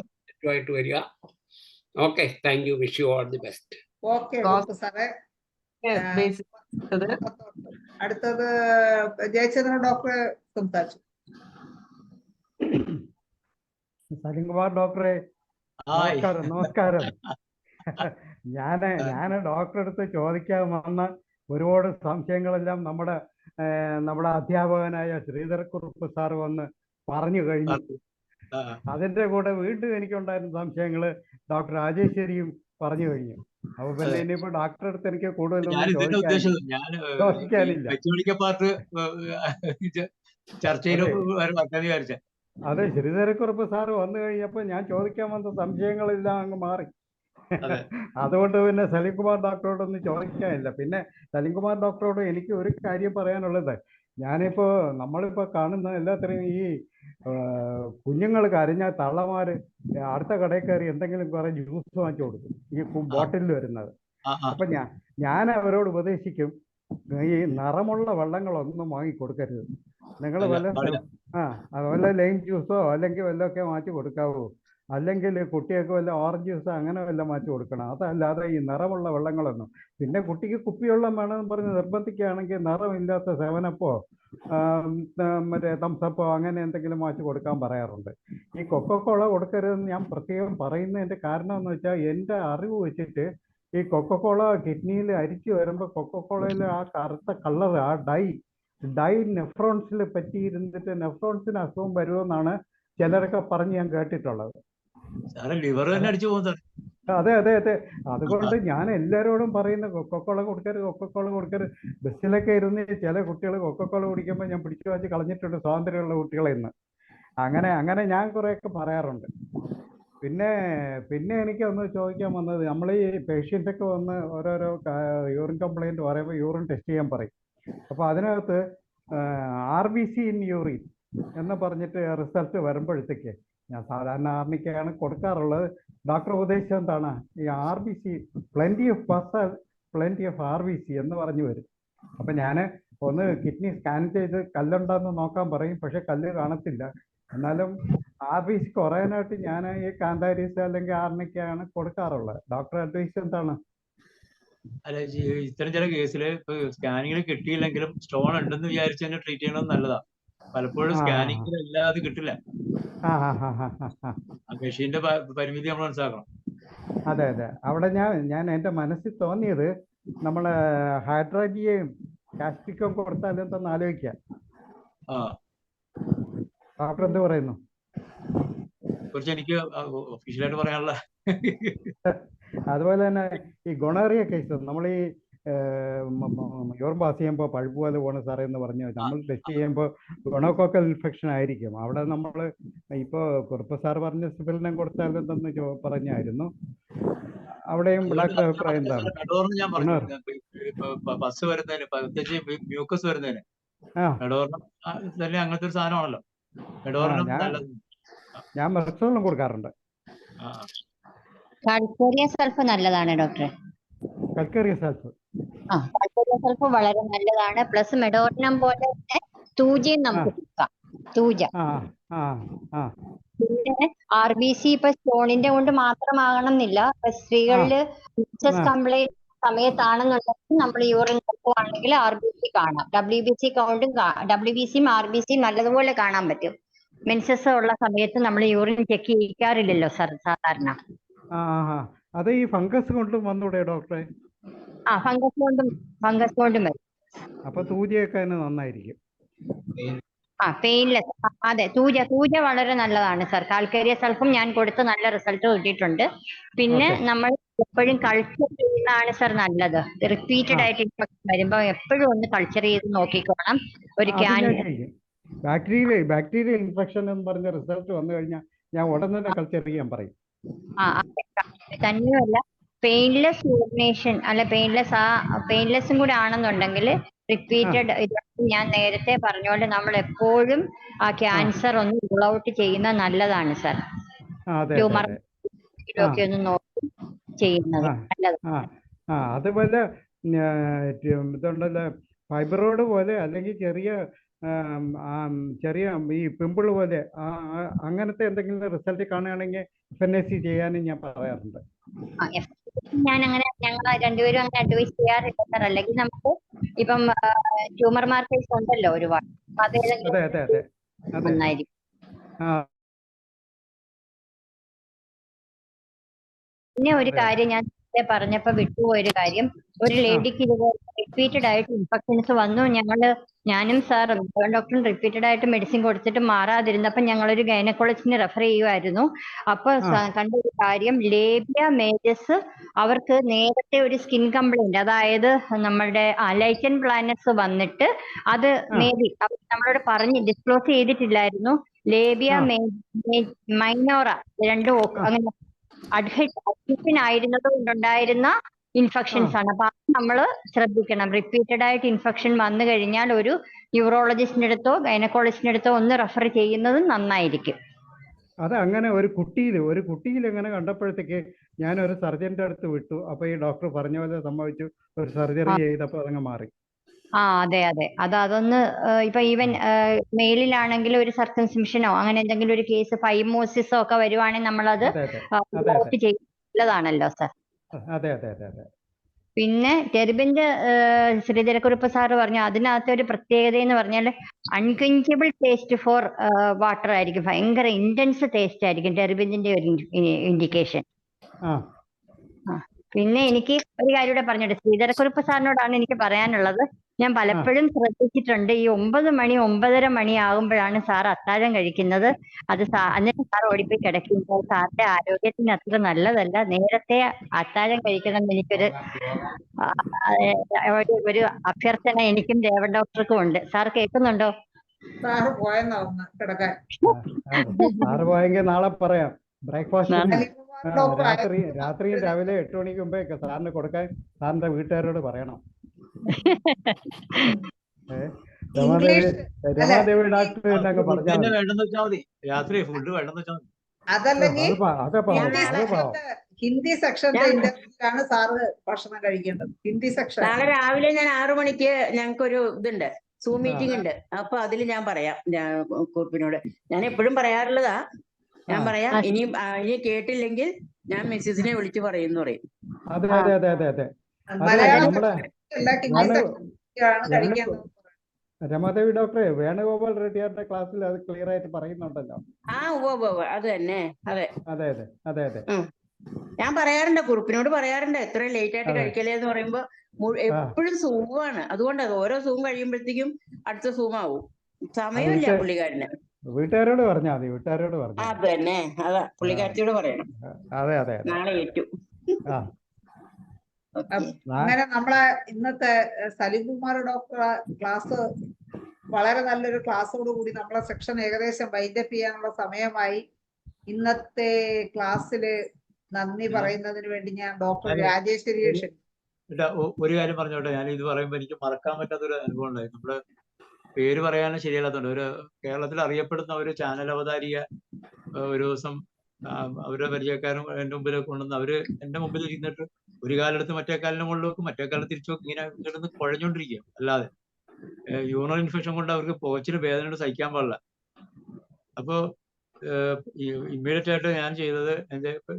വരിക. Okay, thank you. Wish you all the best. Okay സാറേ. അടുത്തത് ജയചന്ദ്രൻ ഡോക്ടർ സംസാരിച്ചു. സലീംകുമാർ ഡോക്ടറെ നമസ്കാരം. നമസ്കാരം. ഞാന് ഡോക്ടറെ അടുത്ത് ചോദിക്കാൻ വന്ന ഒരുപാട് സംശയങ്ങളെല്ലാം നമ്മുടെ അധ്യാപകനായ ശ്രീധരക്കുറുപ്പ് സാർ വന്ന് പറഞ്ഞു കഴിഞ്ഞു. അതിന്റെ കൂടെ വീണ്ടും എനിക്കുണ്ടായിരുന്ന സംശയങ്ങള് ഡോക്ടർ രാജേശ്വരിയും പറഞ്ഞു കഴിഞ്ഞു. അപ്പൊ പിന്നെ ഇനിയിപ്പോ ഡോക്ടറെ അടുത്ത് എനിക്ക് കൂടുതലൊന്നും ചോദിക്കാനില്ല. അതെ, ശ്രീധരക്കുറുപ്പ് സാറ് വന്നു കഴിഞ്ഞപ്പോ ഞാൻ ചോദിക്കാൻ വന്ന സംശയങ്ങളെല്ലാം അങ്ങ് മാറി. അതുകൊണ്ട് പിന്നെ സലീംകുമാർ ഡോക്ടറോടൊന്നും ചോദിക്കാനില്ല. പിന്നെ സലീംകുമാർ ഡോക്ടറോട് എനിക്ക് ഒരു കാര്യം പറയാനുള്ളത്, നമ്മളിപ്പോ കാണുന്ന എല്ലാത്തിനും ഈ കുഞ്ഞുങ്ങൾ കരഞ്ഞാൽ തള്ളമാര് അടുത്ത കടയിൽ കയറി എന്തെങ്കിലും കുറെ ജ്യൂസ് വാങ്ങിച്ചു കൊടുക്കും, ഈ ബോട്ടിലിൽ വരുന്നത്. അപ്പൊ ഞാൻ അവരോട് ഉപദേശിക്കും, ഈ നിറമുള്ള വെള്ളങ്ങളൊന്നും വാങ്ങി കൊടുക്കരുത്. നിങ്ങൾ വല്ല ലൈം ജ്യൂസോ അല്ലെങ്കിൽ വല്ലതൊക്കെ വാങ്ങിച്ചു കൊടുക്കാവൂ. അല്ലെങ്കിൽ കുട്ടികൾക്ക് വല്ല ഓറഞ്ച് ജ്യൂസോ അങ്ങനെ വല്ല മാറ്റി കൊടുക്കണം. അതല്ലാതെ ഈ നിറമുള്ള വെള്ളങ്ങളൊന്നും. പിന്നെ കുട്ടിക്ക് കുപ്പിവെള്ളം വേണമെന്ന് പറഞ്ഞ് നിർബന്ധിക്കുകയാണെങ്കിൽ നിറമില്ലാത്ത 7-അപ്പോ മറ്റേ തംസപ്പോ അങ്ങനെ എന്തെങ്കിലും മാറ്റി കൊടുക്കാൻ പറയാറുണ്ട്. ഈ കൊക്കക്കോള കൊടുക്കരുതെന്ന് ഞാൻ പ്രത്യേകം പറയുന്നതിൻ്റെ കാരണം എന്ന് വെച്ചാൽ, എൻ്റെ അറിവ് വെച്ചിട്ട് ഈ കൊക്കക്കോള കിഡ്നിയിൽ അരിച്ചു വരുമ്പോൾ കൊക്കക്കോളയിൽ ആ കറുത്ത കളർ, ആ ഡൈ നെഫ്രോൺസിൽ പറ്റിയിരുന്നിട്ട് നെഫ്രോൺസിന് അസുഖം വരുമെന്നാണ് ചിലരൊക്കെ പറഞ്ഞ് ഞാൻ കേട്ടിട്ടുള്ളത്. അതെ. അതുകൊണ്ട് ഞാൻ എല്ലാവരോടും പറയുന്ന കൊക്കക്കോള കൊടുക്കരുത്. ബസ്സിലൊക്കെ ഇരുന്ന് ചില കുട്ടികൾ കൊക്കക്കോള കുടിക്കുമ്പോൾ ഞാൻ പിടിച്ചു വാച്ച് കളഞ്ഞിട്ടുണ്ട്, സ്വാതന്ത്ര്യമുള്ള കുട്ടികളെ ഇന്ന്. അങ്ങനെ ഞാൻ കുറേയൊക്കെ പറയാറുണ്ട്. പിന്നെ എനിക്ക് ഒന്ന് ചോദിക്കാൻ വന്നത്, നമ്മൾ ഈ പേഷ്യൻ്റൊക്കെ വന്ന് ഓരോരോ യൂറിൻ കംപ്ലൈൻറ്റ് പറയുമ്പോൾ യൂറിൻ ടെസ്റ്റ് ചെയ്യാൻ പറയും. അപ്പോൾ അതിനകത്ത് RBC ഇൻ യൂറിൻ എന്ന് പറഞ്ഞിട്ട് റിസൾട്ട് വരുമ്പോഴത്തേക്ക്, ഞാൻ സാധാരണ ആർണിക്കയാണ് കൊടുക്കാറുള്ളത്, ഡോക്ടർ ഉപദേശിച്ചത് എന്താണ്, ഈ RBC plenty of pus, plenty of RBC എന്ന് പറഞ്ഞു വരും. അപ്പം ഞാൻ ഒന്ന് കിഡ്നി സ്കാൻ ചെയ്ത് കല്ലുണ്ടെന്ന് നോക്കാൻ പറയും, പക്ഷെ കല്ല് കാണത്തില്ല. എന്നാലും RBC കുറയാനായിട്ട് ഞാൻ ഈ കാന്താരീസ് അല്ലെങ്കിൽ ആർണിക്കയാണ് കൊടുക്കാറുള്ളത്. ഡോക്ടർ അഡ്വൈസ് എന്താണ്? അല്ല, ഇത്തരം ചില കേസിൽ ഇപ്പൊ സ്കാനിങ്ങിൽ കിട്ടിയില്ലെങ്കിലും സ്റ്റോൺ ഉണ്ടെന്ന് വിചാരിച്ച് തന്നെ ട്രീറ്റ് ചെയ്യണമെന്ന് നല്ലതാ. പലപ്പോഴും സ്കാനിങ്ങിൽ അല്ലാതെ കിട്ടില്ല. മെഷീന്റെ പരിമിതി നമ്മൾ മനസ്സിലാക്കണം. അതെ. അവിടെ ഞാൻ എൻ്റെ മനസ്സിൽ തോന്നിയത്, നമ്മളെ ഹൈഡ്രോജിയയും കാസ്റ്റിക്കും കൊടുത്താൽ എന്തെന്ന് ആലോചിക്കാം. ഡോക്ടർ എന്ത് പറയുന്നു? കുറിച്ച് എനിക്ക് ഒഫീഷ്യലായിട്ട് പറയാനുള്ള. അതുപോലെ തന്നെ ഈ ഗൊണേറിയ കേസ്, നമ്മൾ ഈ യൂറിൻ പാസ് ചെയ്യുമ്പോൾ പഴുപ്പ് പോലെ പോകണം സാറേ എന്ന് പറഞ്ഞു. നമ്മൾ ടെസ്റ്റ് ചെയ്യുമ്പോൾ ഗുണോക്കോക്കൽ ഇൻഫെക്ഷൻ ആയിരിക്കും. അവിടെ നമ്മൾ ഇപ്പോൾ കുറുപ്പ് സാർ പറഞ്ഞ സിഫിലിനം കൊടുത്താലെന്തെന്ന് പറഞ്ഞായിരുന്നു. അവിടെയും ഡോക്ടർ അഭിപ്രായം എന്താണ്? മെഡോറിന് ഞാൻ പറഞ്ഞു ബസ് വരുന്നതിന് പ്രത്യേകിച്ച് മ്യൂക്കസ് വരുന്നതിന് മെഡോറിന് തന്നെ അങ്ങനത്തെ ഒരു സാധനമാണല്ലോ. മെഡോറിനും നല്ലത്. ഞാൻ മെർസോളിനും കൊടുക്കാറുണ്ട്. കാൽക്കേറിയ സൾഫ് നല്ലതാണ് ഡോക്ടറെ. കൽക്കേറിയ സൾഫ് കാൽക്കേറിയ സൾഫ് വളരെ നല്ലതാണ്. പ്ലസ് മെഡോറിനം പോലെ തന്നെ തൂജയും നമുക്ക് കൊടുക്കാം. തൂജ. പിന്നെ RBC ഇപ്പൊ സ്റ്റോണിന്റെ കൊണ്ട് മാത്രമാകണം എന്നില്ല. ഇപ്പൊ സ്ത്രീകളില് കംപ്ലൈന്റ് സമയത്താണെന്നുണ്ടെങ്കിൽ നമ്മൾ യൂറിൻ നോക്കുവാണെങ്കിൽ RBC കാണാം. WBC കൗണ്ടും WBCയും RBCയും നല്ലതുപോലെ കാണാൻ പറ്റും. മെൻസസ് ഉള്ള സമയത്ത് നമ്മൾ യൂറിൻ ചെക്ക് ചെയ്യിക്കാറില്ലല്ലോ സാധാരണ. അത് ഈ ഫംഗസ് കൊണ്ടും വന്നൂടെ ഡോക്ടറെ? ഫംഗസ് കൊണ്ടും വരും. അപ്പൊ തൂജയൊക്കെ അതിന് നന്നായിരിക്കും. പെയിൻലെസ്. അതെ, തൂജ വളരെ നല്ലതാണ് സാർ. കാൽക്കേറിയ സൾഫും ഞാൻ കൊടുത്ത് നല്ല റിസൾട്ട് കിട്ടിയിട്ടുണ്ട്. പിന്നെ നമ്മൾ എപ്പോഴും കൾച്ചർ ചെയ്യുന്നതാണ് സാർ നല്ലത്. റിപ്പീറ്റഡ് ആയിട്ട് ഇൻഫെക്ഷൻ വരുമ്പോ എപ്പോഴും ഒന്ന് കൾച്ചർ ചെയ്ത് നോക്കിക്കോണം. ഒരു ബാക്ടീരിയൽ ഇൻഫെക്ഷൻ എന്ന് പറഞ്ഞ റിസൾട്ട് വന്നു കഴിഞ്ഞാൽ ഞാൻ ഉടൻ തന്നെ കൾച്ചർ ചെയ്യാൻ പറയും. തന്നെയല്ല, പെയിൻലെസ് യൂറിനേഷൻ അല്ല പെയിൻലെസ്സും കൂടെ ആണെന്നുണ്ടെങ്കിൽ റിപ്പീറ്റഡ്, ഞാൻ നേരത്തെ പറഞ്ഞ പോലെ നമ്മൾ എപ്പോഴും ആ ക്യാൻസർ ഒന്ന് റൂൾ ഔട്ട് ചെയ്യുന്നത് നല്ലതാണ് സാർ. ട്യൂമർ ഒക്കെ ഒന്ന് നോക്കി ചെയ്യുന്നത് നല്ലതാണ്. അതുപോലെ ഇതുണ്ടല്ലോ ഫൈബ്രോയിഡ് പോലെ അല്ലെങ്കിൽ ചെറിയ ഈ പിമ്പിൾ പോലെ അങ്ങനത്തെ എന്തെങ്കിലും റിസൾട്ട് കാണുകയാണെങ്കിൽ FNAC ചെയ്യാനും ഞാൻ പറയാറുണ്ട്. ഞങ്ങൾ രണ്ടുപേരും അങ്ങനെ അഡ്വൈസ് ചെയ്യാറില്ല സാർ. അല്ലെങ്കിൽ നമുക്ക് ഇപ്പം ട്യൂമർ മാർക്കേഴ്സ് ഉണ്ടല്ലോ ഒരുപാട്, നന്നായിരിക്കും. പിന്നെ ഒരു കാര്യം ഞാൻ പറഞ്ഞപ്പോ വിട്ടുപോയൊരു കാര്യം, ഒരു ലേഡിക്ക് ഇതുപോലെ റിപ്പീറ്റഡ് ആയിട്ട് ഇൻഫെക്ഷൻസ് വന്നു. ഞാനും സാർ ഡോക്ടറും റിപ്പീറ്റഡ് ആയിട്ട് മെഡിസിൻ കൊടുത്തിട്ട് മാറാതിരുന്നപ്പോ ഞങ്ങളൊരു ഗൈനക്കോളജിസ്റ്റിനെ റെഫർ ചെയ്യുമായിരുന്നു. അപ്പൊ കണ്ടൊരു കാര്യം, ലേബിയ മേജസ് അവർക്ക് നേരത്തെ ഒരു സ്കിൻ കംപ്ലൈന്റ്, അതായത് നമ്മളുടെ ലൈക്കൻ പ്ലാനറ്റ്സ് വന്നിട്ട് അത് മേബി നമ്മളോട് പറഞ്ഞ് ഡിസ്ക്ലോസ് ചെയ്തിട്ടില്ലായിരുന്നു. ലേബിയ മൈനോറ രണ്ടും അങ്ങനെ അഡ്മിഷൻ ആയിരുന്നത് കൊണ്ടുണ്ടായിരുന്ന ഇൻഫെക്ഷൻസ് ആണ്. അപ്പൊ അത് നമ്മൾ ശ്രദ്ധിക്കണം. റിപ്പീറ്റഡ് ആയിട്ട് ഇൻഫെക്ഷൻ വന്നു കഴിഞ്ഞാൽ ഒരു ന്യൂറോളജിസ്റ്റിന്റെ അടുത്തോ ഗൈനക്കോളജിസ്റ്റിന്റെ അടുത്തോ ഒന്ന് റെഫർ ചെയ്യുന്നത് നന്നായിരിക്കും. അത് അങ്ങനെ ഒരു കുട്ടിയിൽ അങ്ങനെ കണ്ടപ്പോഴത്തേക്ക് ഞാൻ ഒരു സർജന്റെ അടുത്ത് വിട്ടു. അപ്പൊ ഈ ഡോക്ടർ പറഞ്ഞ പോലെ സംഭവിച്ചു, ഒരു സർജറി ചെയ്തപ്പോ അതങ്ങ് മാറി. അതെ. അതൊന്ന് ഇപ്പൊ ഈവൻ മെയിലിലാണെങ്കിൽ ഒരു സർക്കംസിഷനോ അങ്ങനെ എന്തെങ്കിലും ഒരു കേസ് ഫൈമോസിസോ ഒക്കെ വരുവാണെങ്കിൽ നമ്മളത് ചെയ്യുന്നതാണല്ലോ സാർ. അതെ. പിന്നെ ടെറിബിന്റെ ശ്രീധരക്കുറുപ്പ് സാറ് പറഞ്ഞു, അതിനകത്ത് ഒരു പ്രത്യേകത എന്ന് പറഞ്ഞാൽ അൺകഞ്ചബിൾ ടേസ്റ്റ് ഫോർ വാട്ടർ ആയിരിക്കും. ഭയങ്കര ഇന്റൻസ് ടേസ്റ്റ് ആയിരിക്കും ടെറിബിന്റെ ഒരു ഇൻഡിക്കേഷൻ. പിന്നെ എനിക്ക് ഒരു കാര്യം കൂടെ പറഞ്ഞിട്ട്, ശ്രീധരക്കുറുപ്പ് സാറിനോടാണ് എനിക്ക് പറയാനുള്ളത്. ഞാൻ പലപ്പോഴും ശ്രദ്ധിച്ചിട്ടുണ്ട്, ഈ 9 മണി 9:30 മണി ആകുമ്പോഴാണ് സാർ അത്താഴം കഴിക്കുന്നത്. അത് എന്നിട്ട് സാർ ഓടിപ്പോയി കിടക്കുമ്പോൾ സാറിന്റെ ആരോഗ്യത്തിന് അത്ര നല്ലതല്ല. നേരത്തെ അത്താഴം കഴിക്കണം എന്ന് എനിക്കൊരു ഒരു അഭ്യർത്ഥന എനിക്കും ദേവൻ ഡോക്ടർക്കും ഉണ്ട്. സാർ കേൾക്കുന്നുണ്ടോ? സാറ് പോയെന്നാവുന്ന കിടക്കാൻ. സാറ് പോയെങ്കിൽ നാളെ പറയാം. ബ്രേക്ക്ഫാസ്റ്റ് രാത്രിയും രാവിലെ 8 മണിക്ക് മുമ്പേ സാറിന് കൊടുക്കാൻ സാറിന്റെ വീട്ടുകാരോട് പറയണം. രമാദേവി ഡോക്ടർ എന്നൊക്കെ പറഞ്ഞാൽ അതല്ലെങ്കിൽ ഹിന്ദി സെക്ഷന്റെ ഇന്റർവ്യൂലാണ് സാറ് ഭക്ഷണം കഴിക്കേണ്ടത്. ഹിന്ദി സെക്ഷൻ നാളെ രാവിലെ ഞാൻ 6 മണിക്ക് ഞങ്ങൾക്കൊരു ഇതുണ്ട്, സൂം മീറ്റിംഗ് ഉണ്ട്. അപ്പൊ അതിൽ ഞാൻ പറയാം കുറിപ്പിനോട്. ഞാൻ എപ്പോഴും പറയാറുള്ളതാ. ഞാൻ പറയാം, ഇനി കേട്ടില്ലെങ്കിൽ ഞാൻ മിസ്സിസിനെ വിളിച്ചു പറയുന്നു പറയും. രമാദേവി ഡോക്ടറെ, വേണുഗോപാൽ റെഡ്ഡിയാരുടെ ക്ലാസ്സിൽ അത് ക്ലിയർ ആയിട്ട് പറയുന്നുണ്ടല്ലോ. അത് തന്നെ. അതെ. ഞാൻ പറയാറുണ്ട്, കുറിപ്പിനോട് പറയാറുണ്ട്, എത്ര ലേറ്റ് ആയിട്ട് കഴിക്കലേ എന്ന് പറയുമ്പോ എപ്പോഴും സൂമാണ്. അതുകൊണ്ട് ഓരോ സൂം കഴിയുമ്പോഴത്തേക്കും അടുത്ത സൂം ആവും. സമയമില്ല പുള്ളിക്കാരന്. വീട്ടുകാരോട് പറഞ്ഞാൽ മതി. അത് തന്നെ. അതാ പുള്ളിക്കാരത്തിയോട് പറയണം. അതെ. നാളെ ഏറ്റു. ഓക്കെ. അങ്ങനെ നമ്മളെ ഇന്നത്തെ സലിംകുമാർ ഡോക്ടർ ക്ലാസ് വളരെ നല്ലൊരു ക്ലാസ്സോട് കൂടി നമ്മളെ സെക്ഷൻ ഏകദേശം വൈൻഡപ്പ് ചെയ്യാനുള്ള സമയമായി. ഇന്നത്തെ ക്ലാസ്സില് നന്ദി പറയുന്നതിന് വേണ്ടി ഞാൻ ഡോക്ടർ രാജേശ്വരിയെ ഒരു കാര്യം പറഞ്ഞോട്ടെ, ഞാൻ ഇത് പറയുമ്പോൾ എനിക്ക് മറക്കാൻ പറ്റാത്തൊരു അനുഭവം ഉണ്ടായി. നമ്മുടെ പേര് പറയാനും ശരിയല്ലാത്തതുണ്ട്. ഒരു കേരളത്തിൽ അറിയപ്പെടുന്ന ഒരു ചാനൽ അവതാരിക ഒരു ദിവസം അവരുടെ പരിചയക്കാരും എന്റെ മുമ്പിൽ കൊണ്ടുവന്ന് അവര് എന്റെ മുമ്പിൽ ഇരുന്നിട്ട് ഒരു കാലെടുത്ത് മറ്റേ കാലിന് മുകളിൽ വെക്കും, മറ്റേ കാലം തിരിച്ചു വെക്കും, ഇങ്ങനെ ഇങ്ങനെ കുഴഞ്ഞോണ്ടിരിക്കുക. അല്ലാതെ യൂറിനൽ ഇൻഫെക്ഷൻ കൊണ്ട് അവർക്ക് പോച്ചിന് വേദന സഹിക്കാൻ പാടില്ല. അപ്പോ ഇമ്മീഡിയറ്റ് ആയിട്ട് ഞാൻ ചെയ്തത്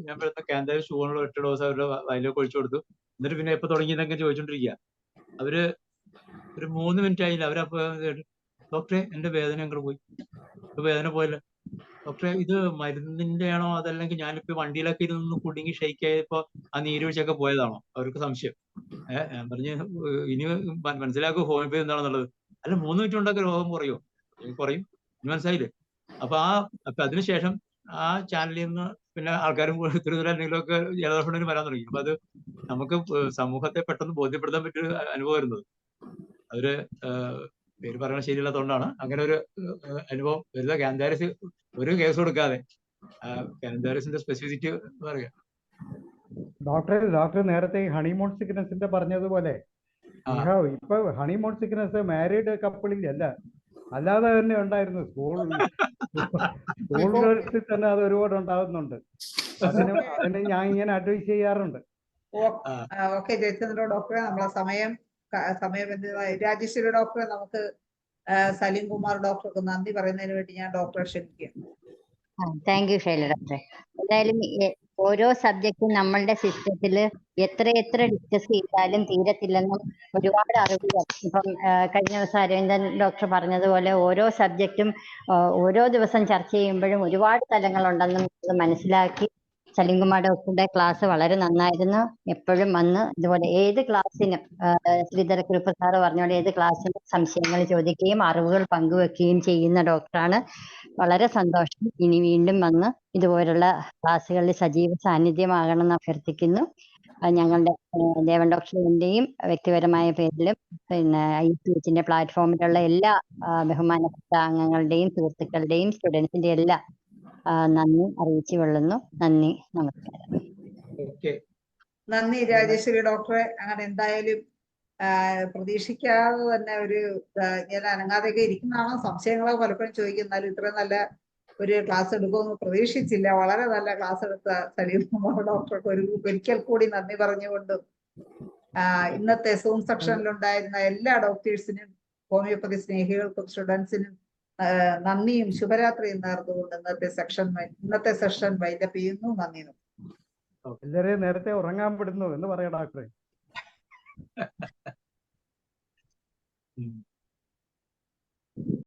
ഞാൻ വരുന്ന കാന്താരി ഷൂണുള്ള 8 ഡോസ് അവരുടെ വയലിലേക്ക് ഒഴിച്ചു കൊടുത്തു. എന്നിട്ട് പിന്നെ എപ്പോൾ തുടങ്ങിയെന്നൊക്കെ ചോദിച്ചോണ്ടിരിക്കുക. അവര് ഒരു 3 മിനിറ്റ് ആയില്ല, അവരപ്പോ ഡോക്ടറെ എന്റെ വേദന അങ്ങോട്ട് പോയി. ഇപ്പൊ വേദന പോയല്ലോ ഡോക്ടറെ, ഇത് മരുന്നിന്റെ ആണോ അതല്ലെങ്കിൽ ഞാനിപ്പോ വണ്ടിയിലൊക്കെ ഇരുന്ന് കുടുങ്ങി ഷെയ്ക്ക് ആയപ്പോ ആ നീരൊഴിച്ചൊക്കെ പോയതാണോ? അവർക്ക് സംശയം. ഞാൻ പറഞ്ഞു ഇനി മനസ്സിലാക്കും ഹോമിയോപ്പതി എന്താണെന്നുള്ളത്. അല്ല 3 മിനിറ്റ് കൊണ്ടൊക്കെ രോഗം കുറയോ? കുറയും. ഇനി മനസ്സിലായില്ലേ? അപ്പൊ അതിനുശേഷം ആ ചാനലിൽ നിന്ന് പിന്നെ ആൾക്കാരും എന്തെങ്കിലുമൊക്കെ ജലദോഷത്തിന് വരാൻ തുടങ്ങി. അപ്പൊ അത് നമുക്ക് സമൂഹത്തെ പെട്ടെന്ന് ബോധ്യപ്പെടുത്താൻ പറ്റിയൊരു അനുഭവം വരുന്നത്. അവര് പേര് പറയണ ശരിയല്ലാത്തതുകൊണ്ടാണ് അങ്ങനെ ഒരു അനുഭവം വരുന്ന. കാന്താരിസ് ഒരു കേസ് കൊടുക്കാതെ കാന്താരിസിന്റെ സ്പെസിഫിസിറ്റി പറയാം. ഡോക്ടർ നേരത്തെ ഈ ഹണിമൂൺ സിക്നസിന്റെ പറഞ്ഞതുപോലെ ഇപ്പൊ ഹണിമൂൺ സിക്നസ് മാരീഡ് കപ്പിളിലല്ല, അല്ലാതെ തന്നെ ഉണ്ടായിരുന്നു. സ്കൂളുകളിൽ തന്നെ അത് ഒരുപാട് ഉണ്ടാകുന്നുണ്ട്. അതിന് ഞാൻ ഇങ്ങനെ അഡ്വൈസ് ചെയ്യാറുണ്ട്. ഓക്കെ ജയചന്ദ്ര ഡോക്ടറെ, നമ്മളെ സമയബന്ധിതമായി രാജേശ്വരി ഡോക്ടറെ നമുക്ക് സലീംകുമാർ ഡോക്ടർക്ക് നന്ദി പറയുന്നതിന് വേണ്ടി ഞാൻ ഡോക്ടറെ ക്ഷണിക്കുകയാണ്. താങ്ക് യു ശൈല ഡോക്ടറെ. എന്തായാലും ഓരോ സബ്ജക്റ്റും നമ്മളുടെ സിസ്റ്റത്തിൽ എത്ര ഡിസ്കസ് ചെയ്താലും തീരത്തില്ലെന്നും ഒരുപാട് അറിവുകൾ ഇപ്പം കഴിഞ്ഞ ദിവസം അരവിന്ദൻ ഡോക്ടർ പറഞ്ഞതുപോലെ ഓരോ സബ്ജക്റ്റും ഓരോ ദിവസം ചർച്ച ചെയ്യുമ്പോഴും ഒരുപാട് തലങ്ങളുണ്ടെന്നും മനസ്സിലാക്കി. സലീംകുമാർ ഡോക്ടറുടെ ക്ലാസ് വളരെ നന്നായിരുന്നു. എപ്പോഴും വന്ന് ഇതുപോലെ ഏത് ക്ലാസ്സിനും ശ്രീധരക്കുറുപ്പ് സാറ് പറഞ്ഞ ഏത് ക്ലാസ്സിനും സംശയങ്ങൾ ചോദിക്കുകയും അറിവുകൾ പങ്കുവെക്കുകയും ചെയ്യുന്ന ഡോക്ടറാണ്. വളരെ സന്തോഷം. ഇനി വീണ്ടും വന്ന് ഇതുപോലുള്ള ക്ലാസ്സുകളിൽ സജീവ സാന്നിധ്യമാകണമെന്ന് അഭ്യർത്ഥിക്കുന്നു. ഞങ്ങളുടെ ദേവൻ ഡോക്ടറിന്റെയും വ്യക്തിപരമായ പേരിലും പിന്നെ IPHന്റെ പ്ലാറ്റ്ഫോമിലുള്ള എല്ലാ ബഹുമാനപ്പെട്ട അംഗങ്ങളുടെയും സുഹൃത്തുക്കളുടെയും സ്റ്റുഡൻസിന്റെ എല്ലാ നന്ദി അറിയിച്ചു കൊള്ളുന്നു. നന്ദി, നമസ്കാരം. നന്ദി രാജേശ്വരി ഡോക്ടറെ. അങ്ങനെ എന്തായാലും പ്രതീക്ഷിക്കാതെ തന്നെ ഒരു ഞാൻ അനങ്ങാതെയൊക്കെ ഇരിക്കുന്നതാണോ സംശയങ്ങളൊക്കെ പലപ്പോഴും ചോദിക്കുന്നാലും ഇത്രയും നല്ല ഒരു ക്ലാസ് എടുക്കുമെന്ന് പ്രതീക്ഷിച്ചില്ല. വളരെ നല്ല ക്ലാസ് എടുത്ത സലീംകുമാർ ഡോക്ടർക്ക് ഒരിക്കൽ കൂടി നന്ദി പറഞ്ഞുകൊണ്ടും ഇന്നത്തെ സൂം സെക്ഷനിലുണ്ടായിരുന്ന എല്ലാ ഡോക്ടേഴ്സിനും ഹോമിയോപ്പതി സ്നേഹികൾക്കും സ്റ്റുഡൻസിനും നന്ദിയും ശുഭരാത്രിയും നേർന്നുകൊണ്ട് ഇന്നത്തെ സെഷൻ വൈൻഡപ്പ് ചെയ്യുന്നു. നന്ദി. എല്ലാവരെയും നേരത്തെ ഉറങ്ങാൻ വിടുന്നു എന്ന് പറയാം ഡോക്ടറെ.